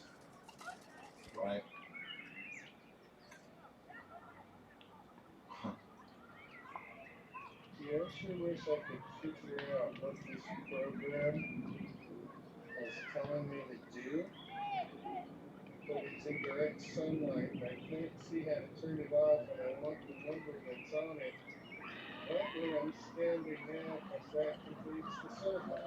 Right. Huh. Yeah, I sure wish I could figure out what this program is telling me to do, but it's in direct sunlight and I can't see how to turn it off, and I want the number that's on it right where I'm standing now, because that completes the circle.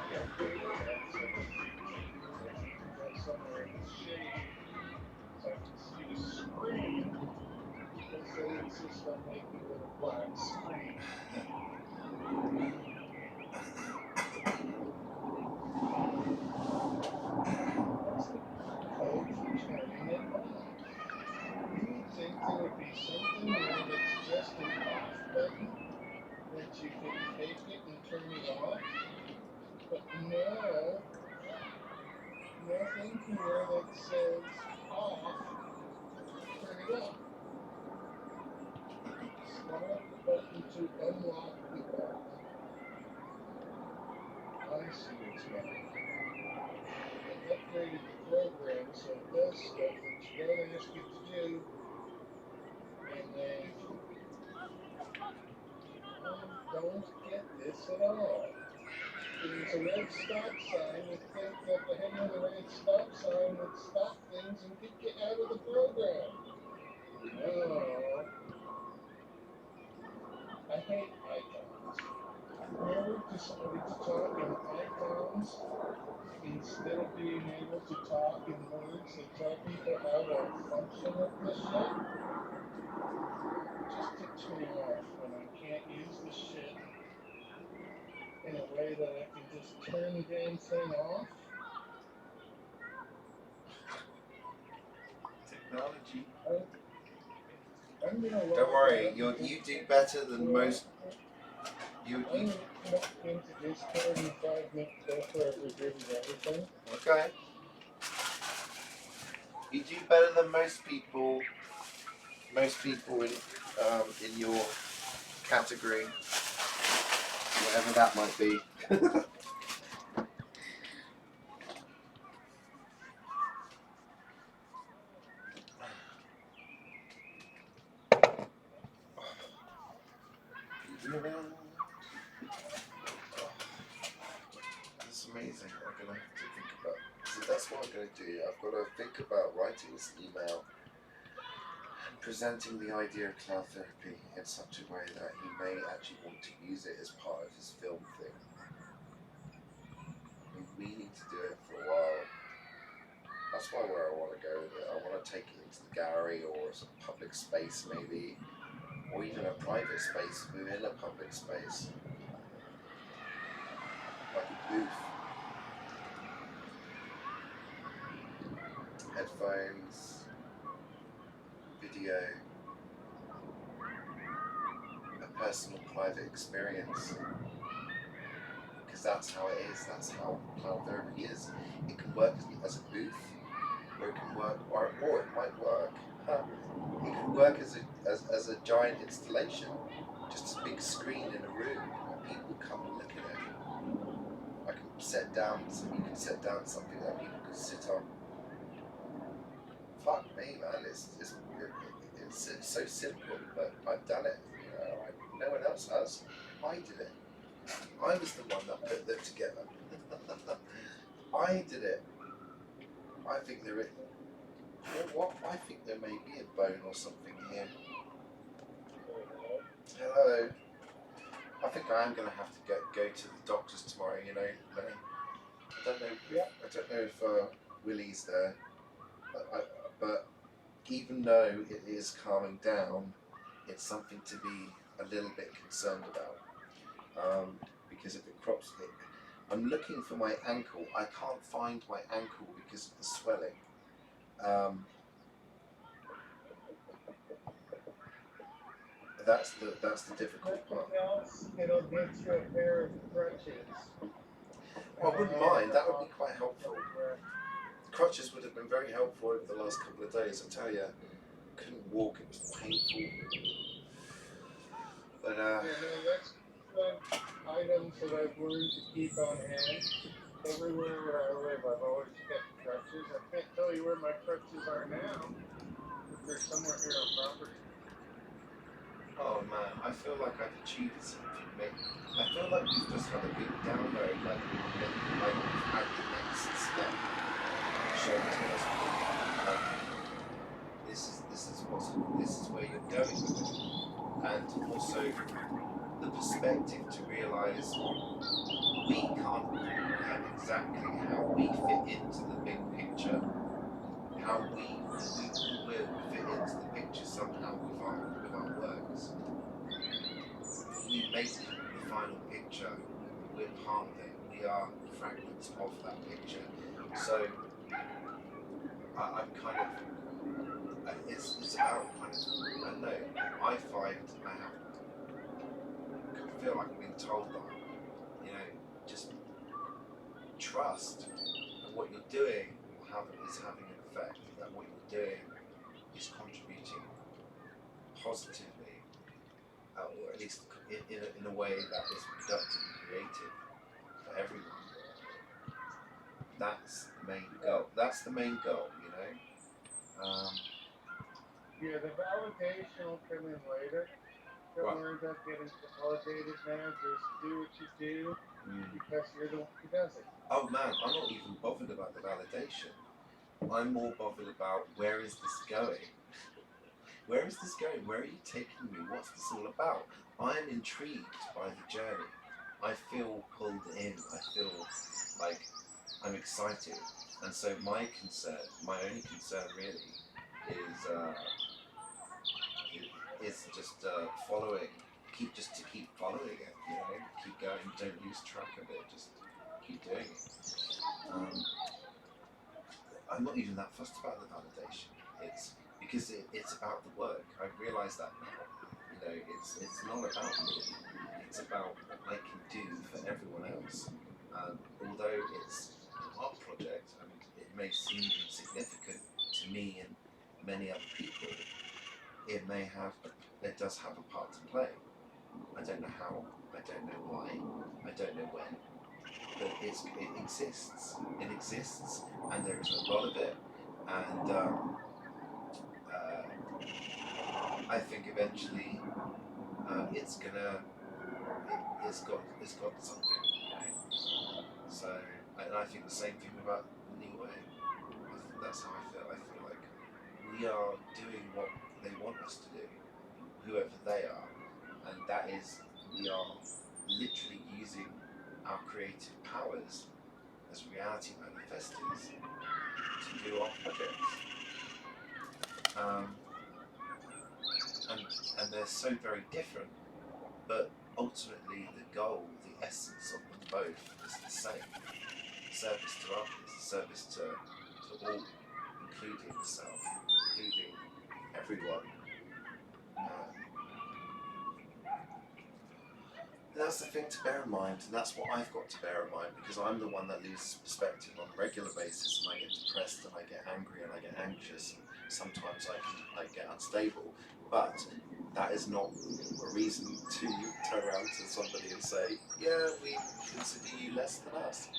Okay, that's I need to go somewhere in the shade so I can see the screen, because they insist on making it a black screen. What's the code for turning it off? You would think there would be something there that's just an off button that you can take it and turn it off, but no, nothing here that says off, turn it on. Slide the button to unlock the off. I see what's going on. They upgraded the program so it does stuff that you don't ask it to do, and I don't get this at all. There's a red stop sign. You'd think that the hitting the red stop sign would stop things and get you out of the program. No. I hate icons. Whoever decided to things, instead of being able to talk in words and tell people how to function with this shit, just ticks me off when I can't use this shit in a way that I can just turn the damn thing off. Technology. I'm gonna look Don't worry, at it. you do better than most. I'm gonna look into Discord in 5 minutes after I've reviewed everything. Okay. You do better than most people. Most people in your category, whatever that might be. That's amazing. I'm gonna have to think about. So that's what I'm gonna do. I've got to think about writing this email and presenting the idea of cloud therapy in such a way that he may actually want to use it as part of his film thing. I've been meaning to do it for a while. That's where I want to go with it. I want to take it into the gallery or some public space maybe, or even a private space within a public space, like a booth. Headphones, video, a personal private experience. Because that's how it is, that's how cloud therapy is. It can work as a booth, or it can work, or it might work. It can work as a giant installation, just a big screen in a room, and people come and look at it. I can set down, you can set down something that people can sit on. Fuck me, man, it's so simple, but I've done it. You know, no one else has. I did it. I was the one that put them together. I did it. I think there is. You know what? I think there may be a bone or something here. Hello. I think I am going to have to go to the doctors tomorrow. You know, Lenny. I don't know. I don't know if Willie's there. But even though it is calming down, it's something to be a little bit concerned about. Because if it crops it, I'm looking for my ankle. I can't find my ankle because of the swelling. That's the difficult part. Else, it'll get you a pair of crutches. Well, I wouldn't mind. That would be quite helpful. Crutches would have been very helpful over the last couple of days. I tell you, couldn't walk. It was painful. But yeah, no, that's items that I've learned to keep on hand. Everywhere where I live, I've always kept crutches. I can't tell you where my crutches are now, but they're somewhere here on property. oh man, I feel like I've achieved something, mate. I feel like we've just had a big download, like we've had the next step shown to us. This is possible. This is where you're going with it, and also the perspective to realise we can't comprehend exactly how we fit into the big picture, how we will fit into the picture somehow with our works. We make the final picture, we're part of it, we are fragments of that picture. So I'm kind of, it's about kind of, I don't know, I find I feel like I'm being told that, you know, just trust that what you're doing is having an effect, that what you're doing is contributing positively, or at least in a way that is productive and creative for everyone. That's the main goal. That's the main goal, you know. Yeah, the validation will come in later. Don't worry about getting validated now. Just do what you do because you're the one who does it. Oh man, I'm not even bothered about the validation. I'm more bothered about where is this going? Where is this going? Where are you taking me? What's this all about? I am intrigued by the journey. I feel pulled in. I feel like I'm excited, and so my only concern really, is just following. Keep following it. You know, keep going. Don't lose track of it. Just keep doing it. I'm not even that fussed about the validation. It's because it's about the work. I realise that now. You know, it's not about me. It's about what I can do for everyone else. Although it's an art project and it may seem insignificant to me and many other people, it does have a part to play. I don't know how, I don't know why, I don't know when, but it exists. It exists, and there is a lot of it, and I think eventually it's got something. So, and I think the same thing about the new way. That's how I feel. I feel like we are doing what they want us to do, whoever they are, and that is, we are literally using our creative powers as reality manifestors to do our projects. And they're so very different, but ultimately the goal, the essence of them both is the same. Service to others, service to all, including the self, including everyone. That's the thing to bear in mind, and that's what I've got to bear in mind, because I'm the one that loses perspective on a regular basis, and I get depressed, and I get angry, and I get anxious, and sometimes I get unstable. But that is not a reason to turn around to somebody and say, yeah, we consider you less than us.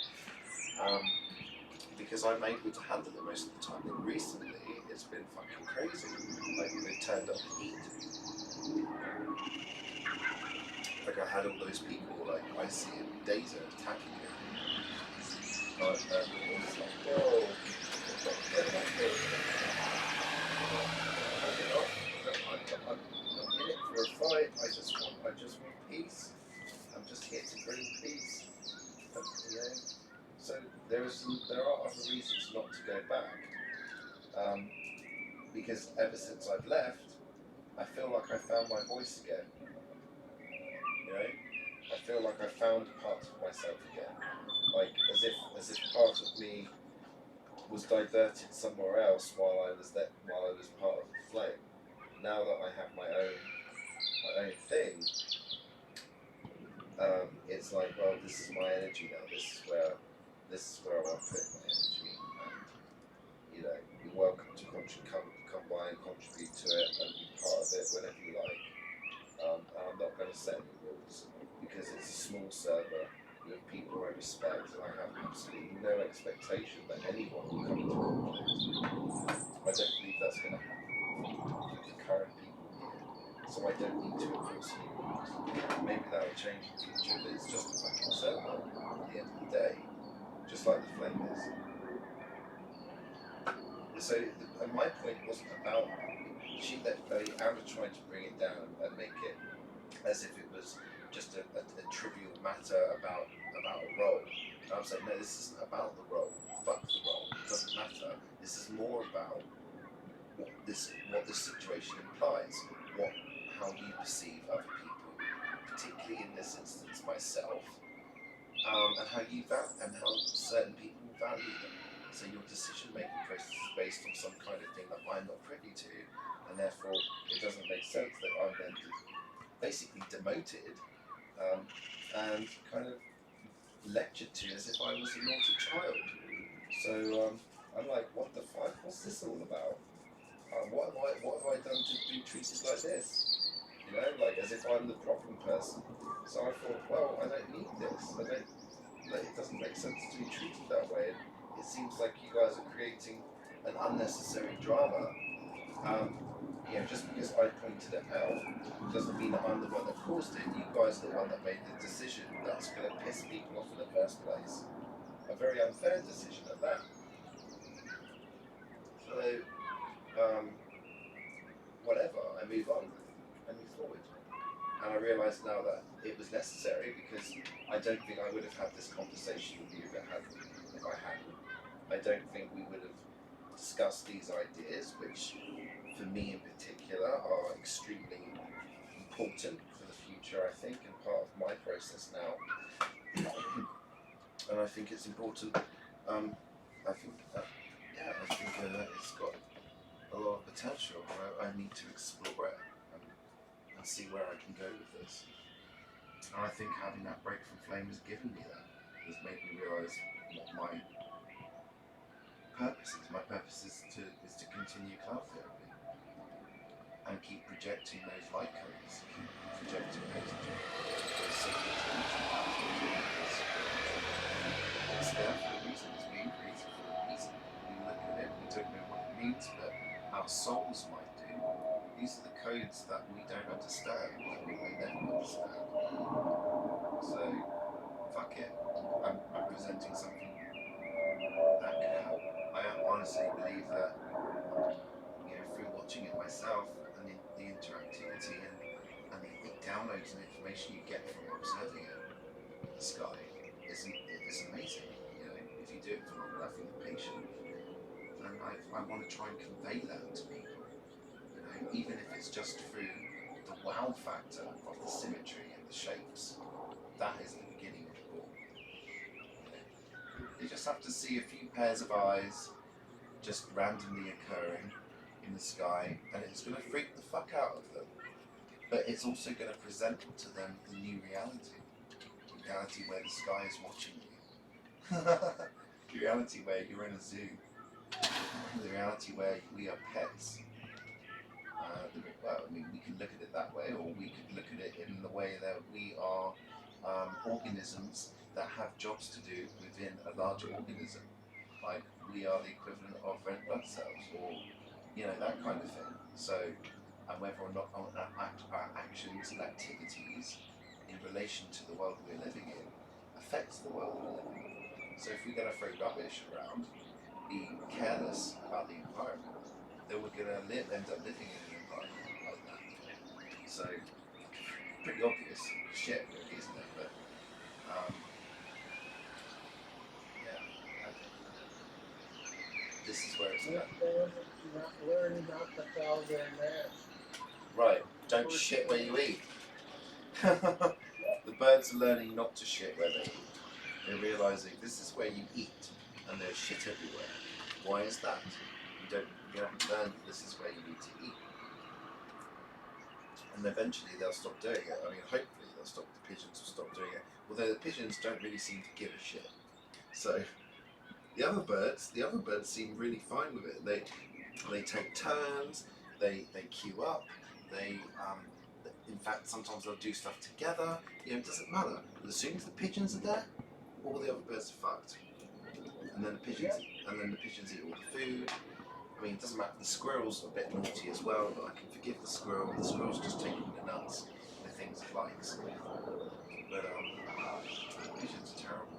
Because I'm able to handle it most of the time, but recently it's been fucking crazy. Like, they've turned up the heat. Like, I had all those people, like, I see in Daza attacking me. It's like, whoa. I'm in it for a fight. I just want peace. I'm just here to bring peace. You know? So there are other reasons not to go back. Because ever since I've left, I feel like I found my voice again. You know? I feel like I found parts of myself again. Like as if part of me was diverted somewhere else while I was part of the flame. Now that I have my own thing, it's like, well, this is my energy now. This is where I want to put my energy, and you know, you're welcome to come by and contribute to it and be part of it whenever you like. And I'm not going to set any rules because it's a small server with people I respect, and I have absolutely no expectation that anyone will come into conflict. I don't believe that's going to happen with the current people here, so I don't need to enforce any rules. Maybe that will change in the future, but it's just a fucking server at the end of the day, just like the flame is. So, and my point wasn't about Amber tried to bring it down and make it as if it was just a trivial matter about a role. And I'm saying, no, this isn't about the role. Fuck the role. It doesn't matter. This is more about what this situation implies. How you perceive other people, particularly in this instance myself, and how certain people value them. So your decision-making process is based on some kind of thing that I'm not privy to, and therefore it doesn't make sense that I'm then basically demoted and kind of lectured to as if I was a naughty child. So I'm like, what the fuck? What's this all about? What have I done to be treated like this? You know, like as if I'm the problem person. So I thought, well, I don't need this. It doesn't make sense to be treated that way. It seems like you guys are creating an unnecessary drama. You know, just because I pointed it out doesn't mean that I'm the one that caused it. You guys are the one that made the decision that's going to piss people off in the first place. A very unfair decision at that. So, whatever, I move on. I move forward. And I realise now that it was necessary because I don't think I would have had this conversation with you if I hadn't. I don't think we would have discussed these ideas, which for me in particular are extremely important for the future, I think, and part of my process now. And I think it's important. I think it's got a lot of potential. I need to explore it and see where I can go with this. And I think having that break from flame has given me that. Has made me realise what my purpose is. My purpose is to continue cloud therapy and keep projecting those light codes, keep projecting those signals. It's there for a reason. It's being created for a reason. We look at it, we don't know what it means, but our souls might do. These are the codes that we don't understand, that we may never understand. So, fuck it. I'm presenting something that can help. I honestly believe that, through watching it myself and the interactivity and the downloads and information you get from observing it, the sky, is amazing. If you do it for long enough and you're patient, and I want to try and convey that to people. Even if it's just through the wow factor of the symmetry and the shapes. That is the beginning of the book. You just have to see a few pairs of eyes just randomly occurring in the sky, and it's going to freak the fuck out of them. But it's also going to present to them the new reality. The reality where the sky is watching you. The reality where you're in a zoo. The reality where we are pets. We can look at it that way, or we could look at it in the way that we are organisms that have jobs to do within a larger organism. Like we are the equivalent of red blood cells, or that kind of thing. So, and whether or not our actions and activities in relation to the world we're living in affects the world we're living in. So if we're going to throw rubbish around, be careless about the environment, then we're going to end up living in an environment like that. So, pretty obvious shit, really, isn't it? But, this is where it's at. Learn not to foul their nest. Right, don't shit where you eat. The birds are learning not to shit where they eat. They're realising this is where you eat, and there's shit everywhere. Why is that? You haven't learned that this is where you need to eat. And eventually they'll stop doing it. I mean, hopefully the pigeons will stop doing it. Although the pigeons don't really seem to give a shit. So the other birds seem really fine with it. They take turns. They queue up. In fact, sometimes they'll do stuff together. It doesn't matter. But as soon as the pigeons are there, all the other birds are fucked. And then the pigeons eat all the food. I mean, it doesn't matter. The squirrels are a bit naughty as well, but I can forgive the squirrel. The squirrel's just taking the nuts, the things it likes. But pigeons are terrible.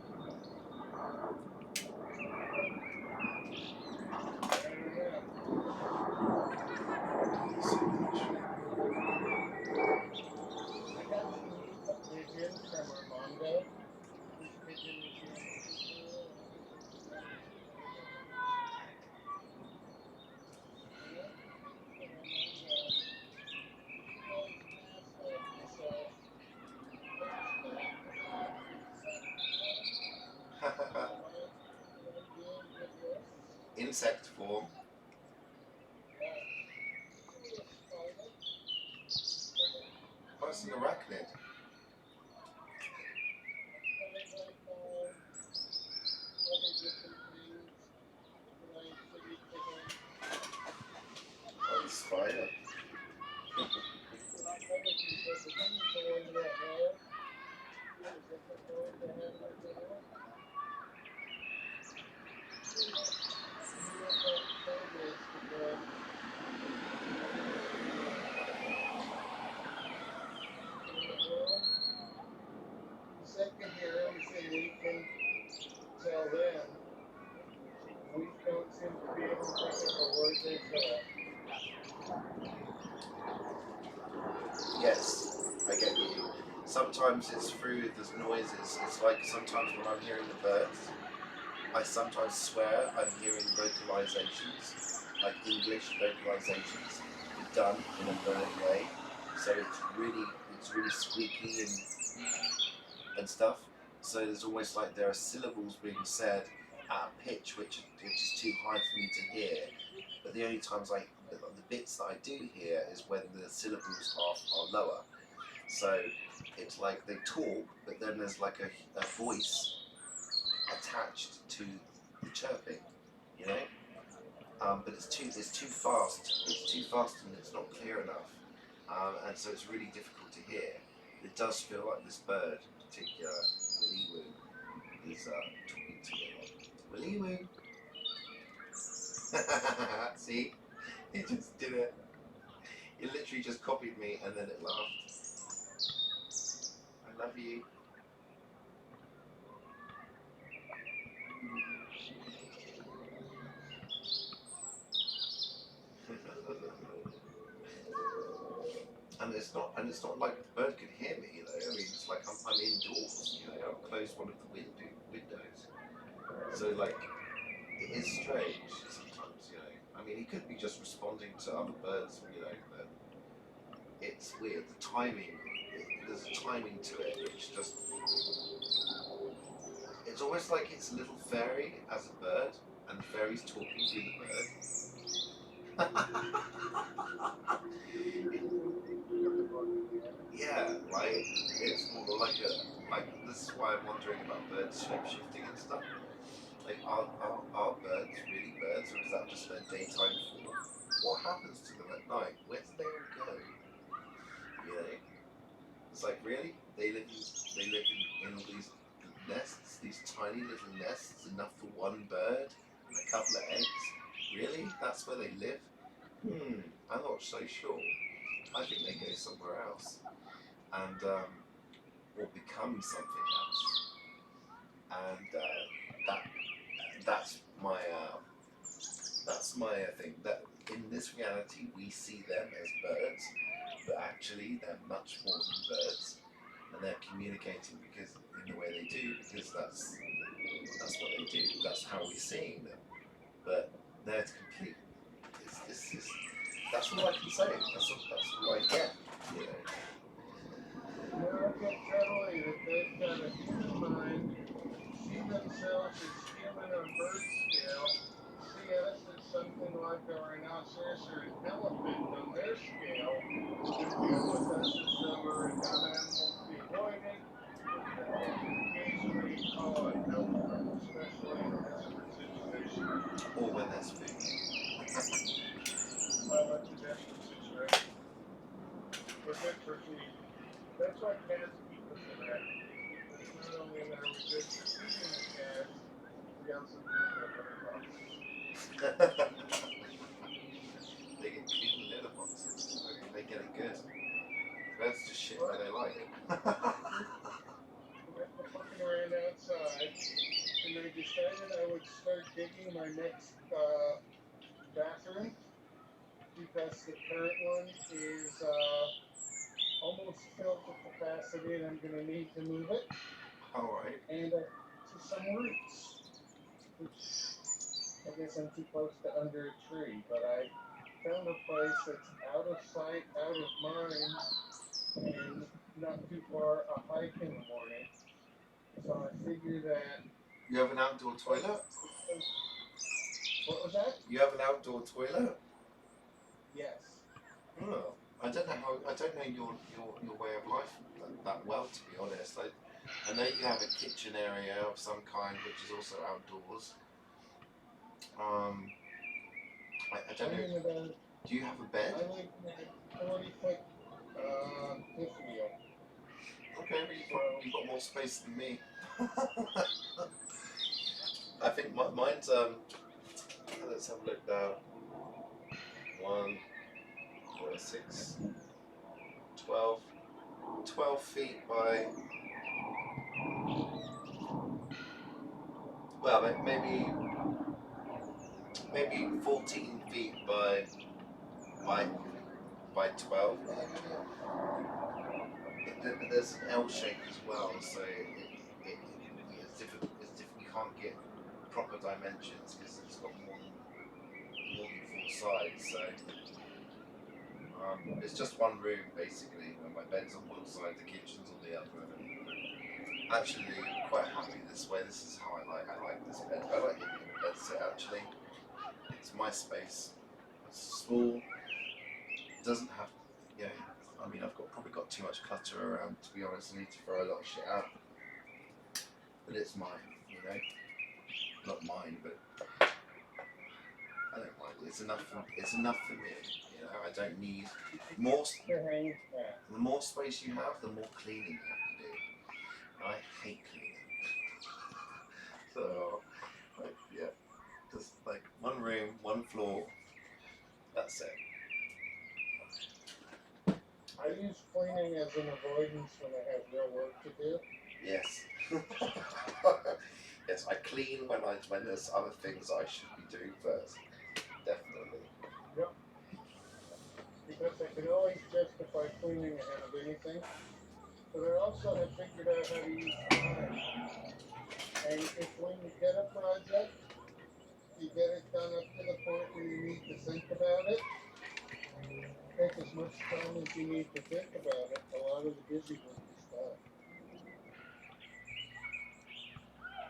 So much. I got to meet a pigeon from Armando. This pigeon was Insect form. Oh, it's an arachnid. Oh, the spider. sometimes it's through there's noises. It's like sometimes when I'm hearing the birds, I sometimes swear I'm hearing vocalizations, like English vocalizations, done in a bird way. So it's really squeaky and stuff. So there's almost like there are syllables being said at a pitch which is too high for me to hear. But the only times the bits that I do hear is when the syllables are lower. So it's like they talk, but then there's like a voice attached to the chirping, you know. But it's too fast. It's too fast and it's not clear enough, and so it's really difficult to hear. It does feel like this bird, in particular, Willy Woo, is talking to me a lot. Willy Woo. See, he just did it. It literally just copied me and then it laughed. I love you. And it's not like the bird could hear me, you know. I mean, it's like I'm indoors, you know. I've closed one of the windows, so like it is strange sometimes, you know. I mean, he could be just responding to other birds, you know, but it's weird. The timing, there's a timing to it, which just it's almost like it's a little fairy as a bird, and the fairy's talking through the bird. Yeah, right. It's more like this is why I'm wondering about birds shape-shifting and stuff. Like, are birds really birds, or is that just their daytime form? What happens to them at night? Where do they all go? You know, it's like, really? They live in all these nests, these tiny little nests, enough for one bird and a couple of eggs. Really? That's where they live? I'm not so sure. I think they go somewhere else, and or become something else, and that's my thing. That in this reality we see them as birds, but actually they're much more than birds, and they're communicating because in the way they do, because that's what they do. That's how we're seeing them. But they're complete. That's all I can say. That's all I get. You know. Now I can tell you that they've got a human mind, see themselves as human on bird scale, see us as something like a rhinoceros or an elephant on their scale, and deal with us as though we're a dumb animal to be avoided, and occasionally call it help from, especially in desperate situations. Or when there's food. Well, that's a desperate situation. We're good for feed. That's why cats keep us around. Because not only are we good for feeding the cats, we also clean their litter boxes. They get clean litter boxes. I mean, they get it good. Birds just shit where they like. We're looking around outside, and I decided I would start digging my next bathroom because the current one is almost filled to capacity, and I'm going to need to move it. All right. And to some roots, which I guess I'm too close to under a tree, but I found a place that's out of sight, out of mind, and not too far a hike in the morning. So I figure that. You have an outdoor toilet? What was that? You have an outdoor toilet? Yes. Oh, I don't know your way of life that well, to be honest. I know you have a kitchen area of some kind, which is also outdoors. I don't know. Do you have a bed? I live in a 40-foot fifth wheel. Okay, but you've got more space than me. I think mine's let's have a look now. 1, 4, 6, 12 feet by, well, maybe 14 feet by 12. there's an L shape as well, so it's difficult. You can't get proper dimensions because it's got more than 4 sides. So it's just one room basically. And my bed's on one side, the kitchen's on the other. And actually, I'm quite happy this way. This is how I like this bed. I like it in bed set actually. It's my space. It's small. Doesn't have, you know. I mean, I've probably got too much clutter around. To be honest, I need to throw a lot of shit out. But it's mine, you know. Not mine, but I don't mind. It's enough for me. You know, I don't need more. The more space you have, the more cleaning you have to do. I hate cleaning. So, like, yeah, just like one room, one floor. That's it. I use cleaning as an avoidance when I have real work to do. Yes. Yes, I clean when there's other things I should be doing first. Definitely. Yep. Because I can always justify cleaning ahead of anything. But I also have figured out how to use time. And if when you get a project, you get it done up to the point where you need to think about it, take as much time as you need to think about it. A lot of the busy work is done.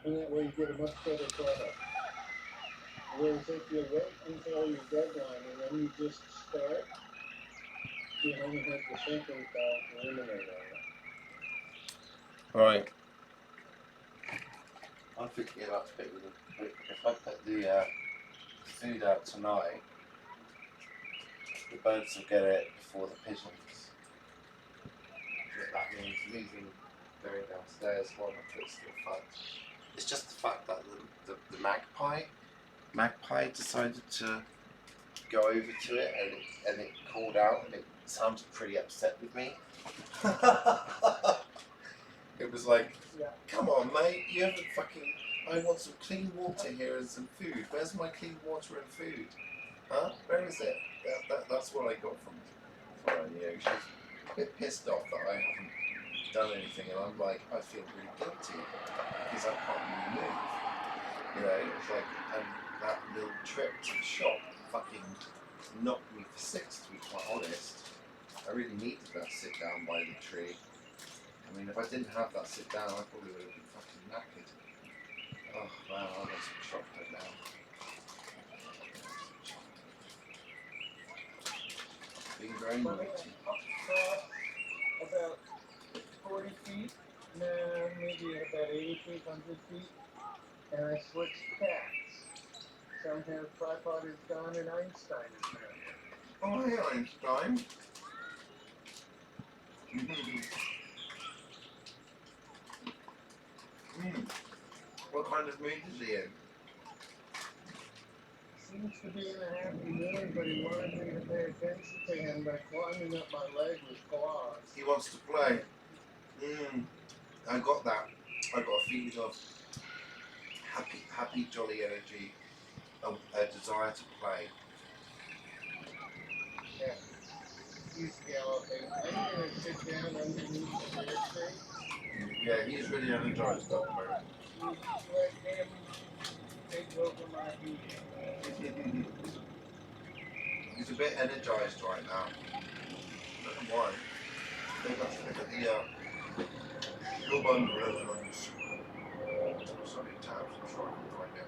And that way you get a much better product. Whereas if you wait until your deadline and then you just start, you only have the thinking time to ruminate on it. Right. I'm thinking about if I put the food out tonight, the birds will get it before the pigeons. What that means moving going downstairs while the foot's still fun. It's just the fact that the magpie decided to go over to it and it called out and it sounded pretty upset with me. It was like, come on mate, you haven't fucking, I want some clean water here and some food. Where's my clean water and food? Huh? Where is it? That's what I got from her. You know, she's a bit pissed off that I haven't done anything and I'm like, I feel really guilty because I can't really move. You know, it's like, and that little trip to the shop fucking knocked me for six, to be quite honest. I really needed that sit down by the tree. I mean, if I didn't have that sit down, I probably would have been fucking knackered. Oh man, I want some chocolate now. Being very naughty. About 40 feet, no, maybe about 80 feet, 100 feet, and I switched cats. Somehow tripod is gone and Einstein is here. Oh, hey Einstein. What kind of mood is he in? Seems to be in a happy mood, but he wanted me to pay attention to him by climbing up my leg with claws. He wants to play. I got that. I got a feeling of happy, jolly energy, a desire to play. Yeah. He's galloping. I'm going to sit down underneath the bear tree. Yeah, he's really energized at the moment. Let him take over my feet. He's a bit energized right now. I don't know why. Look at the global resonance. Sorry, tabs. I'm sure I can find it.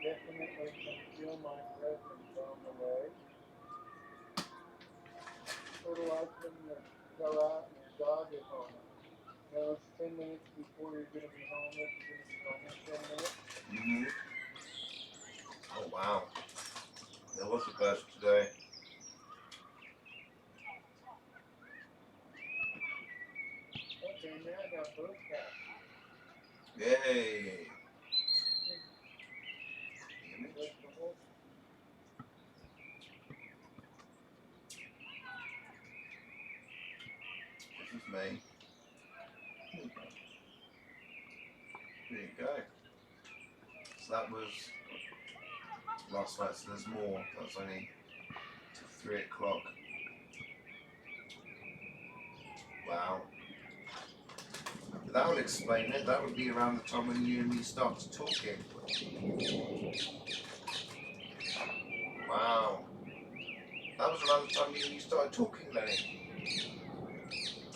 Definitely can feel my presence on the way. Sort of like when you go out and your dog is home. You know, it's 10 minutes before you're going to be home. If you're going to be home in 10 minutes. Oh wow. There was a burst today. Okay, now I got both cats. Yay! me. There you go. So that was last night, so there's more. That's only till 3 o'clock. Wow. But that would explain it. That would be around the time when you and me started talking. Wow. That was around the time you and me started talking, Lenny.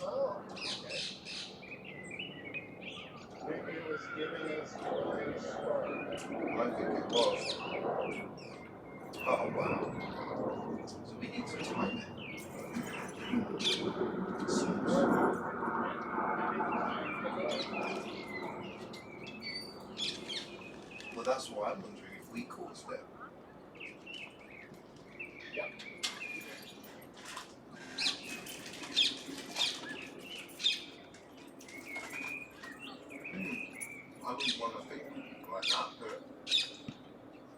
Oh, okay. Maybe it was giving us a time start. I think it was. Oh, wow. So we need to time it. Well, that's why I'm wondering if we caused it. Yep. I wouldn't want to think like that, but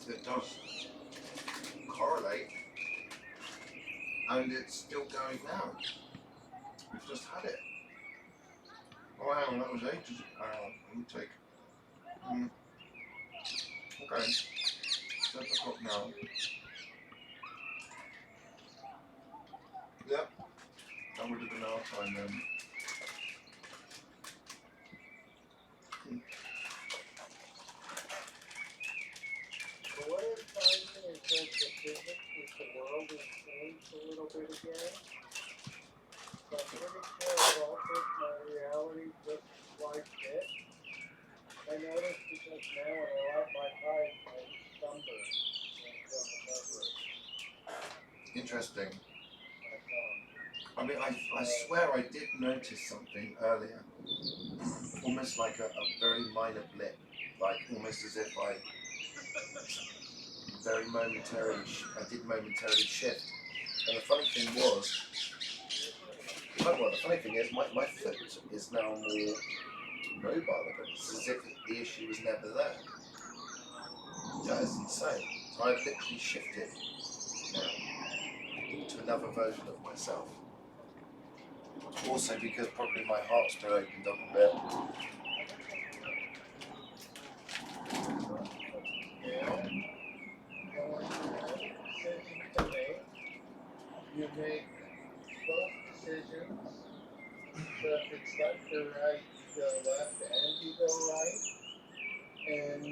it does correlate, and it's still going now. We've just had it. Oh, hang on, that was ages ago. Let me take. Okay, 7 o'clock now. Yep, that would have been our time then. So what I'm finding is that the physics of the world has changed a little bit again. So I'm pretty sure I've altered my reality just like this. I noticed because now when I light my pipe, I sunburn from the coverage. Interesting. My thumb. I mean, I swear I did notice something earlier. Almost like a very minor blip. Like almost as if I did momentarily shift. And the funny thing was, well, the funny thing is, my foot is now more mobile again. It's as if the issue was never there. That is insane. So I've literally shifted now to another version of myself. Also because probably my heart's still opened up a bit. Decision to make. You make both decisions. So if it's left or right, you go left and you go right. And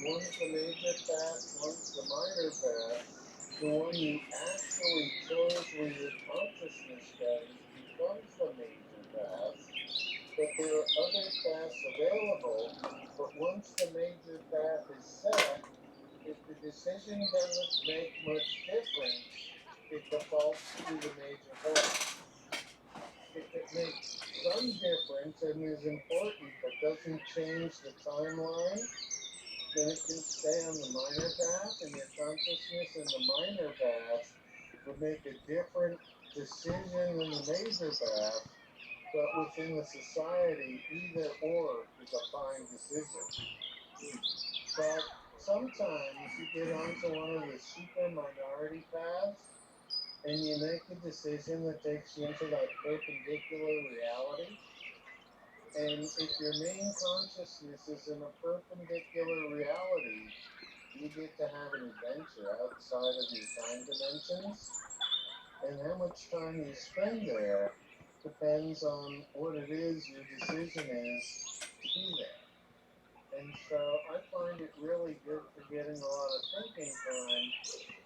one's the major path, one's the minor path. The one you actually chose where your consciousness goes becomes the major path. But there are other paths available. But once the major path is set, if the decision doesn't make much difference, it defaults to the major path. If it makes some difference and is important but doesn't change the timeline, then it can stay on the minor path, and your consciousness in the minor path would make a different decision than the major path, but within the society, either or is a fine decision. But sometimes you get onto one of the super minority paths, and you make a decision that takes you into that perpendicular reality. And if your main consciousness is in a perpendicular reality, you get to have an adventure outside of your time dimensions. And how much time you spend there depends on what it is your decision is to be there. And so I find it really good for getting a lot of thinking time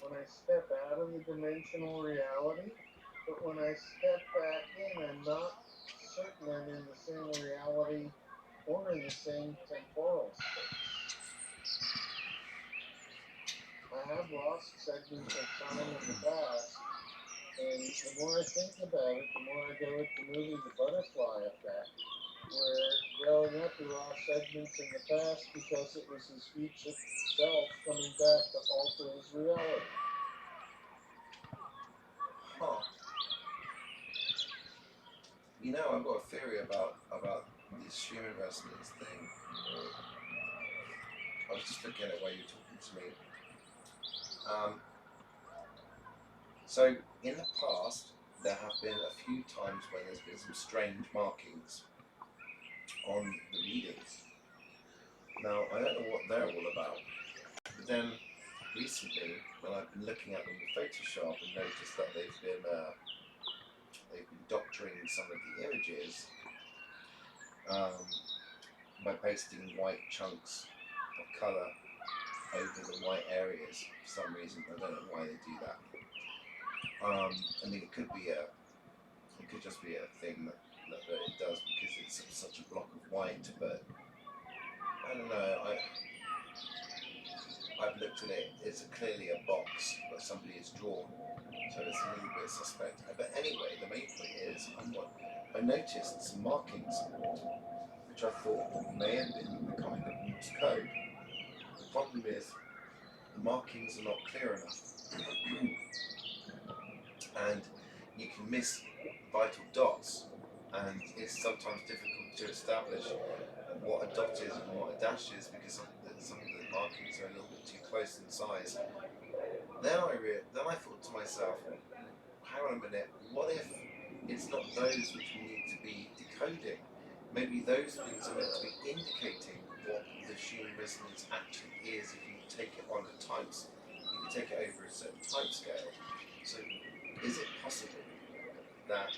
when I step out of the dimensional reality. But when I step back in, I'm not certain I'm in the same reality or in the same temporal space. I have lost segments of time in the past, and the more I think about it, the more I go with the movie The Butterfly Effect, where growing up he lost segments in the past because it was his future self coming back to alter his reality. Huh. You know, I've got a theory about this human resonance thing. I was just looking at it while you were talking to me. So in the past, there have been a few times when there's been some strange markings on the readings. Now, I don't know what they're all about, but then recently, when I've been looking at them with Photoshop and noticed that they've been doctoring some of the images by pasting white chunks of colour over the white areas for some reason. I don't know why they do that. I mean, it could just be a thing that it does because it's such a block of white, but I don't know. I've looked at it. It's clearly a box that somebody has drawn, so it's a little bit suspect. But anyway, the main point is I noticed some markings, which I thought may have been the kind of Morse code. The problem is the markings are not clear enough, and you can miss vital dots, and it's sometimes difficult to establish what a dot is and what a dash is because some of the markings are a little bit too close in size. Then I thought to myself, hang on a minute, what if it's not those which we need to be decoding? Maybe those things are meant to be indicating what the human resonance actually is if you take it on if you take it over a certain time scale. So is it possible that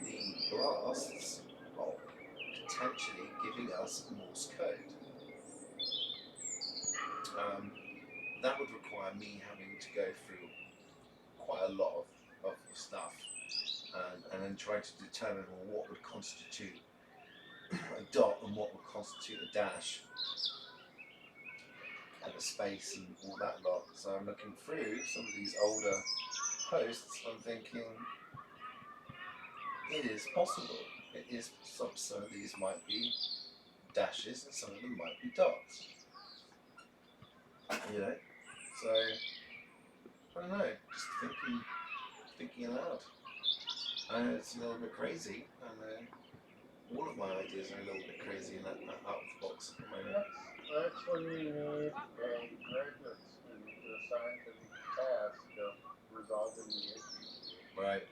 the blasts are potentially giving us Morse code? That would require me having to go through quite a lot of stuff and then try to determine what would constitute a dot and what would constitute a dash and a space and all that lot. So I'm looking through some of these older posts, I'm thinking it is possible. It is some of these might be dashes and some of them might be dots. You know? So I don't know, just thinking aloud. I know it's a little bit crazy, and all of my ideas are a little bit crazy and out of the box at the moment. That's when you need a graduate student to a scientific task of resolving the issue. Right.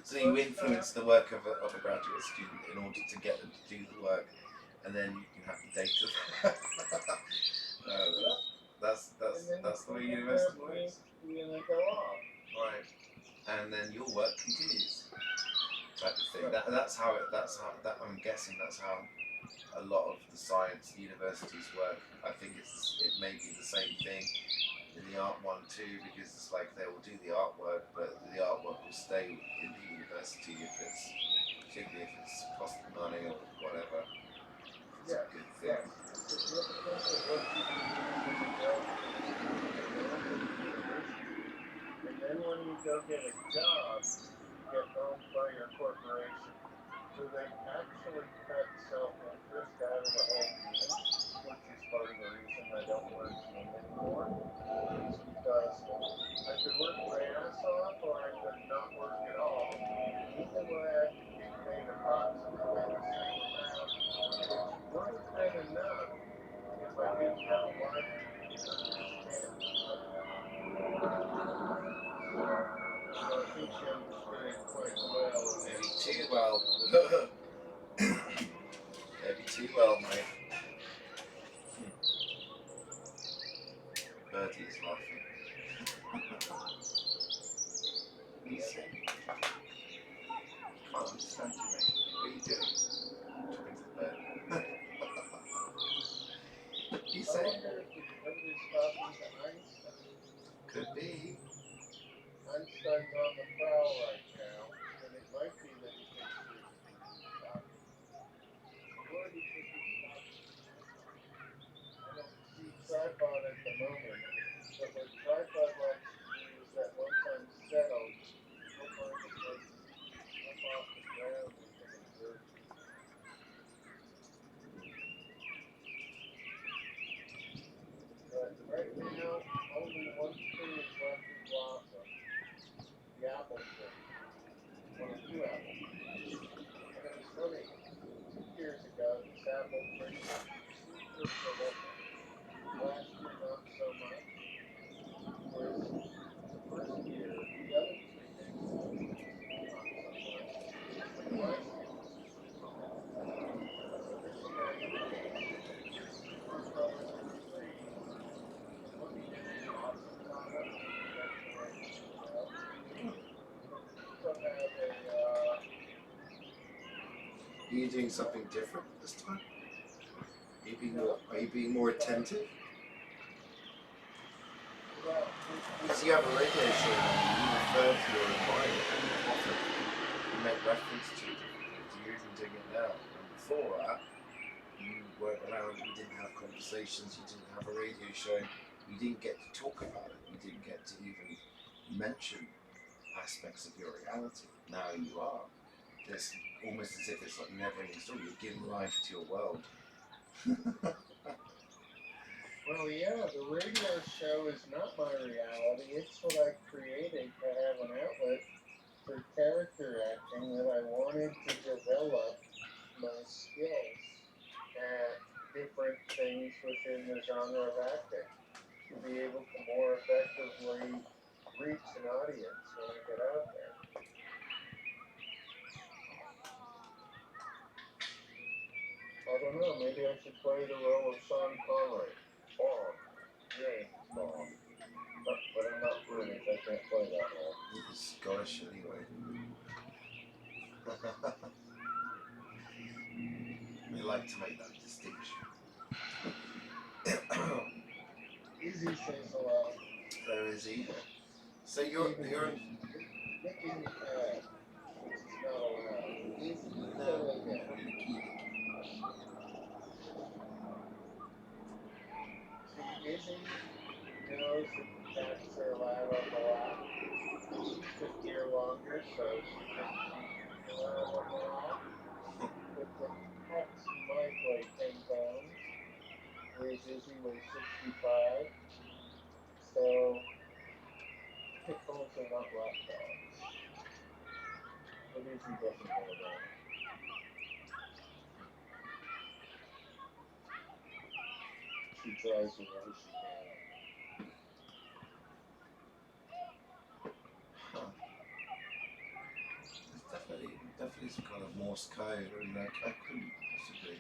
So you influence the work of a graduate student in order to get them to do the work, and then you can have the data. That's the way university works. And they go off. Right. And then your work continues. Type of thing. That's how I'm guessing that's how a lot of the science universities work. I think it may be the same thing in the art one too, because it's like they will do the artwork, but the artwork will stay in the university particularly if it's costing money or whatever. It's a good thing. Yes. The significance of what you can do as a graduate student and then when you go get a job, get owned by your corporation. So they actually cut self-interest out of the whole game, which is part of the reason I don't work in anymore. Is because I could work my ass off or I could not work at all. Either way, I could get paid approximately the same amount, which would have been enough if I didn't have a wife and understand. So I think you understood it quite well. Maybe too well. Maybe too well, mate. Bertie is laughing. He's saying, can't understand you, mate. What are you doing? Talking to the bird. He's I saying, wonder if everybody's talking to Einstein. could be. Einstein's on the prowl right now, and it might be that he thinks we're talking. Or he thinks he's talking to tripod. I don't see tripod at the moment, but what tripod likes to do is that once I'm settled, he'll find a place up off the ground we can observe. But right now, only one tree is left in blossom. The apple tree. One of two apple trees. And it was funny, 2 years ago, this apple tree was super prolific. Last year, not so much. you doing something different this time? Are you being more attentive? Well, Because you have a radio show and you refer to your environment often. You make reference to it. You're even doing it now. And before that, you weren't around, you didn't have conversations, you didn't have a radio show, you didn't get to talk about it, you didn't get to even mention aspects of your reality. Now you are. It's almost as if it's like never-ending story. You're giving life to your world. well, yeah, the radio show is not my reality. It's what I created to have an outlet for character acting that I wanted to develop my skills at different things within the genre of acting to be able to more effectively reach an audience when I get out there. I don't know, maybe I should play the role of Sean Connery. Bond. James Bond. But I'm not British, I can't play that role. You're Scottish anyway. They like to make that distinction. Izzy says hello. So is he. So you're Licking cat, which is not allowed. Izzy, go again. See, Izzy knows that the cats are allowed on the lap. She's been here longer, so she thinks she's allowed on the lap. But the cats might weigh 10 pounds, whereas Izzy weighs 65. So, pitbulls are not lap dogs. But Izzy doesn't know that. She tries whenever she can. There's definitely some kind of Morse code. I mean, I couldn't possibly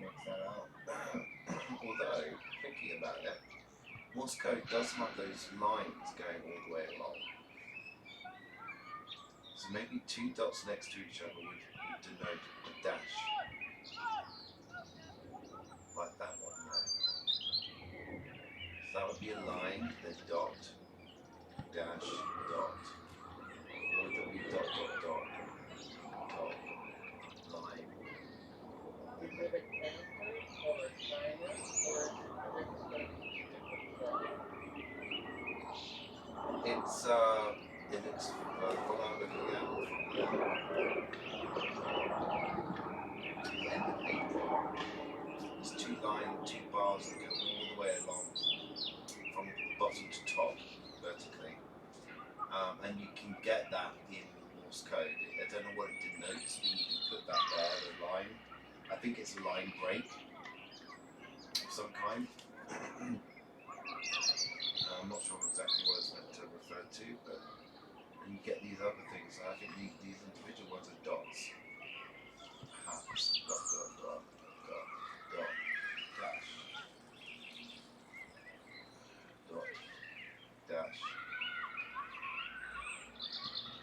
work that out. Although, thinking about it, Morse code does have those lines going all the way along. So maybe two dots next to each other would denote a dash. Like that one there. So that would be a line, then dot, dash, dot. Or would it be dot, dot, dot, dot, line? Is it a counter or a timer or is it expecting different It's it looks from what I'm looking at from the end of April. There's two bars that go all the way along from bottom to top vertically, and you can get that in Morse code. I don't know what it denotes, but you can put that there, the line. I think it's a line break of some kind. I'm not sure exactly what it's meant to refer to, but and you get these other things. I think these individual ones are dots. Perhaps dot, dot, dot, dot, dot, dash, dot, dash.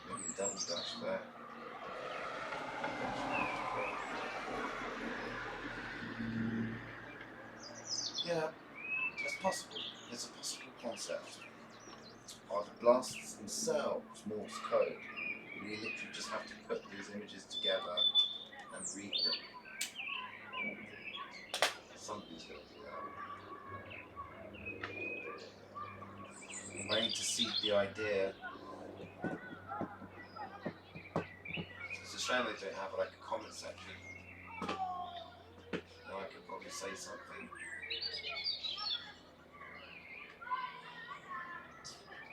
Maybe a double dash there. Yeah, it's possible. It's a possible concept. Are the blasts themselves Morse code? You literally just have to put these images together and read them. Somebody's going to do that. I need to seed the idea. It's a shame they don't have like a comment section. Now I could probably say something.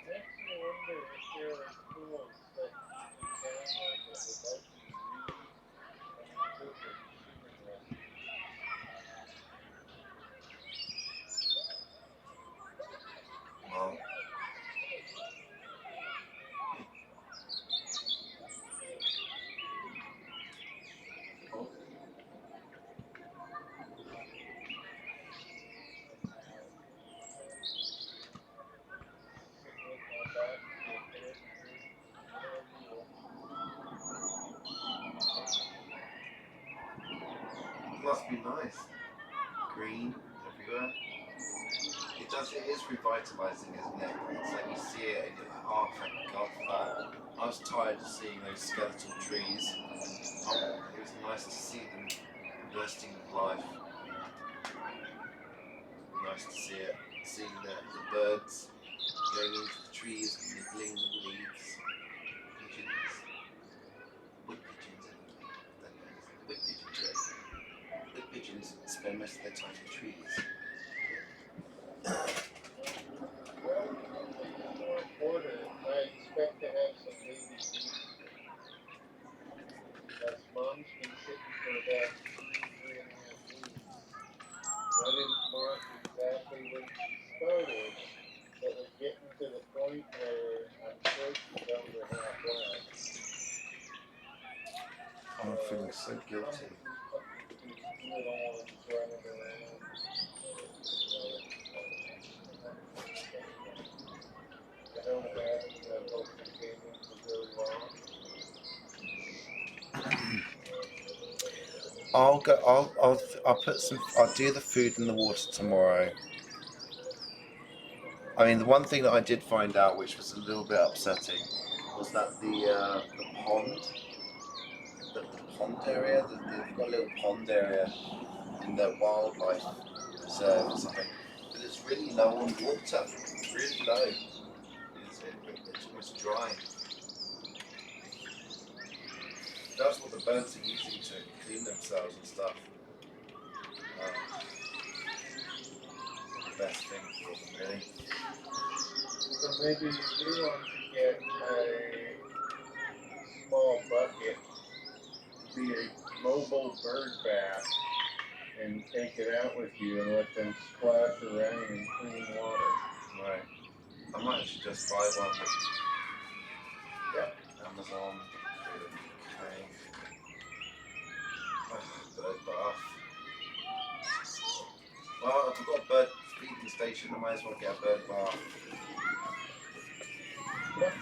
Makes me wonder if there are tools that you can download that would let you read and interpret human language. Well, green everywhere. It is revitalising, isn't it? It's like you see it and you're like, oh thank God for that. I was tired of seeing those skeletal trees. It was nice to see them bursting with life. Nice to see it. Seeing the birds going into the trees and nibbling the leaves. Pigeons. Wood pigeons anyway. That is. Wood pigeons, yeah. Wood pigeons spend most of their time in trees. Fourth quarter, I expect to have some baby beef. Because mom's been sitting for about 3.5 weeks. I didn't mark exactly when she started, but we're getting to the point where I'm sure she's over halfway. I'm feeling so guilty. Little ones running around. I don't imagine that they'll continue for very long. I'll go. I'll put some. I'll do the food and the water tomorrow. I mean, the one thing that I did find out, which was a little bit upsetting, was that the pond, the pond area, they've got a little pond area in their wildlife reserve or something, but it's really low on water. Really low. It's almost dry. That's what the birds are using to clean themselves and stuff. The best thing for them, really. So maybe you do want to get a small bucket, be a mobile bird bath, and take it out with you and let them splash around in clean water. Right. I might actually just buy one. Yep. Amazon. Okay. Bird bath. Well, if I've got a bird feeding station, I might as well get a bird bath. Yep.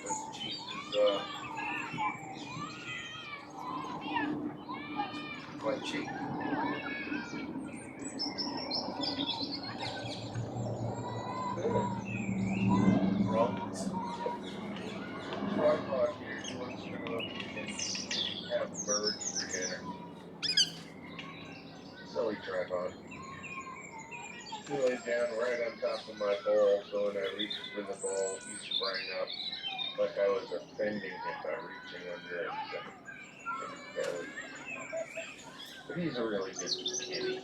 As cheap as quite cheap. Bronze. Tripod here, he wants to know if you can have birds for dinner. Silly tripod. He laid down right on top of my bowl, so when I reached for the bowl, he sprang up like I was offending him by reaching under his belly. But he's a really good kitty.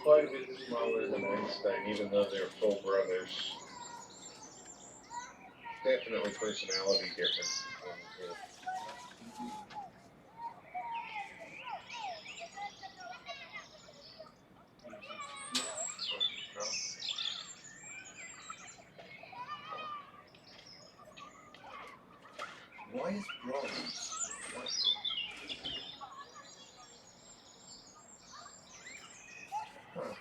Quite a bit smaller than Einstein, even though they're full brothers. Definitely personality difference between the two. Why is bronze? Huh.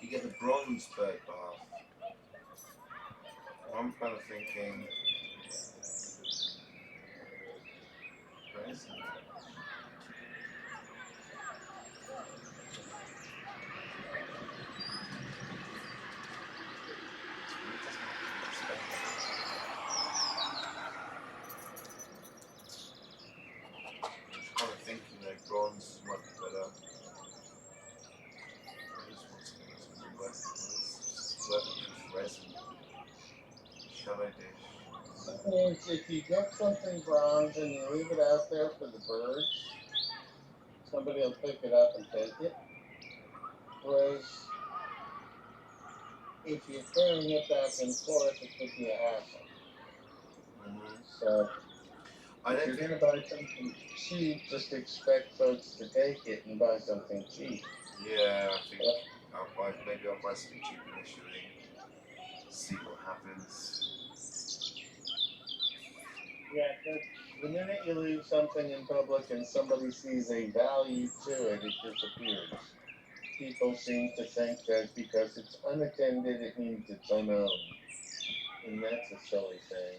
You get the bronze bird bath. I'm kind of thinking, where is it? I was kind of thinking that bronze might be better. I just want some resin. Shallow dish. That means if you get something bronze and you leave it out there for the birds, somebody will pick it up and take it. Whereas if you're carrying it back and forth, it could be a hassle. So if you're going to buy something cheap, just expect folks to take it and buy something cheap. Yeah, I think maybe I'll buy something cheap initially. See what happens. Yeah, the minute you leave something in public and somebody sees a value to it, it disappears. people seem to think that because it's unattended, it means it's unowned. And that's a silly thing.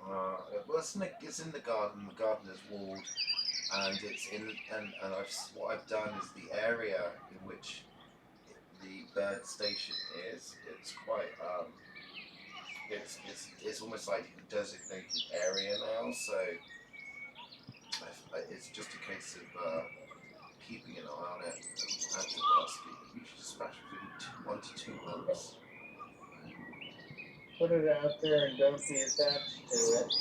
Well, it's in the garden. The garden is walled, and it's in what I've done is the area in which the bird station is. It's quite it's almost like a designated area now. So it's just a case of keeping an eye on it and antibiotic. You should dispatch within 1 to 2 months. Put it out there and don't be attached to it.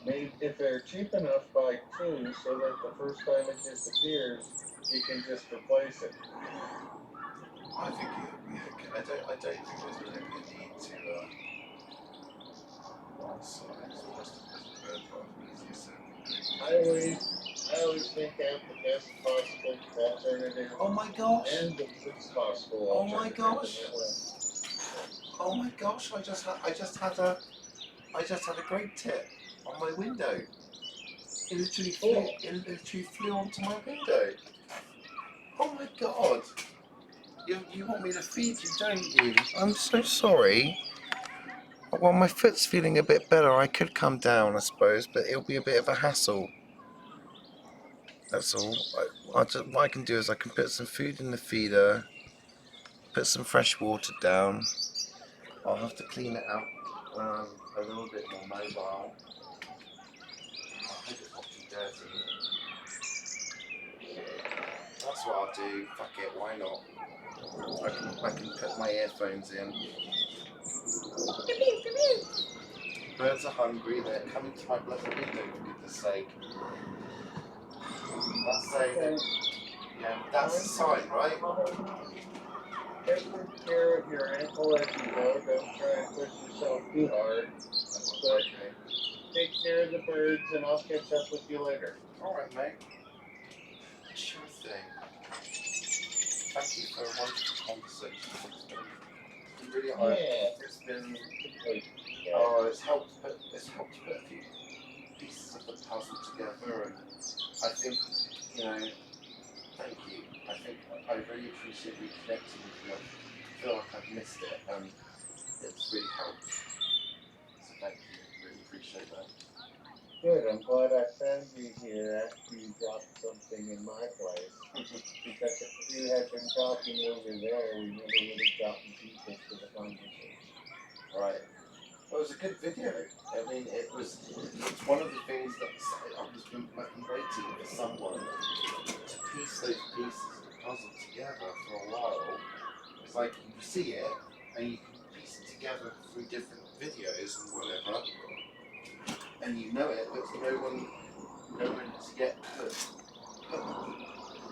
Maybe if they're cheap enough, buy 2 so that the first time it disappears, you can just replace it. I think it would be okay. I don't think there's going to be a need to one size plus the bird part easier I always think out the best possible alternative. Oh my gosh! And the least possible Oh my alternative. gosh! Oh my gosh! I just had a great tip on my window. It literally flew onto my window. Oh my god! You want me to feed you, don't you? I'm so sorry. Well, my foot's feeling a bit better. I could come down, I suppose, but it'll be a bit of a hassle. That's all. What I can do is I can put some food in the feeder, put some fresh water down. I'll have to clean it out a little bit more mobile. I hope it's not too dirty. That's what I'll do. Fuck it, why not? I can put my earphones in. Birds are hungry, they're coming to my bloody window for goodness sake. That's saying, yeah, that's a sign, right? Take good care of your ankle as you go. Don't try and push yourself too hard. But take care of the birds, and I'll catch up with you later. Alright, mate. Sure thing. Thank you for a wonderful conversation. It's been really It's been. Oh, it's helped put a few pieces of the puzzle together, and I think, thank you. I think I really appreciate reconnecting with you. I feel like I've missed it, and it's really helped. So thank you. Really appreciate that. Good. I'm glad I found you here after you dropped something in my place. Because if you had been talking over there, we never would have gotten people to the conversation. Right. Well, it was a good video. I mean, it's one of the things that I've been waiting for someone to piece those pieces of the puzzle together for a while. It's like you see it and you can piece it together through different videos and whatever, and you know it, but no one has yet put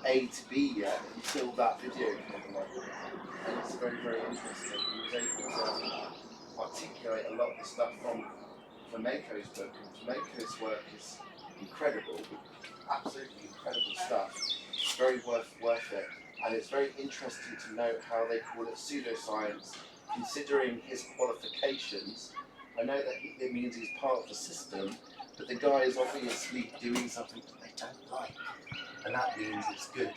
A to B yet until that video came along. And it's very, very interesting. He was able to articulate a lot of the stuff from Mako's book, and Mako's work is incredible, absolutely incredible stuff. It's very worth it, and it's very interesting to note how they call it pseudoscience, considering his qualifications. I know that it means he's part of the system, but the guy is obviously doing something that they don't like, and that means it's good.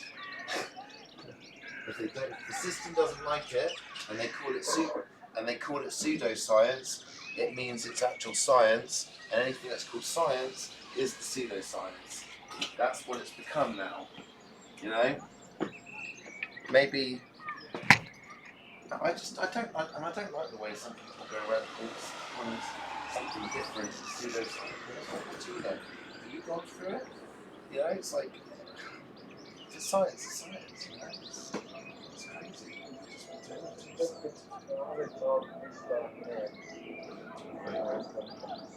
If the system doesn't like it, and they call it pseudoscience, it means it's actual science, and anything that's called science is the pseudoscience. That's what it's become now. Maybe I don't like the way some people go around calling something different to pseudoscience. What do you know? Have you gone through it? It's like it's science. It's crazy.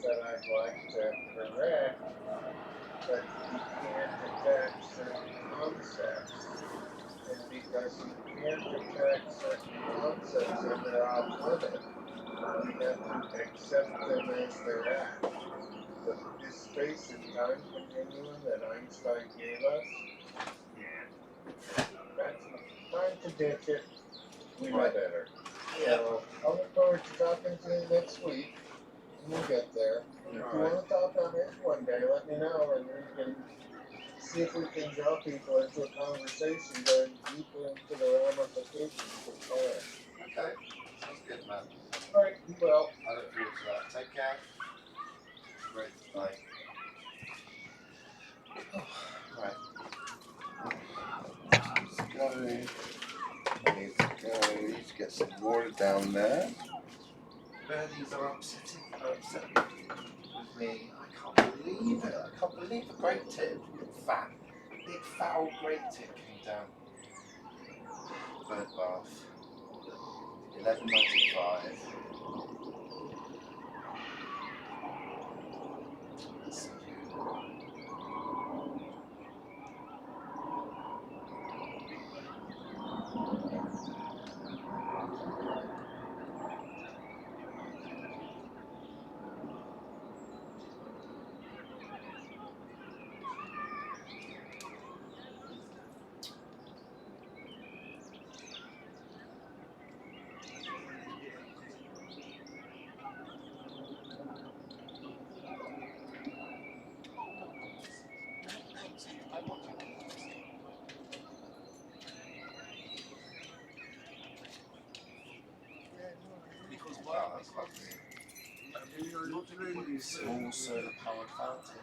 Said I'd like to correct that you can't attach certain concepts. And because you can't attach certain concepts and they're off limit, you have to accept them as they're at. But this space and time continuum that Einstein gave us, that's time to ditch it. We know better. Yeah. So I look forward to talking to you next week. We'll get there. If you want to talk on it one day, let me know, and we can see if we can draw people into a conversation going deeper and to the ramifications for color. Okay, sounds good, man. Alright, be well. I look forward to that. Take care. Great. Bye. Right. Let's go. I need to get some water down there. Birdies are upset with me. I can't believe it. I can't believe a great tip. Big foul great tip came down. Bird bath. $11.95. Let's see. Wow, that's lovely. Small solar powered fountain.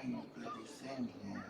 tiny bloody thing here.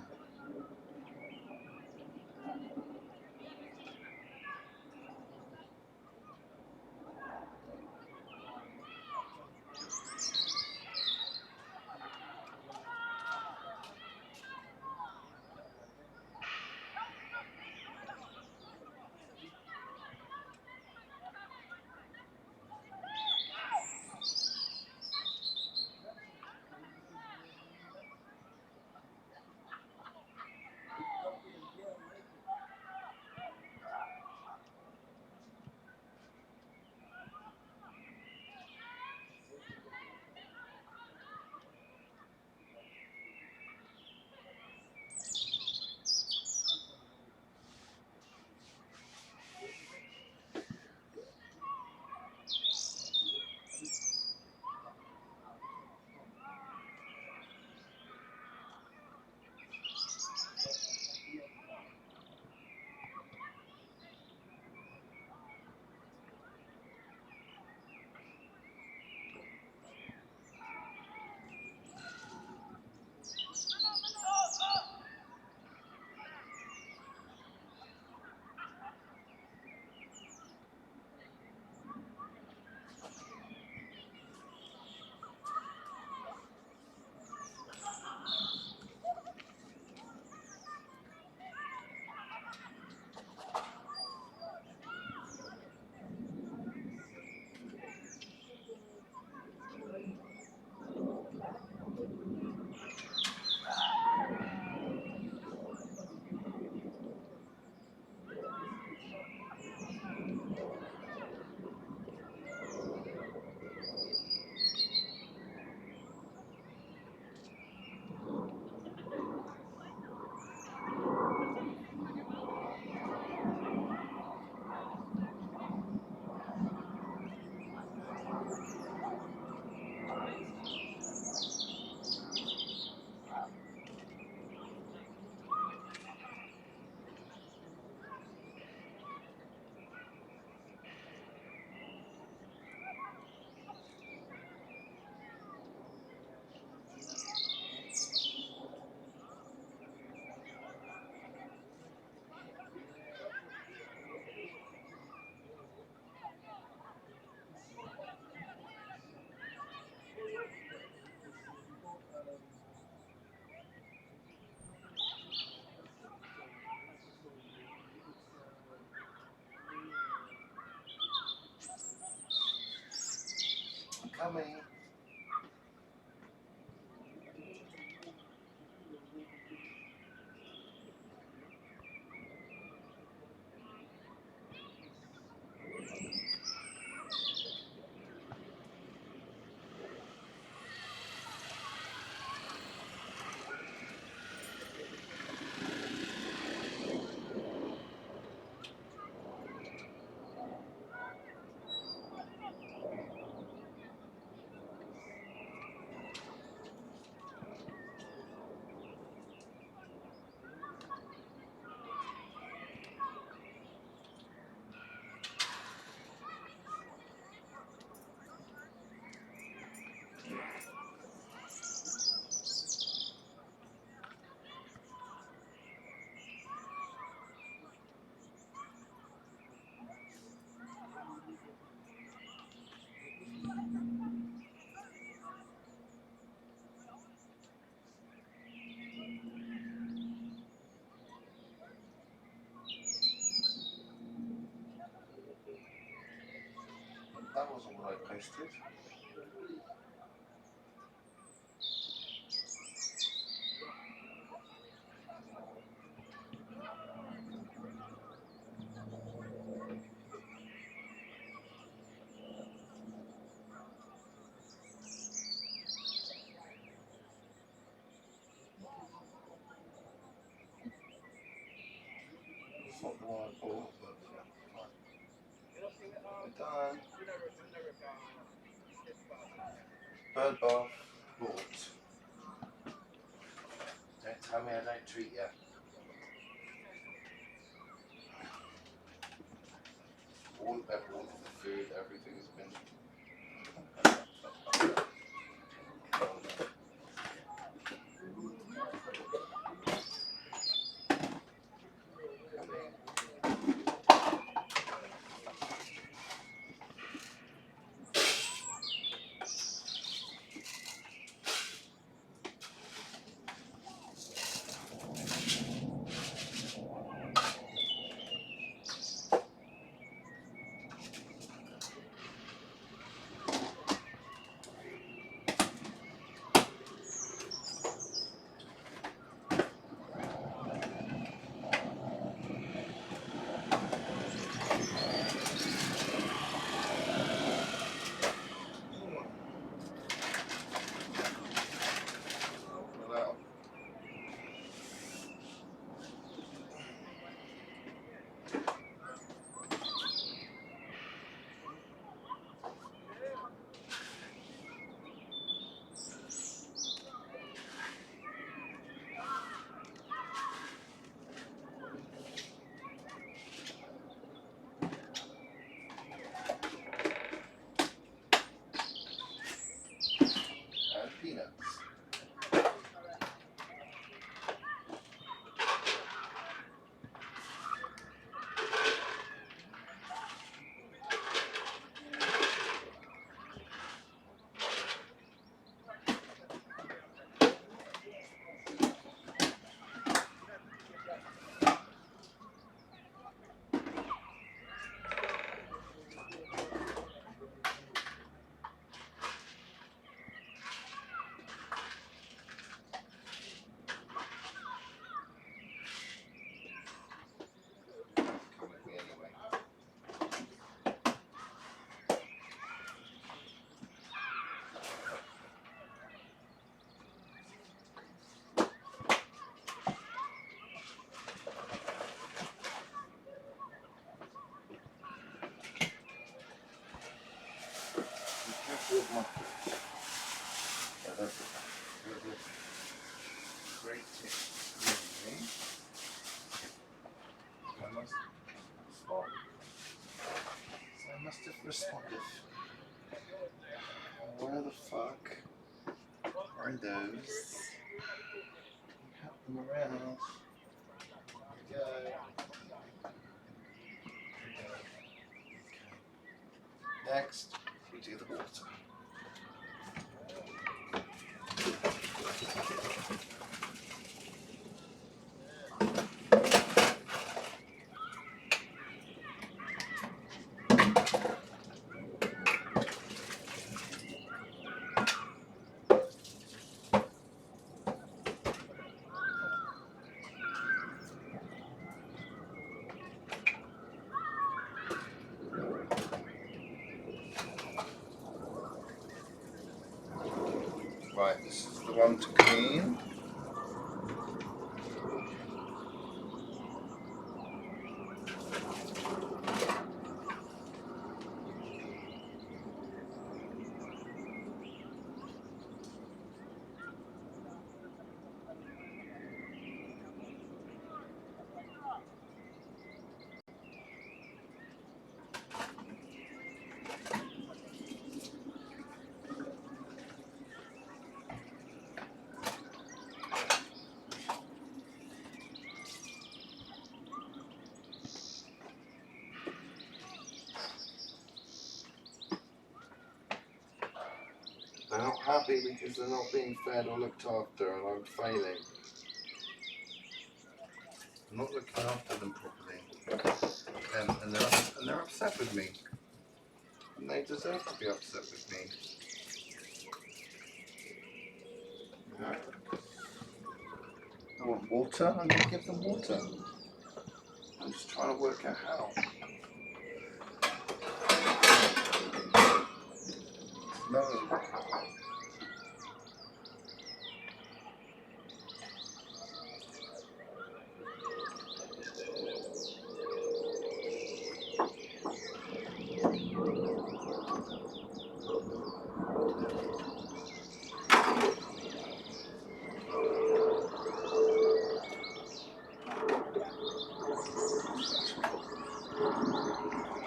Coming. That wasn't what I posted. It's not the one I bought, but we're done. Bird bath bought. Don't tell me I don't treat you. All the food, everything's been cold. rate it really. I must respond. So I must have responded. Where the fuck are those? You have them around. Here we go. Okay. Next, we do the water. Right, this is the one to clean. They're not happy because they're not being fed or looked after, and I'm failing. I'm not looking after them properly, and they're upset with me, and they deserve to be upset with me. You know? I want water. I'm going to give them water. I'm just trying to work out how. No.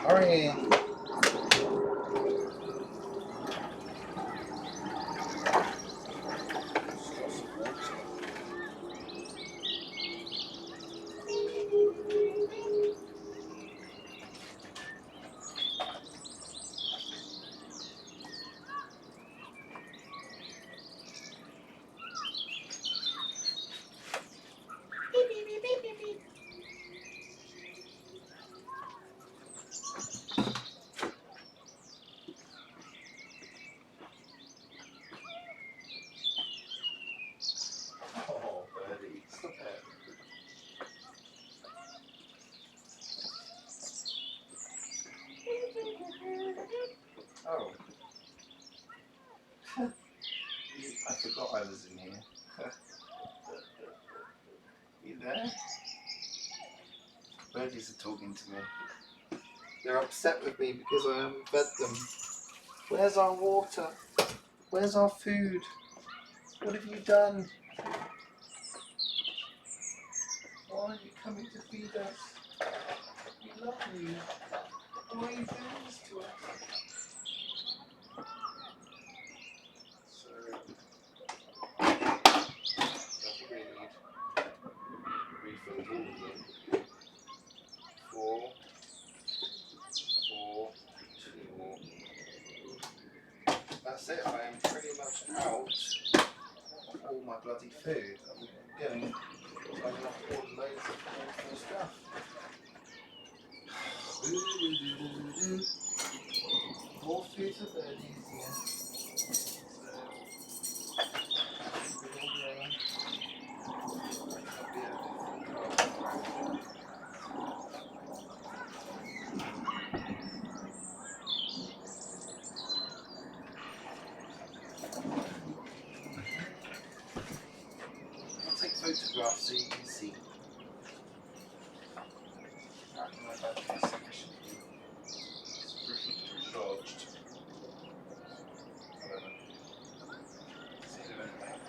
Hurry. Oh, Birdie, stop it. Oh. I forgot I was in here. You there? Birdies are talking to me. They're upset with me because I haven't fed them. Where's our water? Where's our food? What have you done? Why aren't you coming to feed us? We love you. Why are you doing this to us? So, that's what we need. Refill all of them. 4, 4, 2 more. That's it. I am pretty much out of all my bloody food. I'm going. I'm going to order loads of more stuff. More food for birdies, yeah. I'll take photographs so you can see. Apparently my battery is sufficiently charged. Whatever. See you in a minute, mate.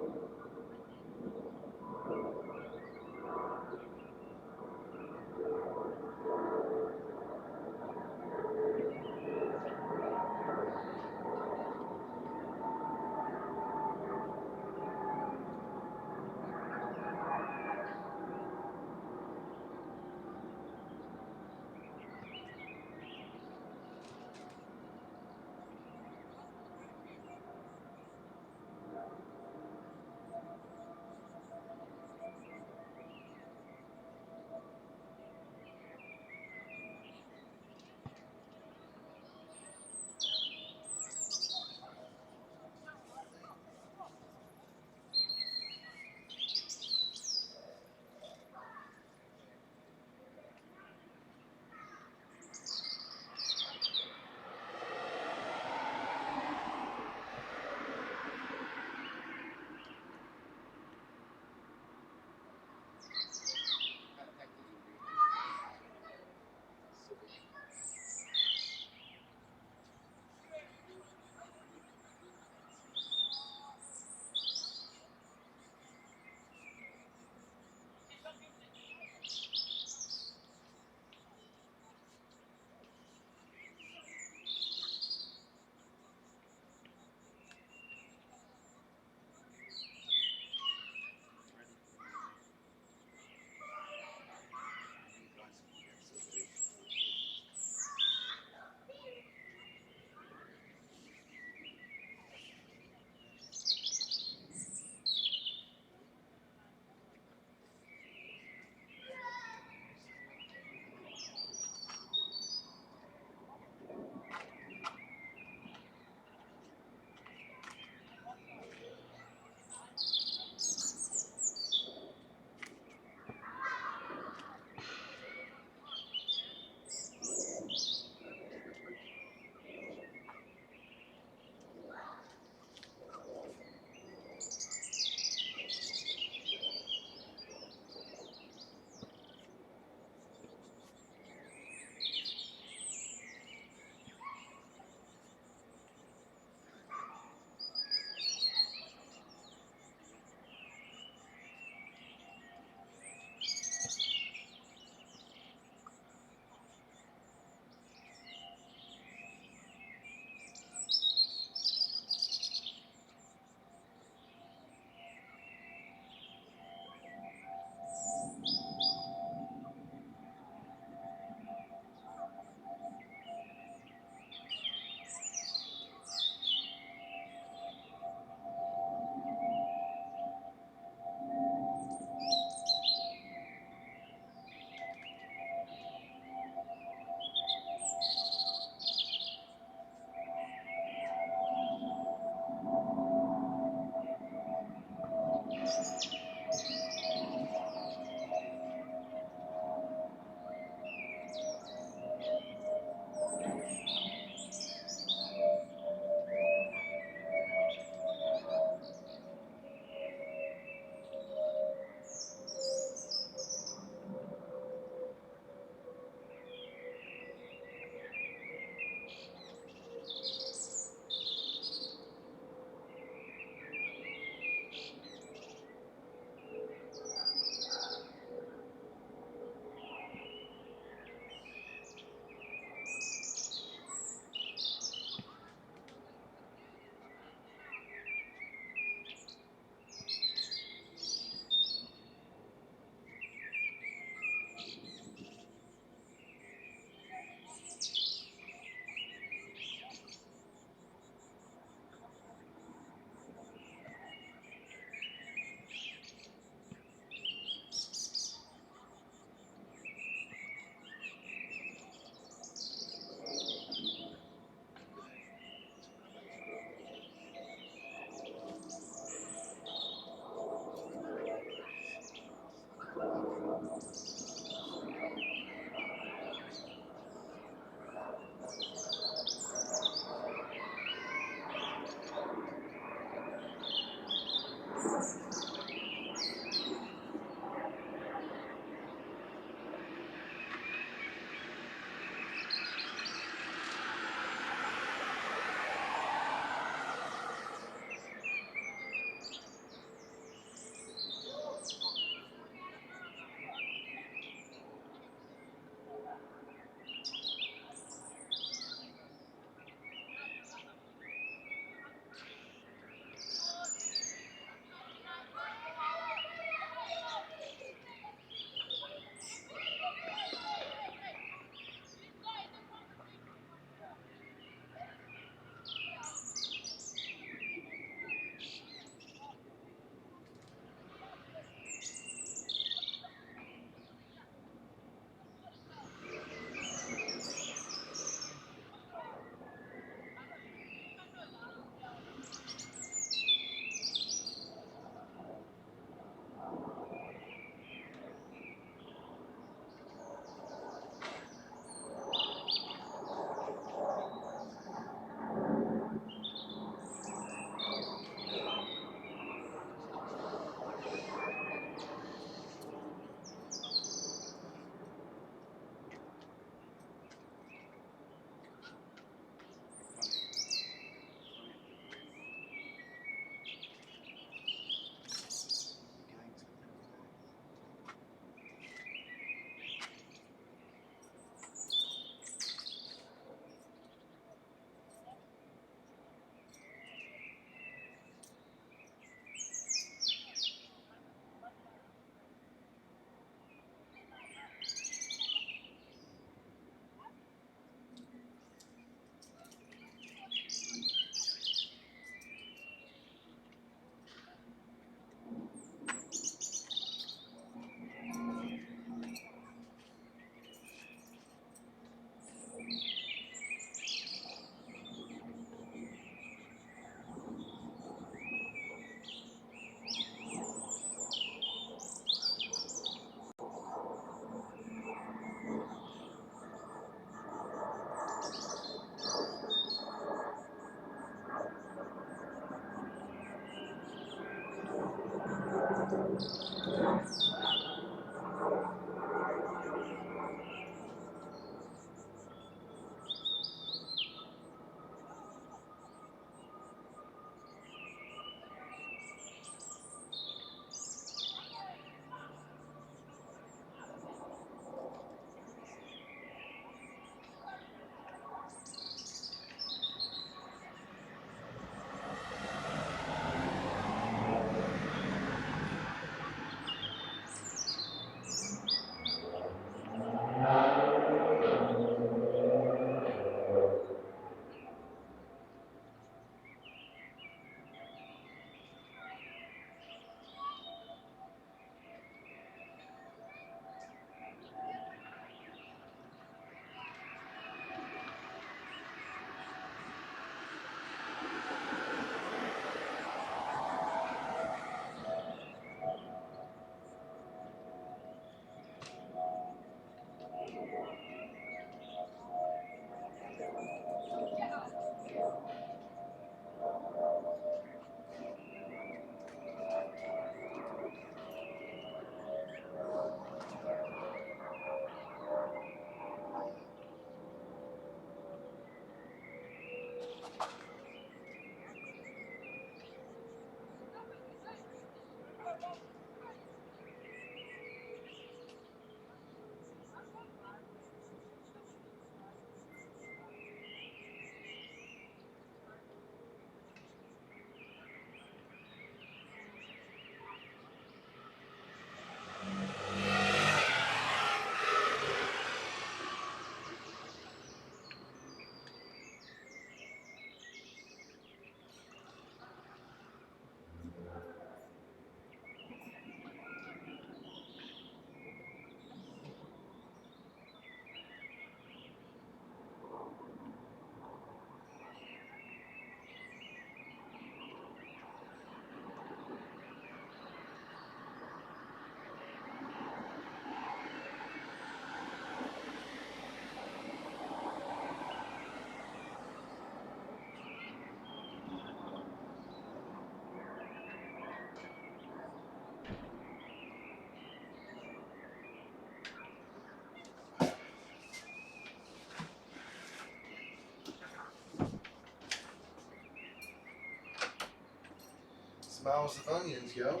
Smells of onions, yo.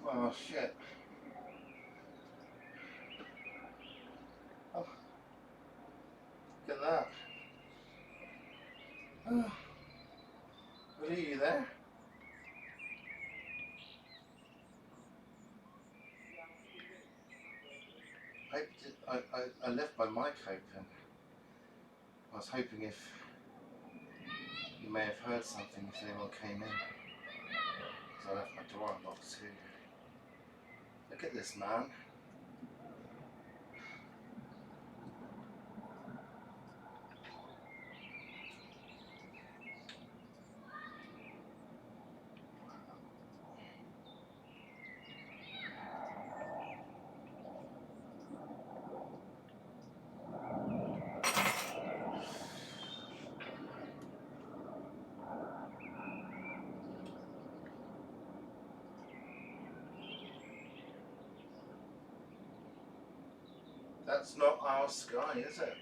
Oh shit. Oh, look at that. Oh, what are you there? I left my mic open. I was hoping if you may have heard something if anyone came in. So I left my door unlocked too. Look at this, man. That's not our sky, is it?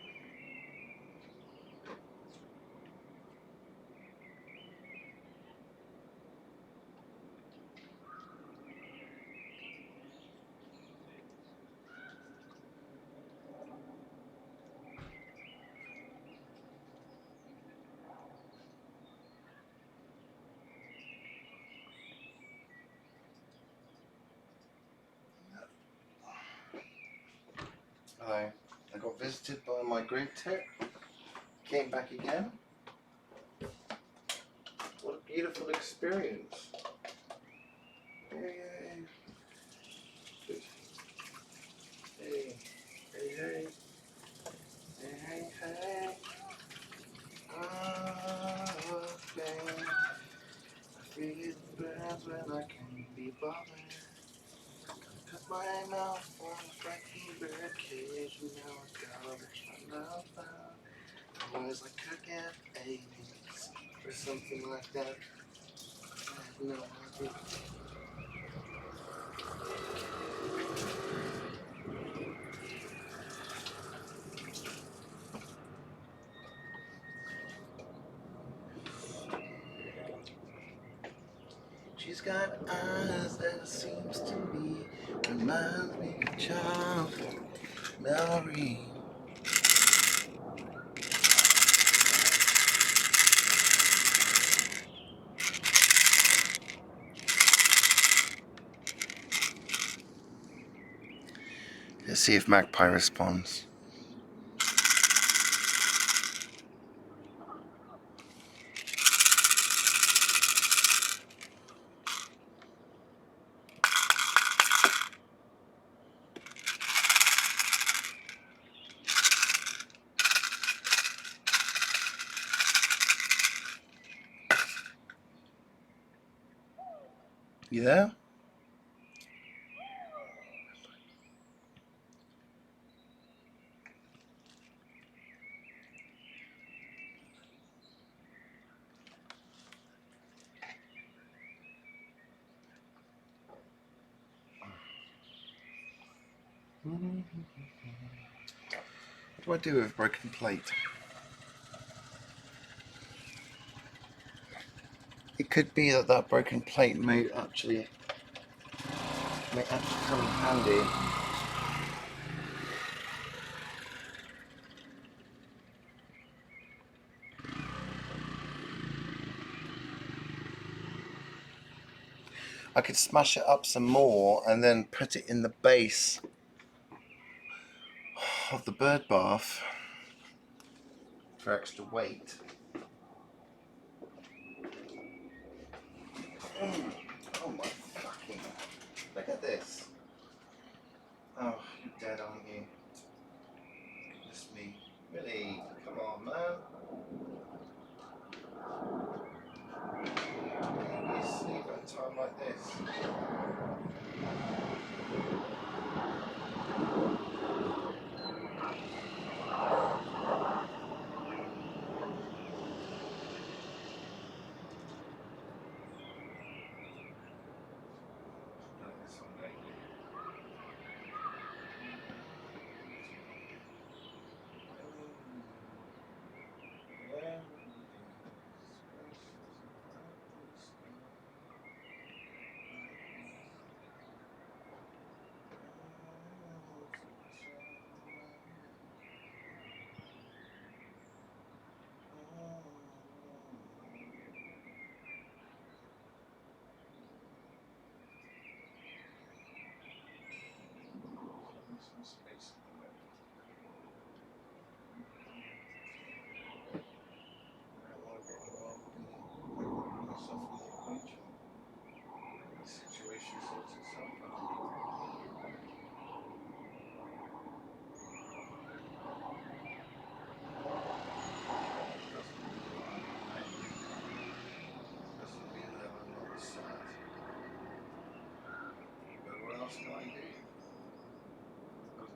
Hello. I got visited by my group tip. Came back again. What a beautiful experience. Yay. Hey, hey, hey. Hey, hey, hey. Okay. I feel the birds when I can't be bothered. Cut my mouth on a flaky bird cage. Now it's garbage my mouth out. Otherwise I could get AIDS or something like that. I have no idea. She's got eyes that seems to me reminds me of childhood memory. Let's see if Magpie responds. You there? What do I do with a broken plate? It could be that that broken plate may actually come in handy. I could smash it up some more and then put it in the base of the bird bath for extra weight. Oh my fucking... Look at this. Oh, you're dead, aren't you? Goodness me. Really? Come on, man. You sleep at a time like this.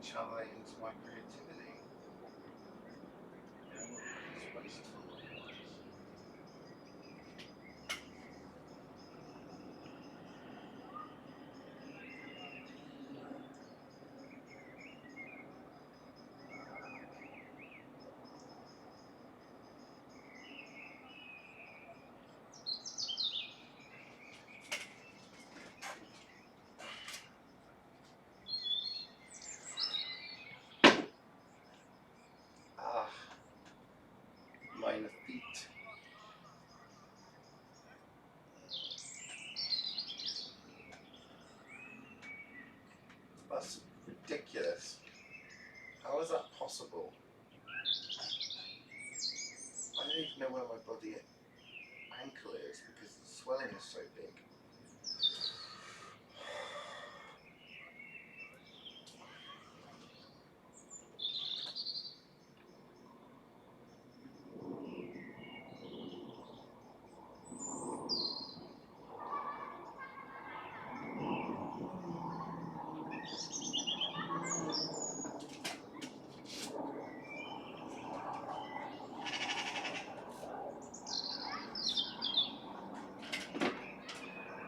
channel it into my creativity. It's wasteful otherwise. Ah, meine feet. That's ridiculous. How is that possible? I don't even know where my bloody ankle is because the swelling is so big.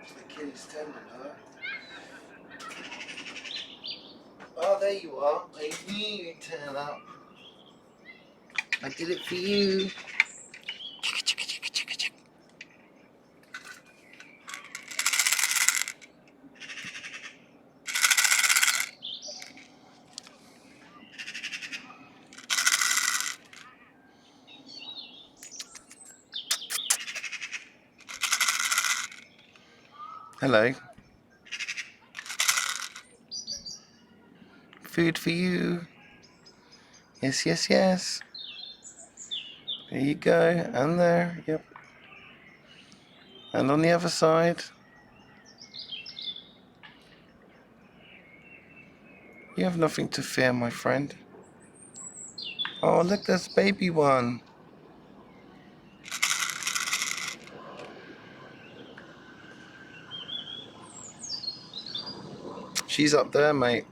The Achilles tendon, huh? Oh, there you are. I knew you'd turn up. I did it for you. Hello. Food for you. Yes, yes, yes. There you go. And there. Yep. And on the other side. You have nothing to fear, my friend. Oh, look, there's baby one. She's up there, mate.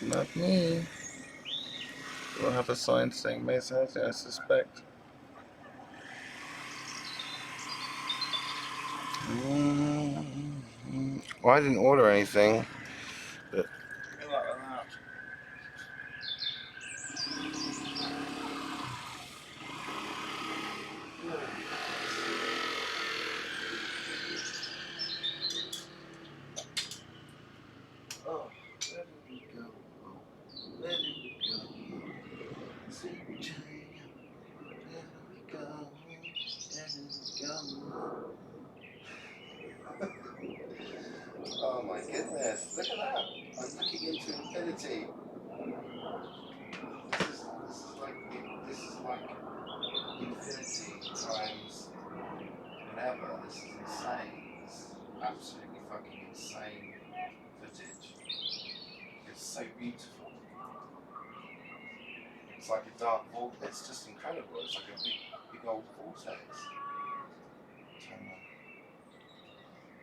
Not me. We'll have a sign saying Mace has it, I suspect. Well, I didn't order anything, but oh, where did we go? Where did we go? Sweet China, where did we go? Where did we go? Oh my goodness, look at that. I'm looking into infinity. This is like infinity times whatever. This is insane. This is absolutely fucking insane footage. It's so beautiful. It's like a dark vortex. It's just incredible. It's like a big old vortex.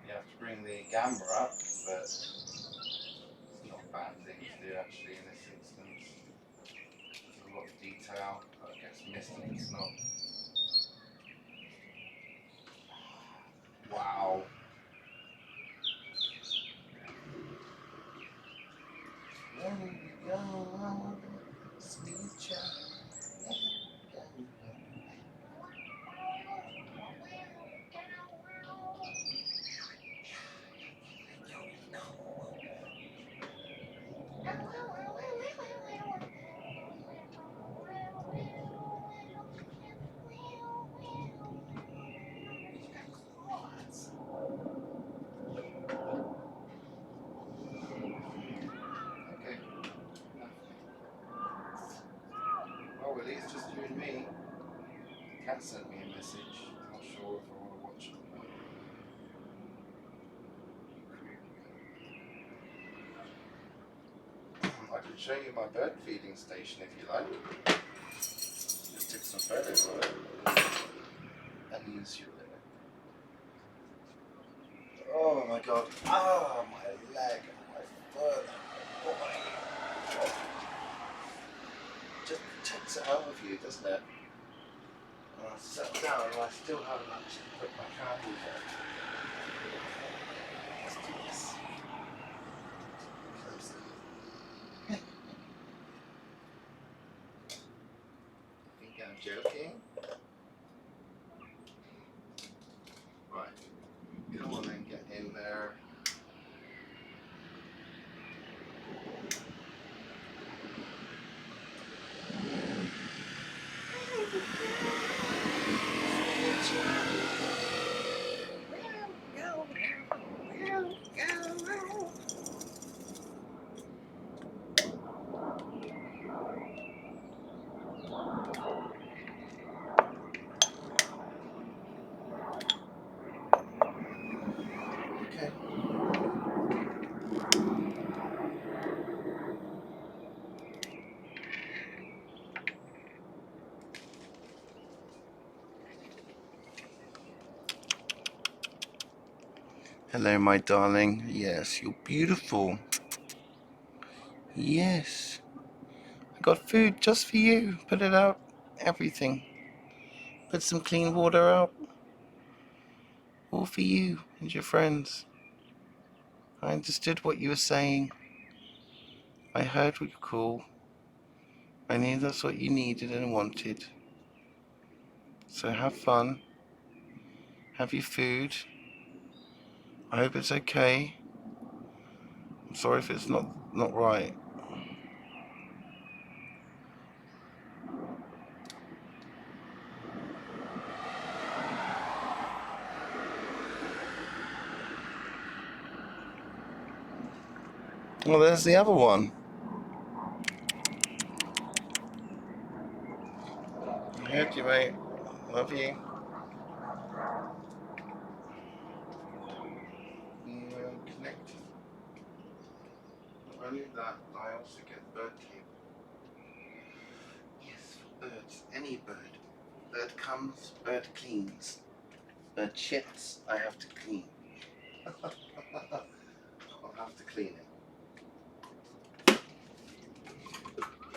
You have to bring the camera up, but it's not a bad thing to do actually in this instance. There's a lot of detail that gets missed if it's not. Wow. Where did we go? Sweet child. Okay. Well, Willie, it's just you Cat sent me a message. I'm not sure if I want to watch it or not. I can show you my bird feeding station if you like. Just take some photos of it and use your there. Oh my god. Oh, my leg, my foot, my body. Just takes it out of you, doesn't it? And I sat down and I still haven't actually put my candles on. Let's do this. Think I'm joking? Right. Come on then, get in there. Okay. Hello, my darling. Yes, you're beautiful. Yes. I got food just for you. Put it out. Everything. Put some clean water out. All for you and your friends. I understood what you were saying. I heard what you called. I knew that's what you needed and wanted. So have fun. Have your food. I hope it's okay. I'm sorry if it's not right. Well, there's the other one. I heard you, mate. Love you. Connect. Not only that, I also get bird cable. Yes, for birds. Any bird. Bird comes, bird cleans. Bird shits, I have to clean. I'll have to clean it.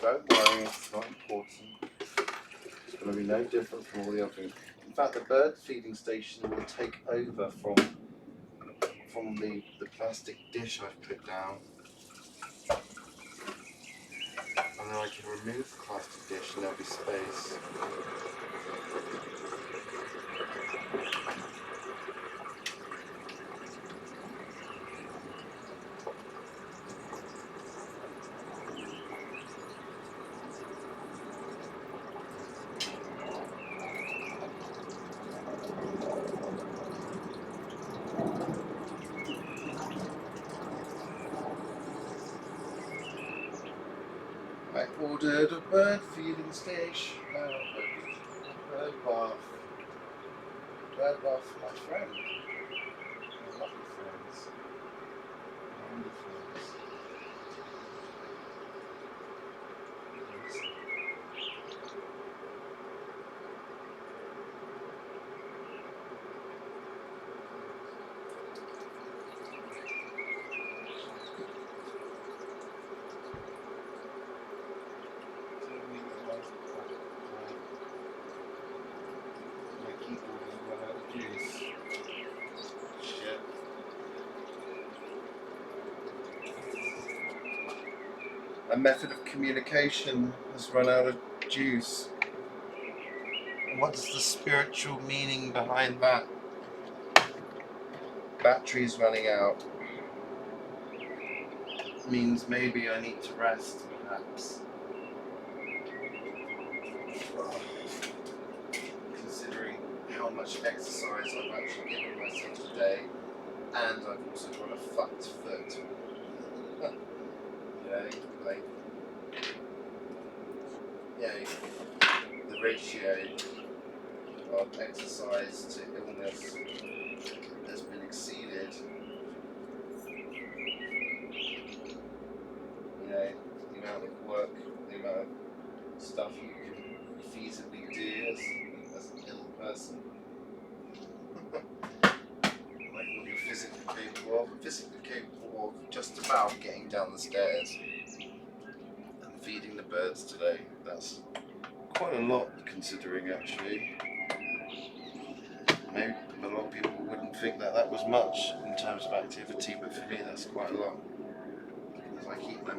Don't worry, it's not important. It's going to be no different from all the other things. In fact, the bird feeding station will take over from the plastic dish I've put down. And then I can remove the plastic dish and there'll be space. I ordered a bird feeding station. Bird bath. Bird bath for my friend. My lovely friends. Wonderful friends. My keyboard has run out of juice. Shit. A method of communication has run out of juice. What's the spiritual meaning behind that? Battery's running out. Means maybe I need to rest, perhaps. Considering how much exercise I've actually given myself today, and I've also got a fucked foot. Yay, like, yay. The ratio of exercise to illness has been exceeded. You know, the amount of work, the amount of stuff you can feasibly do as an ill person. Like what you're physically capable of. I'm physically capable of just about getting down the stairs and feeding the birds today. That's quite a lot considering actually. Maybe a lot of people wouldn't think that that was much in terms of activity, but for me that's quite a lot. Because I keep my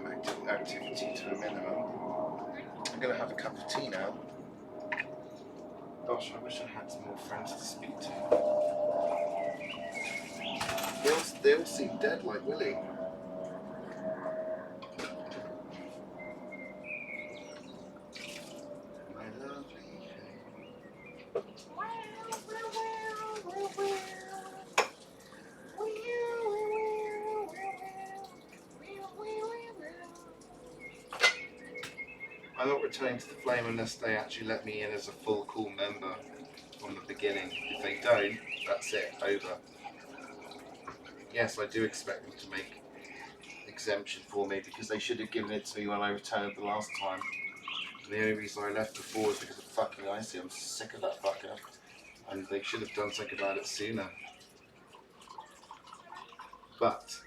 activity to a minimum. I'm going to have a cup of tea now. Gosh, I wish I had some more friends to speak to. They all seem dead like Willie. My lovely I'm not returning to the flame unless they actually let me in as a full cool member from the beginning. If they don't, that's it, over. Yes, I do expect them to make exemption for me because they should have given it to me when I returned the last time. And the only reason I left before was because of fucking Icy. I'm sick of that fucker. And they should have done something about it sooner. But,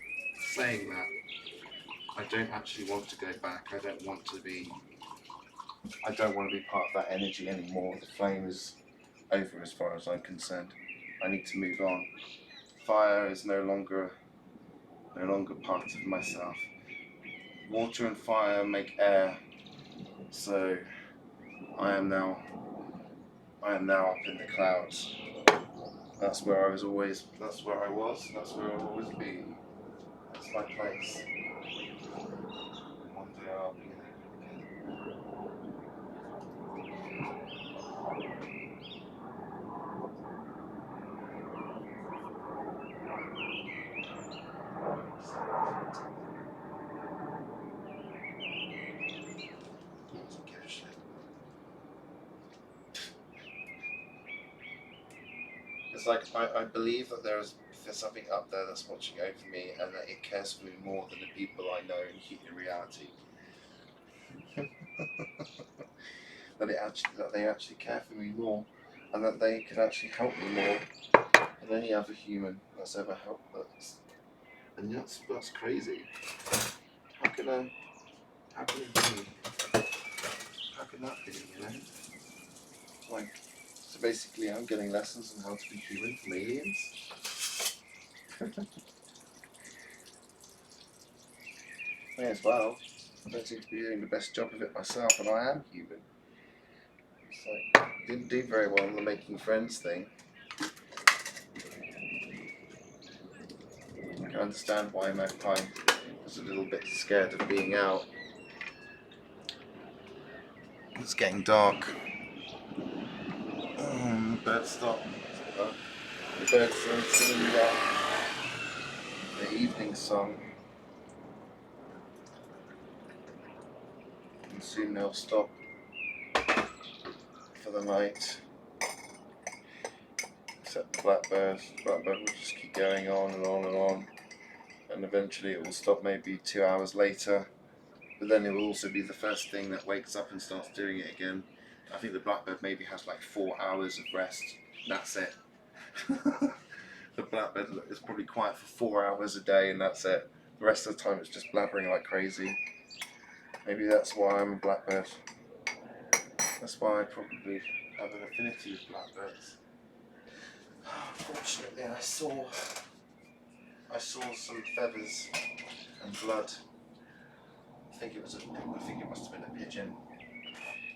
saying that, I don't actually want to go back. I don't want to be part of that energy anymore. The flame is over as far as I'm concerned. I need to move on. Fire is no longer part of myself. Water and fire make air, so I am now up in the clouds. That's where I was. That's where I'll always be. That's my place. One day I'll be there again. Doesn't give a shit. It's like I believe that there's something up there that's watching over me and that it cares for me more than the people I know in reality. that they actually care for me more and that they can actually help me more than any other human that's ever helped us. And that's crazy. How can that be, you know? Like, so basically I'm getting lessons on how to be human from aliens. May as well. I don't seem to be doing the best job of it myself, and I am human. It's like, didn't do very well on the making friends thing. I can understand why Magpie was a little bit scared of being out. It's getting dark. The birds stop. The birds are singing the evening song. And soon they'll stop for the night. Except the blackbird. The blackbird will just keep going on and on and on. And eventually it will stop maybe 2 hours later. But then it will also be the first thing that wakes up and starts doing it again. I think the blackbird maybe has like 4 hours of rest. That's it. The blackbird is probably quiet for 4 hours a day and that's it. The rest of the time it's just blabbering like crazy. Maybe that's why I'm a blackbird. That's why I probably have an affinity with blackbirds. Fortunately I saw some feathers and blood. I think it must have been a pigeon.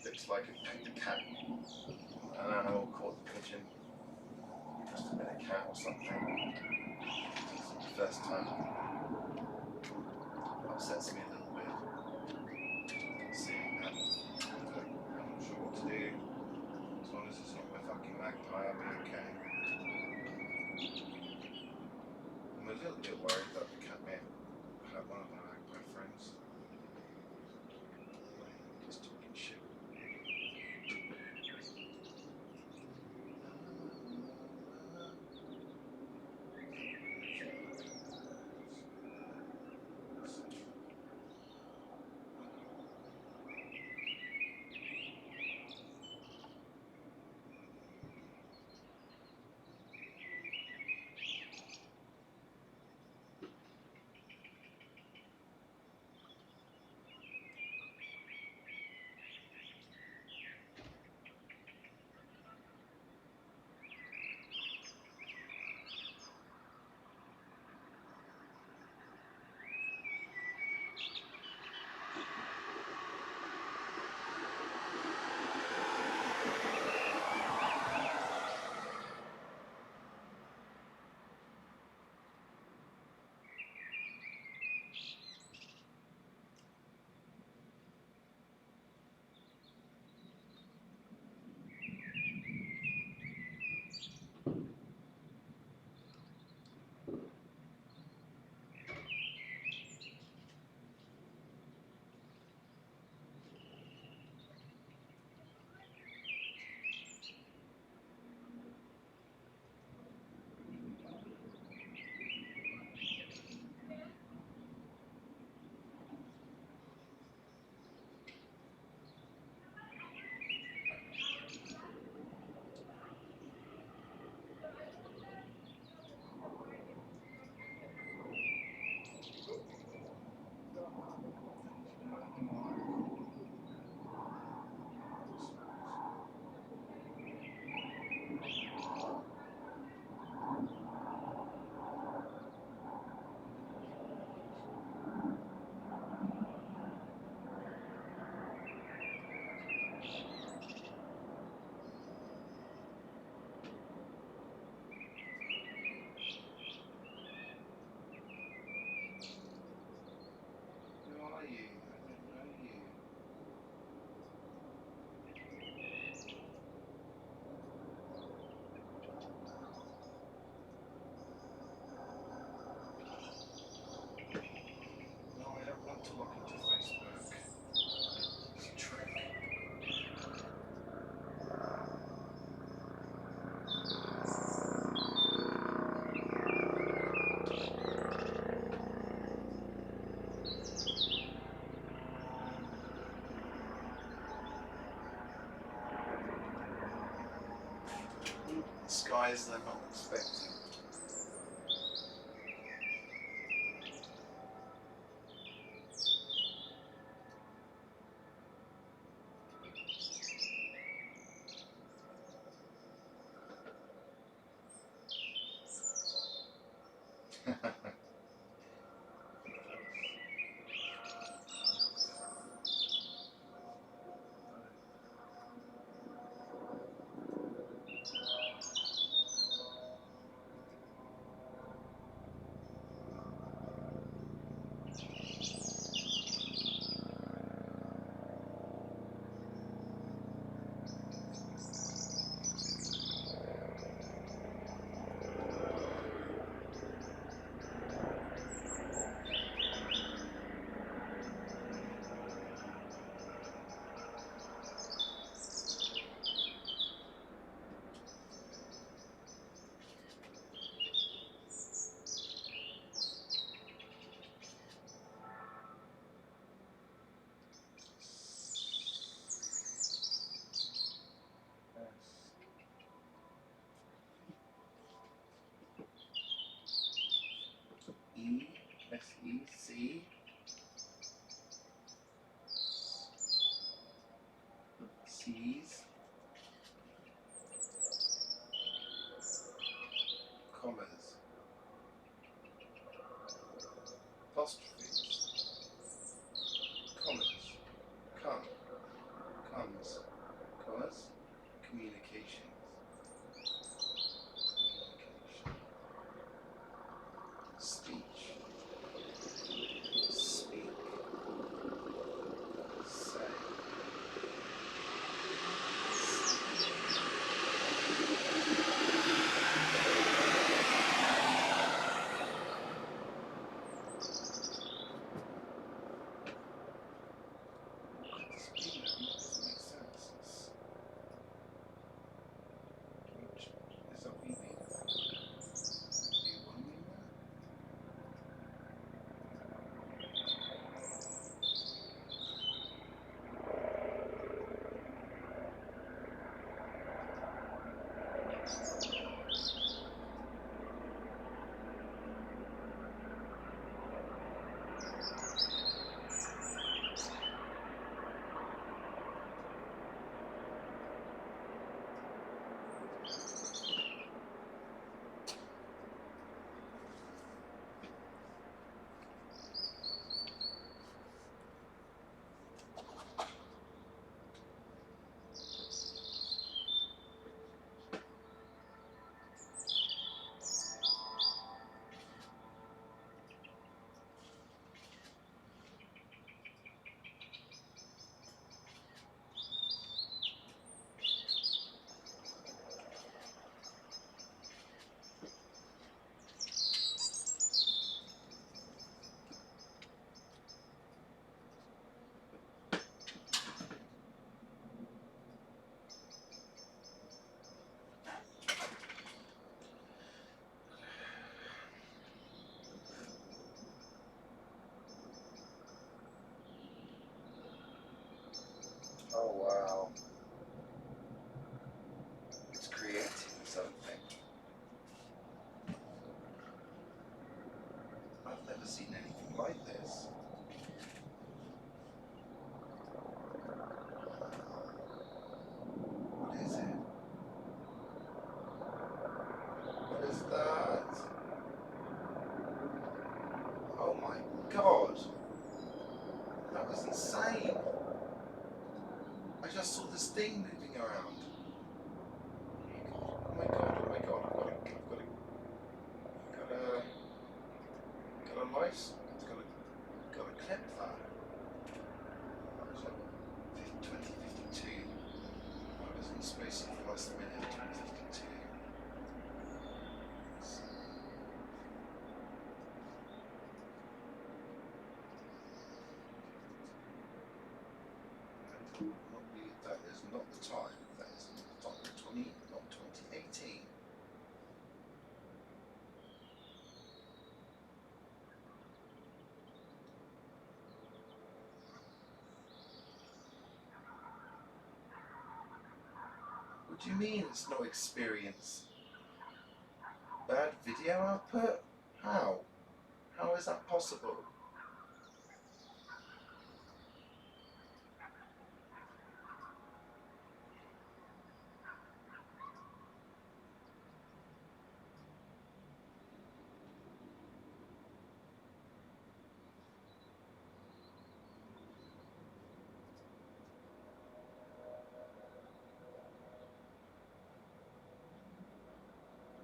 Looks like it pecked a cat. An animal caught the pigeon. It must have been a cat or something. The first time. Upsets me a little bit. Seeing that. I'm not sure what to do. As long as it's not my fucking magpie, I'll be okay. I'm a little bit worried that the cat may have one of my magpie friends. Just talking shit. skies they're not expecting. E, S-E-C, C's, commas, apostrophes, commas, comes, commas, communications, speech, speak, say, speak, that doesn't make sense. Which is that what you mean? Do you want to mean that? Oh wow. It's creating something. I've never seen anything like this. What is it? What is that? Oh my god. That was insane. I just saw this thing moving around. Oh my god, oh my god, I've got a life, got a clip that. So, 2052. I was in space for the last minute, 2052. That is not the time. That is not the time. Not 2018. What do you mean it's no experience? video output? How? How is that possible?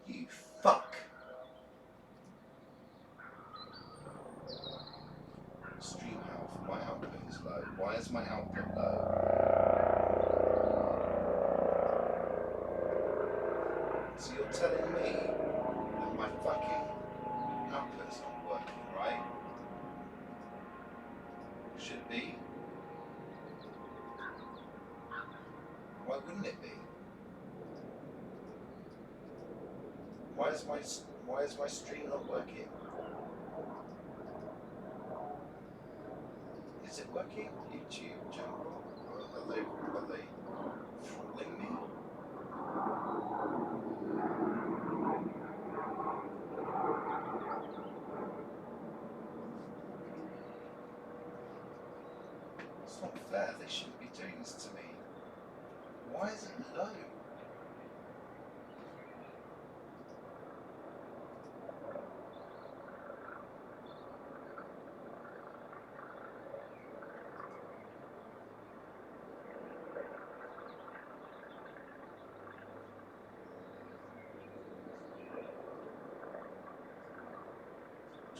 You fuck. Stream health. My output is low. Why is my output low? So you're telling me that my fucking output's not working, right? Should be. Why wouldn't it be? Why is my stream not working? Is it working? YouTube channel? Are they fooling me? It's not fair. They shouldn't be doing this to me. Why is it low?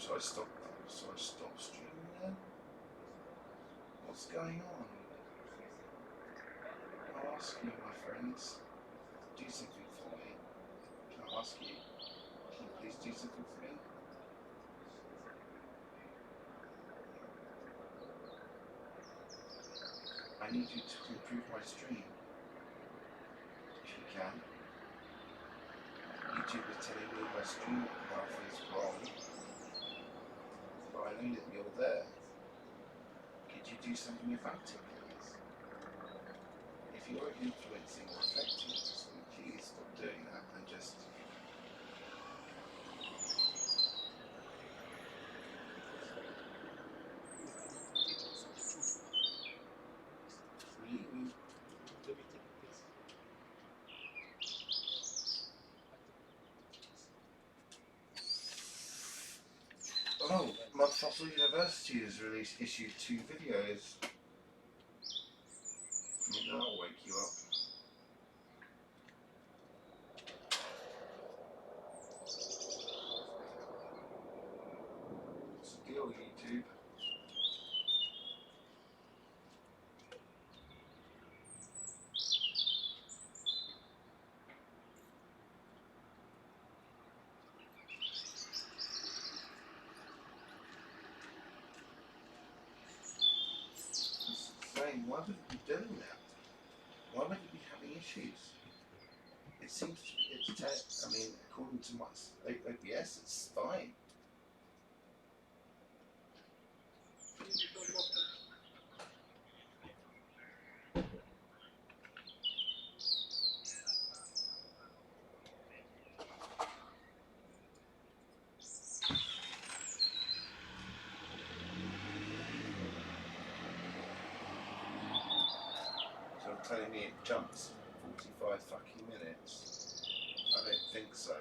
Should I stop streaming then? What's going on? I'll ask you, my friends. Do something for me. Can I ask you? Can you please do something for me? I need you to improve my stream. If you can. YouTube is telling me my stream health is wrong. But I know that you're there. Could you do something about it, please? If you're influencing or affecting us, then please stop doing that and just... Really? Oh, Fossil University has issued 2 videos. Maybe that'll wake you up. What's the deal, YouTube? Saying, why would it be doing that? Why would it be having issues? It seems I mean, according to my OBS, it's fine. So telling me it jumps 45 fucking minutes? I don't think so.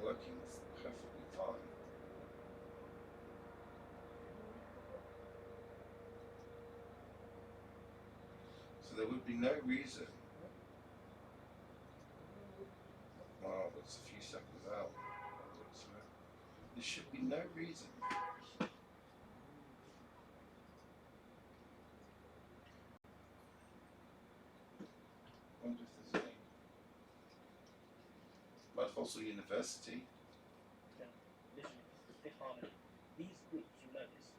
working perfectly fine. So there would be no reason. Well, it's a few seconds out. So there should be no reason. I wonder if there's any. But also university. Now, literally, Fifth Harmony. These groups, you notice,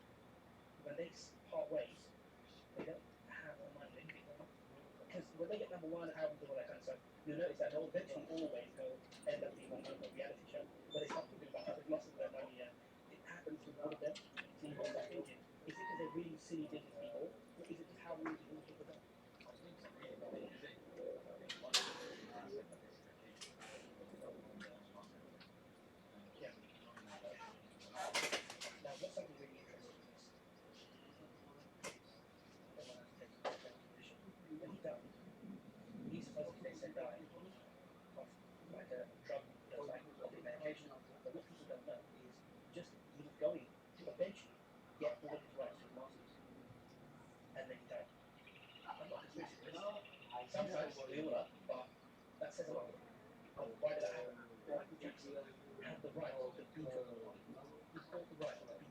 when they part ways, they don't have online linking. Because when they get number one albums and all that kind of stuff, you'll notice that they'll eventually always go end up being on a reality show. When they start talking about how they've lost their money, it happens with all of them. So you've got to start thinking, is it because they're really silly business people, or is it just how really people think of them? Yeah. Now, what's something really interesting is this. When he died, he's supposed to say died of like a drug, like a medication. But what people don't know is just he was going to eventually get all of his rights to his masters, and then he died. I'm not conspiracy theorist. Sometimes we all are, but that says a lot. Why did that happen? Michael Jackson had the right to beat him. He bought the right to beat him.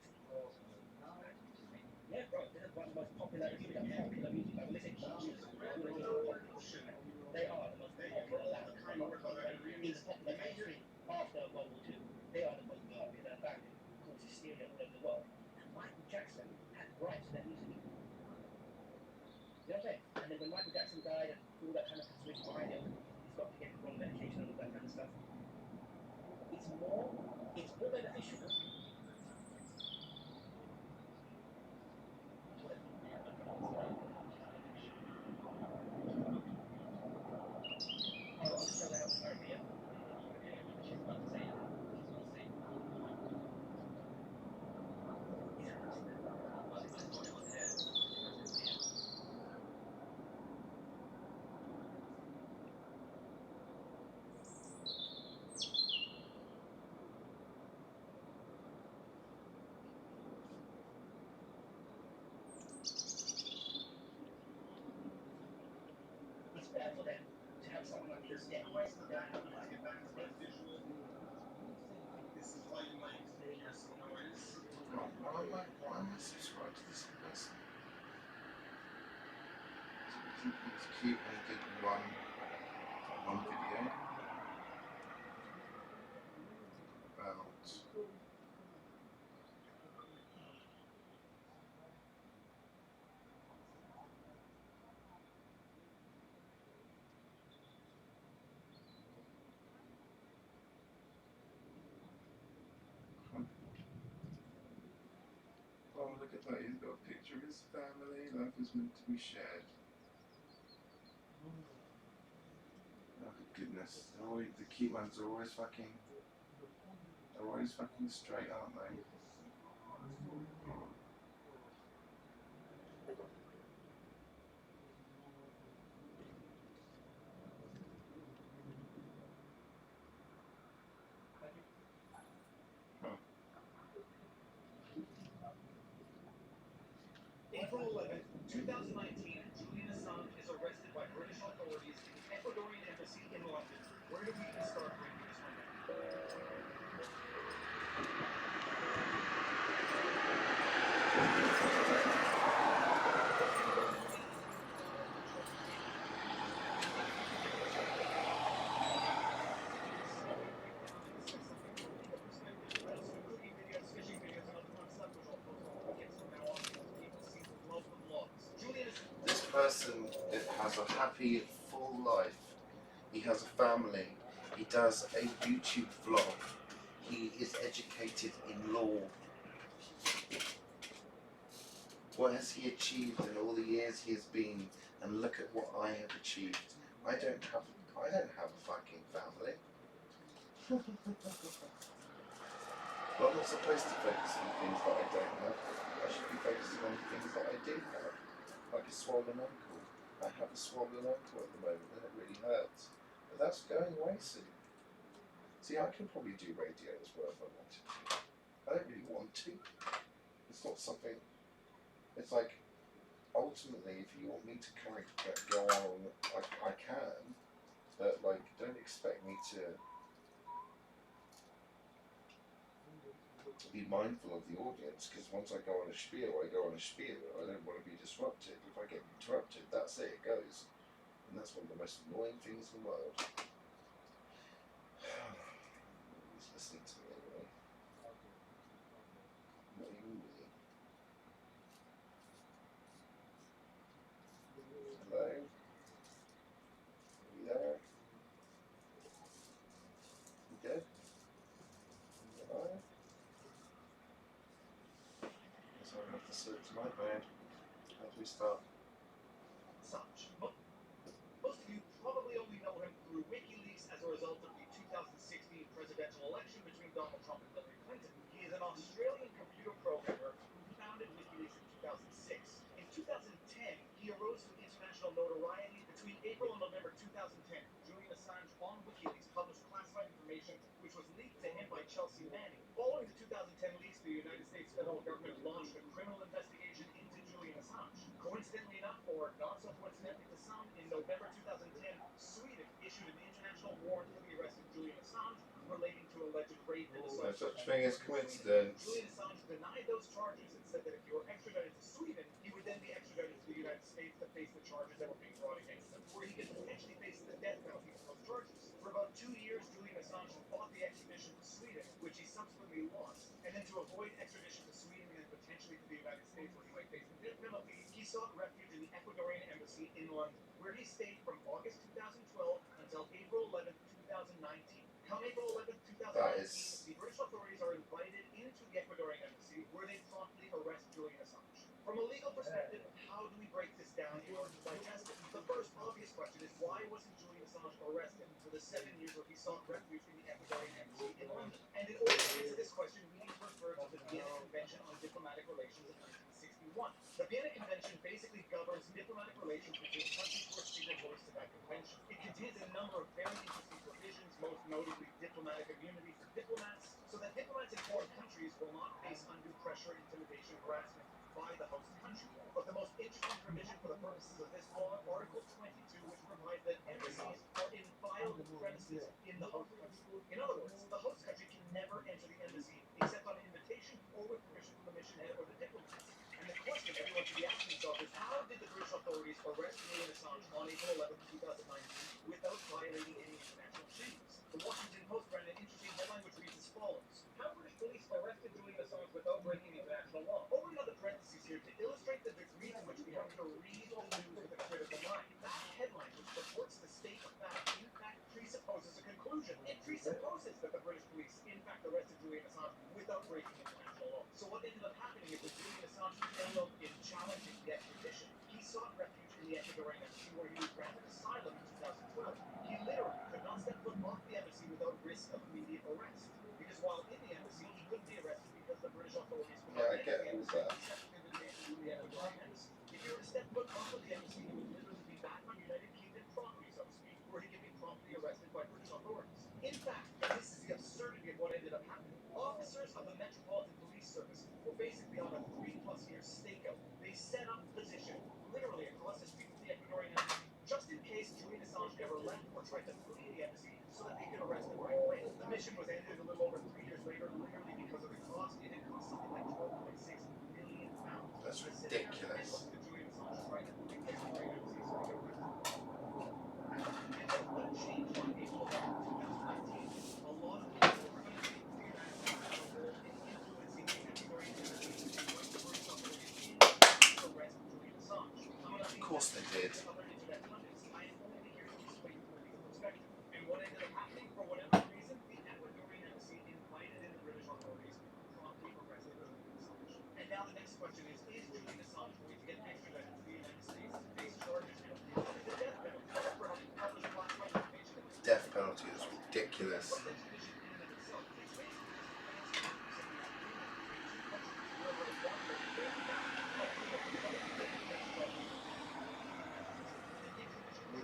Yeah, bro, this is one of the most popular, if you look at popular music, like when they say pop music, they are the most popular band in the popular mainstream after World War II. They are the most popular band and caused hysteria all over the world. And Michael Jackson had rights to their music. You know what I'm saying? And then when Michael Jackson died and all that kind of conspiracy behind him, he stopped to get the wrong medication and all that kind of stuff. It's more beneficial. Oh, I'll just show that out to Maria. It's better for them to have someone like this dead. Why Why am I subscribed to this person? He was cute and he did one video about oh, look at that, he's got a picture of his family, life is meant to be shared. Oh goodness, the cute ones are always fucking straight, aren't they? April 11th, 2019, Julian Assange is arrested by British authorities in the Ecuadorian embassy in London. Where do we even start breaking this one down? This person has a happy, full life. He has a family. He does a YouTube vlog. He is educated in law. What has he achieved in all the years he has been? And look at what I have achieved. I don't have a fucking family. Well, I'm not supposed to focus on things that I don't have. I should be focusing on things that I do have. Like a swollen ankle. I have a swollen ankle at the moment and it really hurts. But that's going away soon. See, I can probably do radio as well if I wanted to. I don't really want to. It's not something. It's like, ultimately, if you want me to kind of go on, I can, but like, don't expect me to be mindful of the audience, because once I go on a spiel, I go on a spiel. I don't want to be disrupted. If I get interrupted, that's it, it goes. And that's one of the most annoying things in the world. He's listening to me anyway. Not even me. Hello? Are you there? You dead? Are you alive? Guess I'll have to search my bed. How do we start? Such. Most of you probably only know him through WikiLeaks as a result of the 2016 presidential election between Donald Trump and Hillary Clinton. He is an Australian computer programmer who founded WikiLeaks in 2006. In 2010, he arose to international notoriety. Between April and November 2010, Julian Assange on WikiLeaks published classified information which was leaked to him by Chelsea Manning. Following the 2010 leaks, the United States federal government launched a criminal investigation into Julian Assange. Coincidentally enough, or not so coincidentally to some, in November 2010, Sweden issued an international warrant for the arrest of Julian Assange relating to alleged rape and assault. No such thing as coincidence. Julian Assange denied those charges and said that if he were extradited to Sweden, he would then be extradited to the United States to face the charges that were being brought against him, where he could potentially face the death penalty for those charges. For about 2 years, Julian Assange fought the extradition to Sweden, which he subsequently lost, and then to avoid extradition to Sweden and then potentially to the United States, where he might face the death penalty, he sought refuge in the Ecuadorian embassy in London, where he stayed from August 2012 until April 11, 2019. Come April 11, 2019, the British authorities are invited into the Ecuadorian embassy, where they promptly arrest Julian Assange. From a legal perspective, how do we break this down in order to digest it? The first obvious question is, why wasn't Julian Assange arrested for the 7 years where he sought refuge in the Ecuadorian embassy in London? And in order to answer this question, we need to refer to the Vienna Convention on Diplomatic Relations of 1961. The Vienna Convention basically governs diplomatic relations between countries who are signatories to that convention. It contains a number of very interesting provisions, most notably diplomatic immunity for diplomats, so that diplomats in foreign countries will not face undue pressure, intimidation, harassment by the host country. But the most interesting provision for the purposes of this law, Article 22, which provides that embassies are inviolable premises in the host country. In other words, the host country can never enter the embassy except on invitation or with permission from the mission head or the diplomats. And the question everyone should be asking themselves is, how did the British authorities arrest Julian Assange on April 11, 2019 without violating any international treaties? The Washington Post ran an interesting headline which reads as follows: How British police arrested Julian Assange without breaking international law. Open another parenthesis here to illustrate the degree to which we have to read the news with a critical mind. That headline, which purports to state a fact, in fact presupposes a conclusion. It presupposes that the British police in fact arrested Julian Assange without breaking international law. So what ended up happening is that Julian Assange failed in challenging the extradition. He sought refuge in the Ecuadorian embassy, where he was granted asylum in 2012. He literally could not step foot off the embassy without risk of immediate arrest. Because while in the embassy, he couldn't be arrested because the British authorities would not enter the embassy except with invitation from the Ecuadorian embassy. If he were to step foot off of the embassy, he would literally be back on United Kingdom property, so to speak, where he could be promptly arrested by British authorities. In fact, and this is the absurdity of what ended up happening, officers of the Metropolitan Police Service were basically on a 3+ year stakeout. They set up position literally across the street from the Ecuadorian embassy, just in case Julian Assange ever left or tried to flee the embassy, so that they could arrest him right away. The mission was ended a little over 3 years later, literally because of the cost. It had cost something like £12.6 million. That's ridiculous. The Julian Assange tried to flee the Ecuadorian embassy, so he got arrested. And then what changed on April 11, 2019? A lot of people were going to think the United States had a role in influencing the Ecuadorian embassy to join the British authorities in to arrest Julian Assange. Of course they did. Other internet pundits, I am only here to explain from a legal perspective. And what ended up happening, for whatever reason, the Ecuadorian embassy invited in the British authorities, who promptly arrested Julian Assange. And now the next question is Julian Assange going to get extradited to the United States to face charges and potentially the death penalty for having published classified information that was Death penalty is ridiculous. What's extradition in and of itself? It's basically just a fancy way of saying an agreement between two countries where one will break it down.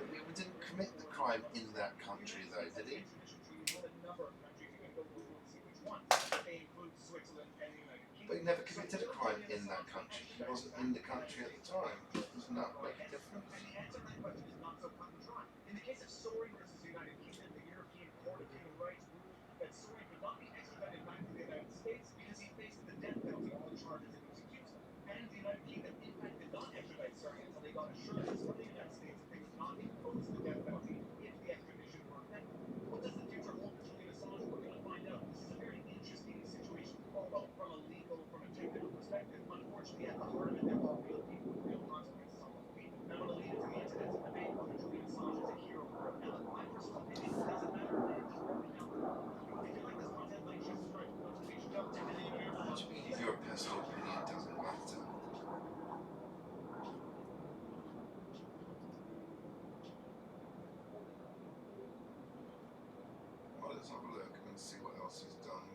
We didn't commit the crime in that country, though, did he? Extradition treaties with a number of countries. go Google and see which ones. They include Switzerland and the United Kingdom. But he never committed a crime in that country. He wasn't in the country at the time. Does not make a difference. And the answer to that question is not so cut and dry. In the case of Soring versus the United Kingdom, the European Court of Human Rights ruled that Soring could not be extradited back to the United States because he faced the death penalty on the charges that he was accused of. And the United Kingdom, in fact, did not extradite Soring until they got assurances from the United States that they would not impose the death penalty if the extradition were effective. What does the future hold for Julian Assange? We're going to find out. This is a very interesting situation. Well, from a legal, from a technical perspective, unfortunately, at the heart of it, there are real people with real consequences on those people. And I'm going to leave it to the internet to debate whether Julian Assange is a hero or a villain. My personal opinion, it doesn't matter. I am just working out. If you like this content, like, share, subscribe, notification bell, and then you know What do you mean your personal opinion doesn't matter? Well, let's have a look and see what else he's done.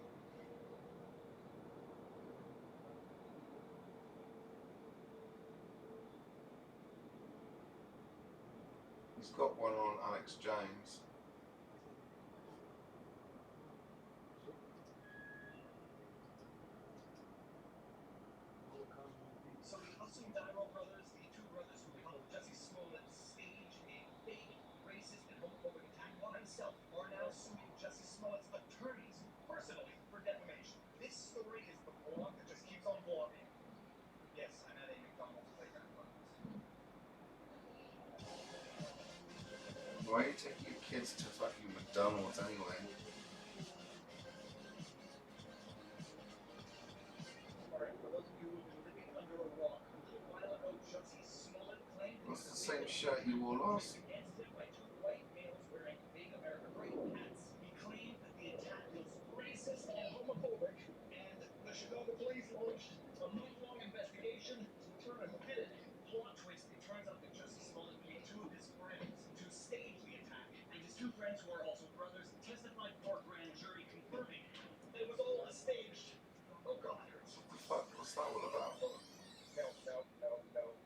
He's got one on Alex Jones. So the Disintegral brothers, the two brothers who helped Jesse Smollett stage a fake, racist, and homophobic attack on himself, are now suing Jesse Smollett's attorneys personally for defamation. This story is the blog that just keeps on blogging. Yes, I'm at a McDonald's playground. Why are you taking your kids to fucking McDonald's anyway? Alright, for those of you who've been living under a rock, a little while ago, Jesse Smollett claimed What's the same shirt you wore last? against him by two white males wearing big American great hats. He claimed that the attack was racist and homophobic, and the Chicago police launched a month-long investigation to determine who did it. Plot twist, it turns out that Jesse Smollett paid two of his friends to stage the attack, and his two friends, who are also brothers, testified before a grand jury confirming that it was all a staged. Oh God, it hurts. What the fuck? What's that all about?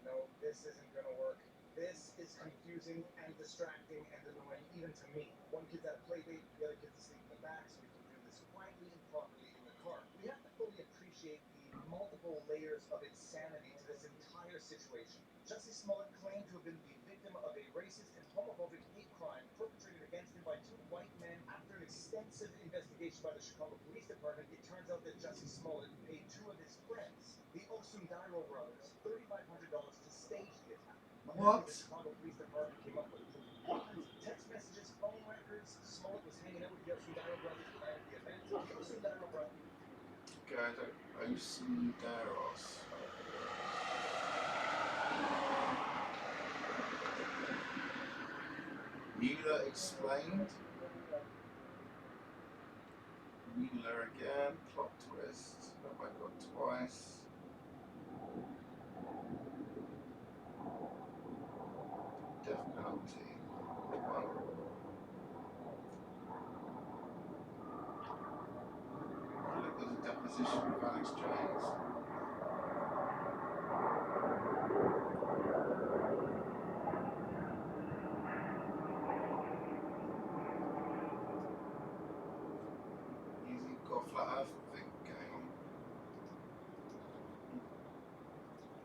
No, this isn't gonna work. This is confusing and distracting and annoying even to me. One kid's at a play date, the other kid's asleep in the back, so we can do this quietly and properly in the car. We have to fully appreciate the multiple layers of insanity to this entire situation. Jesse Smollett claimed to have been the victim of a racist and homophobic hate crime perpetrated against him by two white men. After an extensive investigation by the Chicago Police Department, it turns out that Jesse Smollett paid two of his friends, the Disintegral brothers, $3,500 to stage the attack. What? The Chicago Police Department came up with text messages, phone records. Smollett was hanging out with the Disintegral brothers the night of the event. The Disintegral brothers. Disintegros. Mueller explained. Mueller again. Plot twist. Oh my god, twice. Death penalty. One. Look, there's a deposition of Alex Jones. He's got a flat earth thing going on.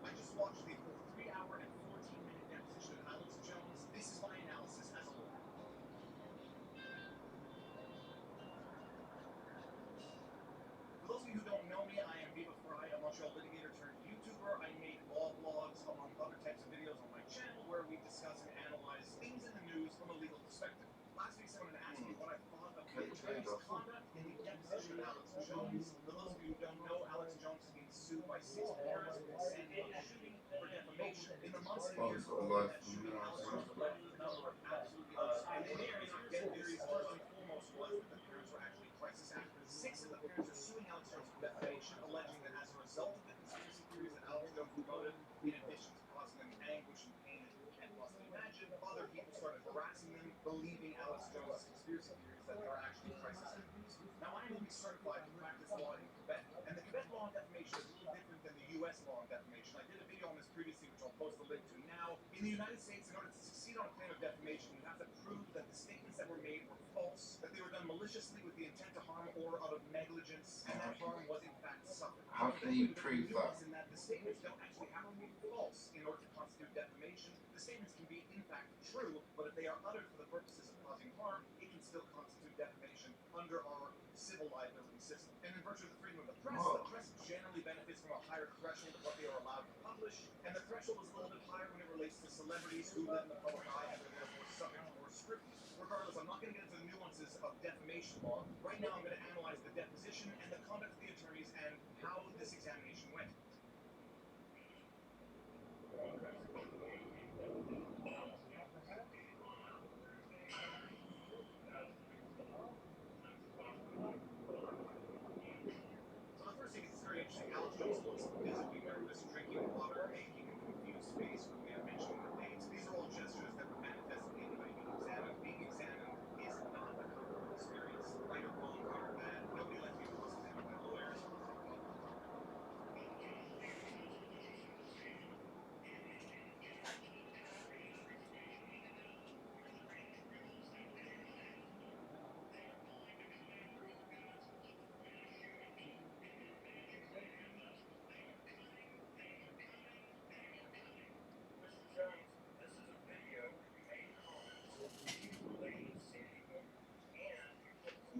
I just watched the full 3-hour and 14-minute deposition of Alex Jones. This is my analysis as a lawyer. For those of you who don't know me, I am Viva Fry, a Montreal litigator turned YouTuber. I make law blogs among other types of videos on my channel where we discuss and analyze things in the news from a legal perspective. Last week someone asked me what I thought of the attorney's conduct in the deposition of Alex Jones. For those of you who don't know, Alex Jones is being sued by 6 parents for the San Diego shooting for defamation. In the months and Oh, years he's got a following life that from shooting, now, Alex so- Jones led to a number of absolutely outstanding theories. His theories, first and foremost, was that the parents were actually crisis actors. 6 of the parents are suing Alex Jones for defamation, alleging that as a result of the conspiracy theories that Alex Jones promoted, in addition to causing them anguish and pain that you can't possibly imagine, other people started harassing them, believing Alex Jones' conspiracy theories that they are actually crisis actors. Now, I am certified to practice law in Quebec, and the Quebec law on defamation is a little different than the U.S. law on defamation. I did a video on this previously, which I'll post a link to now. In the United States, in order to succeed on a claim of defamation, you have to prove that the statements that were made were false, that they were done maliciously, maliciously with the intent to harm or out of negligence, and that harm was in fact suffered. How can you prove that? In that the statements don't actually have to be false in order to constitute defamation. The statements can be in fact true, but if they are uttered for the purposes of causing harm, it can still constitute defamation under our civil liability system. And in virtue of the freedom of the press generally benefits from a higher threshold of what they are allowed to publish, and the threshold is a little bit higher when it relates to celebrities who live in the public eye and are therefore subject to more scrutiny. Regardless, I'm not going to get into the nuances of defamation law. Right now I'm going to analyze the deposition and the conduct of the attorneys and how this examination went. So the first thing is very interesting. Alex Jones looks visibly nervous, drinking water, making a confused face when we are mentioning the names. These are all gestures that would manifest in anybody being examined. Being examined is not a comfortable experience. Right or wrong, good or bad. Nobody likes being cross-examined by lawyers.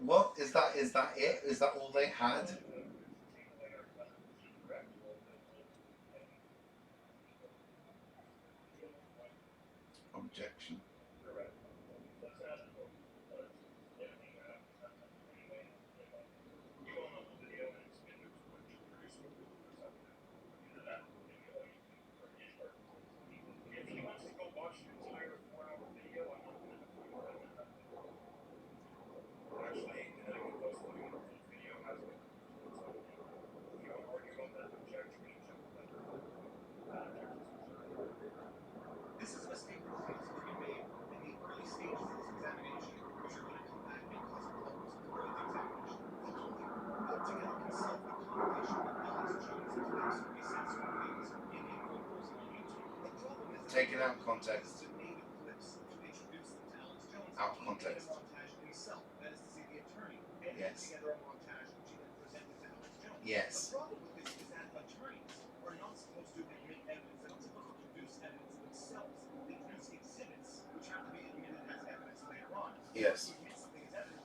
What is that? Is that it? Is that all they had? Objection. This is a mistake that has been made in the early stages of this examination, which are going to come back and cause problems throughout the examination. The lawyer put together himself a compilation of Alex Jones clips where he said certain things in phone calls on YouTube. The problem is that Taken out of context. the native clips to introduce them to Alex Jones. Out of He context. made a montage himself. That is to say, the attorney edited Yes. together a montage which he then presented to Alex Jones. Yes. The problem with this is that attorneys are not supposed to admit evidence. They're not supposed to produce evidence themselves. They produce exhibits which have to be admitted as evidence later on. Yes. To admit something as evidence,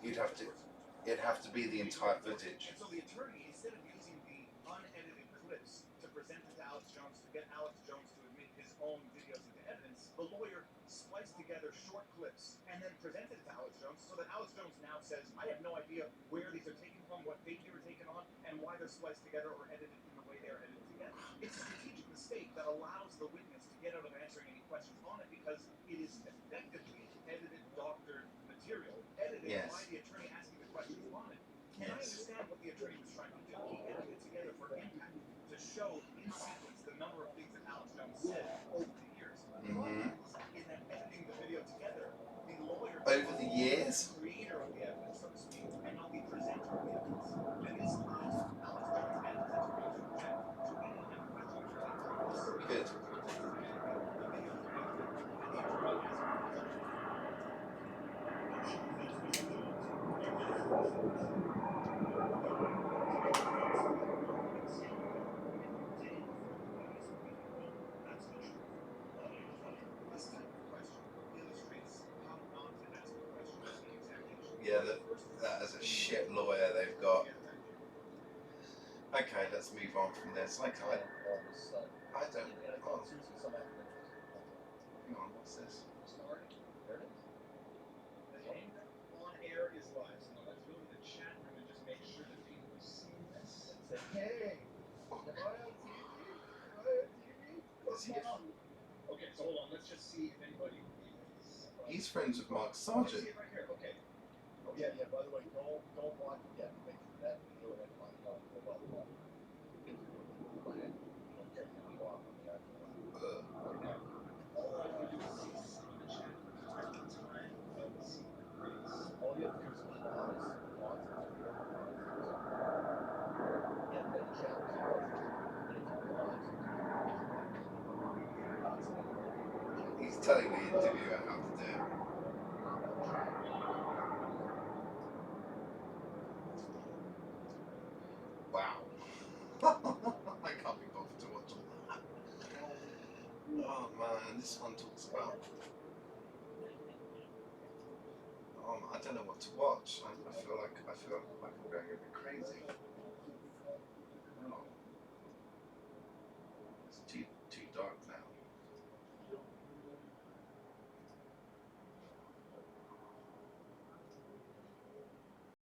It'd have to be the entire footage. and so the attorney, instead of using the unedited clips to present it to Alex Jones to get Alex Jones to admit his own videos into evidence, the lawyer spliced together short clips and then presented it to Alex Jones so that Alex Jones now says, I have no idea where these are taken from, what date they were taken on, and why they're spliced together or edited in the way they are edited together. It's a strategic mistake that allows the witness to get out of answering any questions on it because it is effectively edited, doctored material, edited Yes. by the attorney asking the questions on it. And I Yes. understand what the attorney was trying to do. He edited it together for impact, to show in sequence the number of things that Alex Jones said over the years. The problem is, in that editing the video together, the lawyer Over the years? is the creator of the evidence, so to speak, and not the presenter of the evidence. And this allows Alex Jones and his attorney to object to any and questions related to this. Good. The video is edited, and the attorney asks questions. This type of question illustrates how not to ask a question in the examination. Yeah, that is a shit lawyer they've got. Okay, let's move on from this. I don't. Oh, hang on, what's this? The on air is live, so let's go to the chat room and just make sure that people see this and say, hey, BRIO TV, Is he? Okay, so hold on, let's just see if anybody is. He's friends with Mark Oh, I see Sargent. it right here, okay. Oh, yeah, by the way, don't watch, make sure that video had my, okay, you off on the actual. All I have to do is see some of the chat rooms at the time of the secret race. All you have to do is pause. Yeah, then chat is paused. And if you pause, He's telling the interviewer how to do it. this one talks about, I don't know what to watch. I feel like I'm going a bit crazy.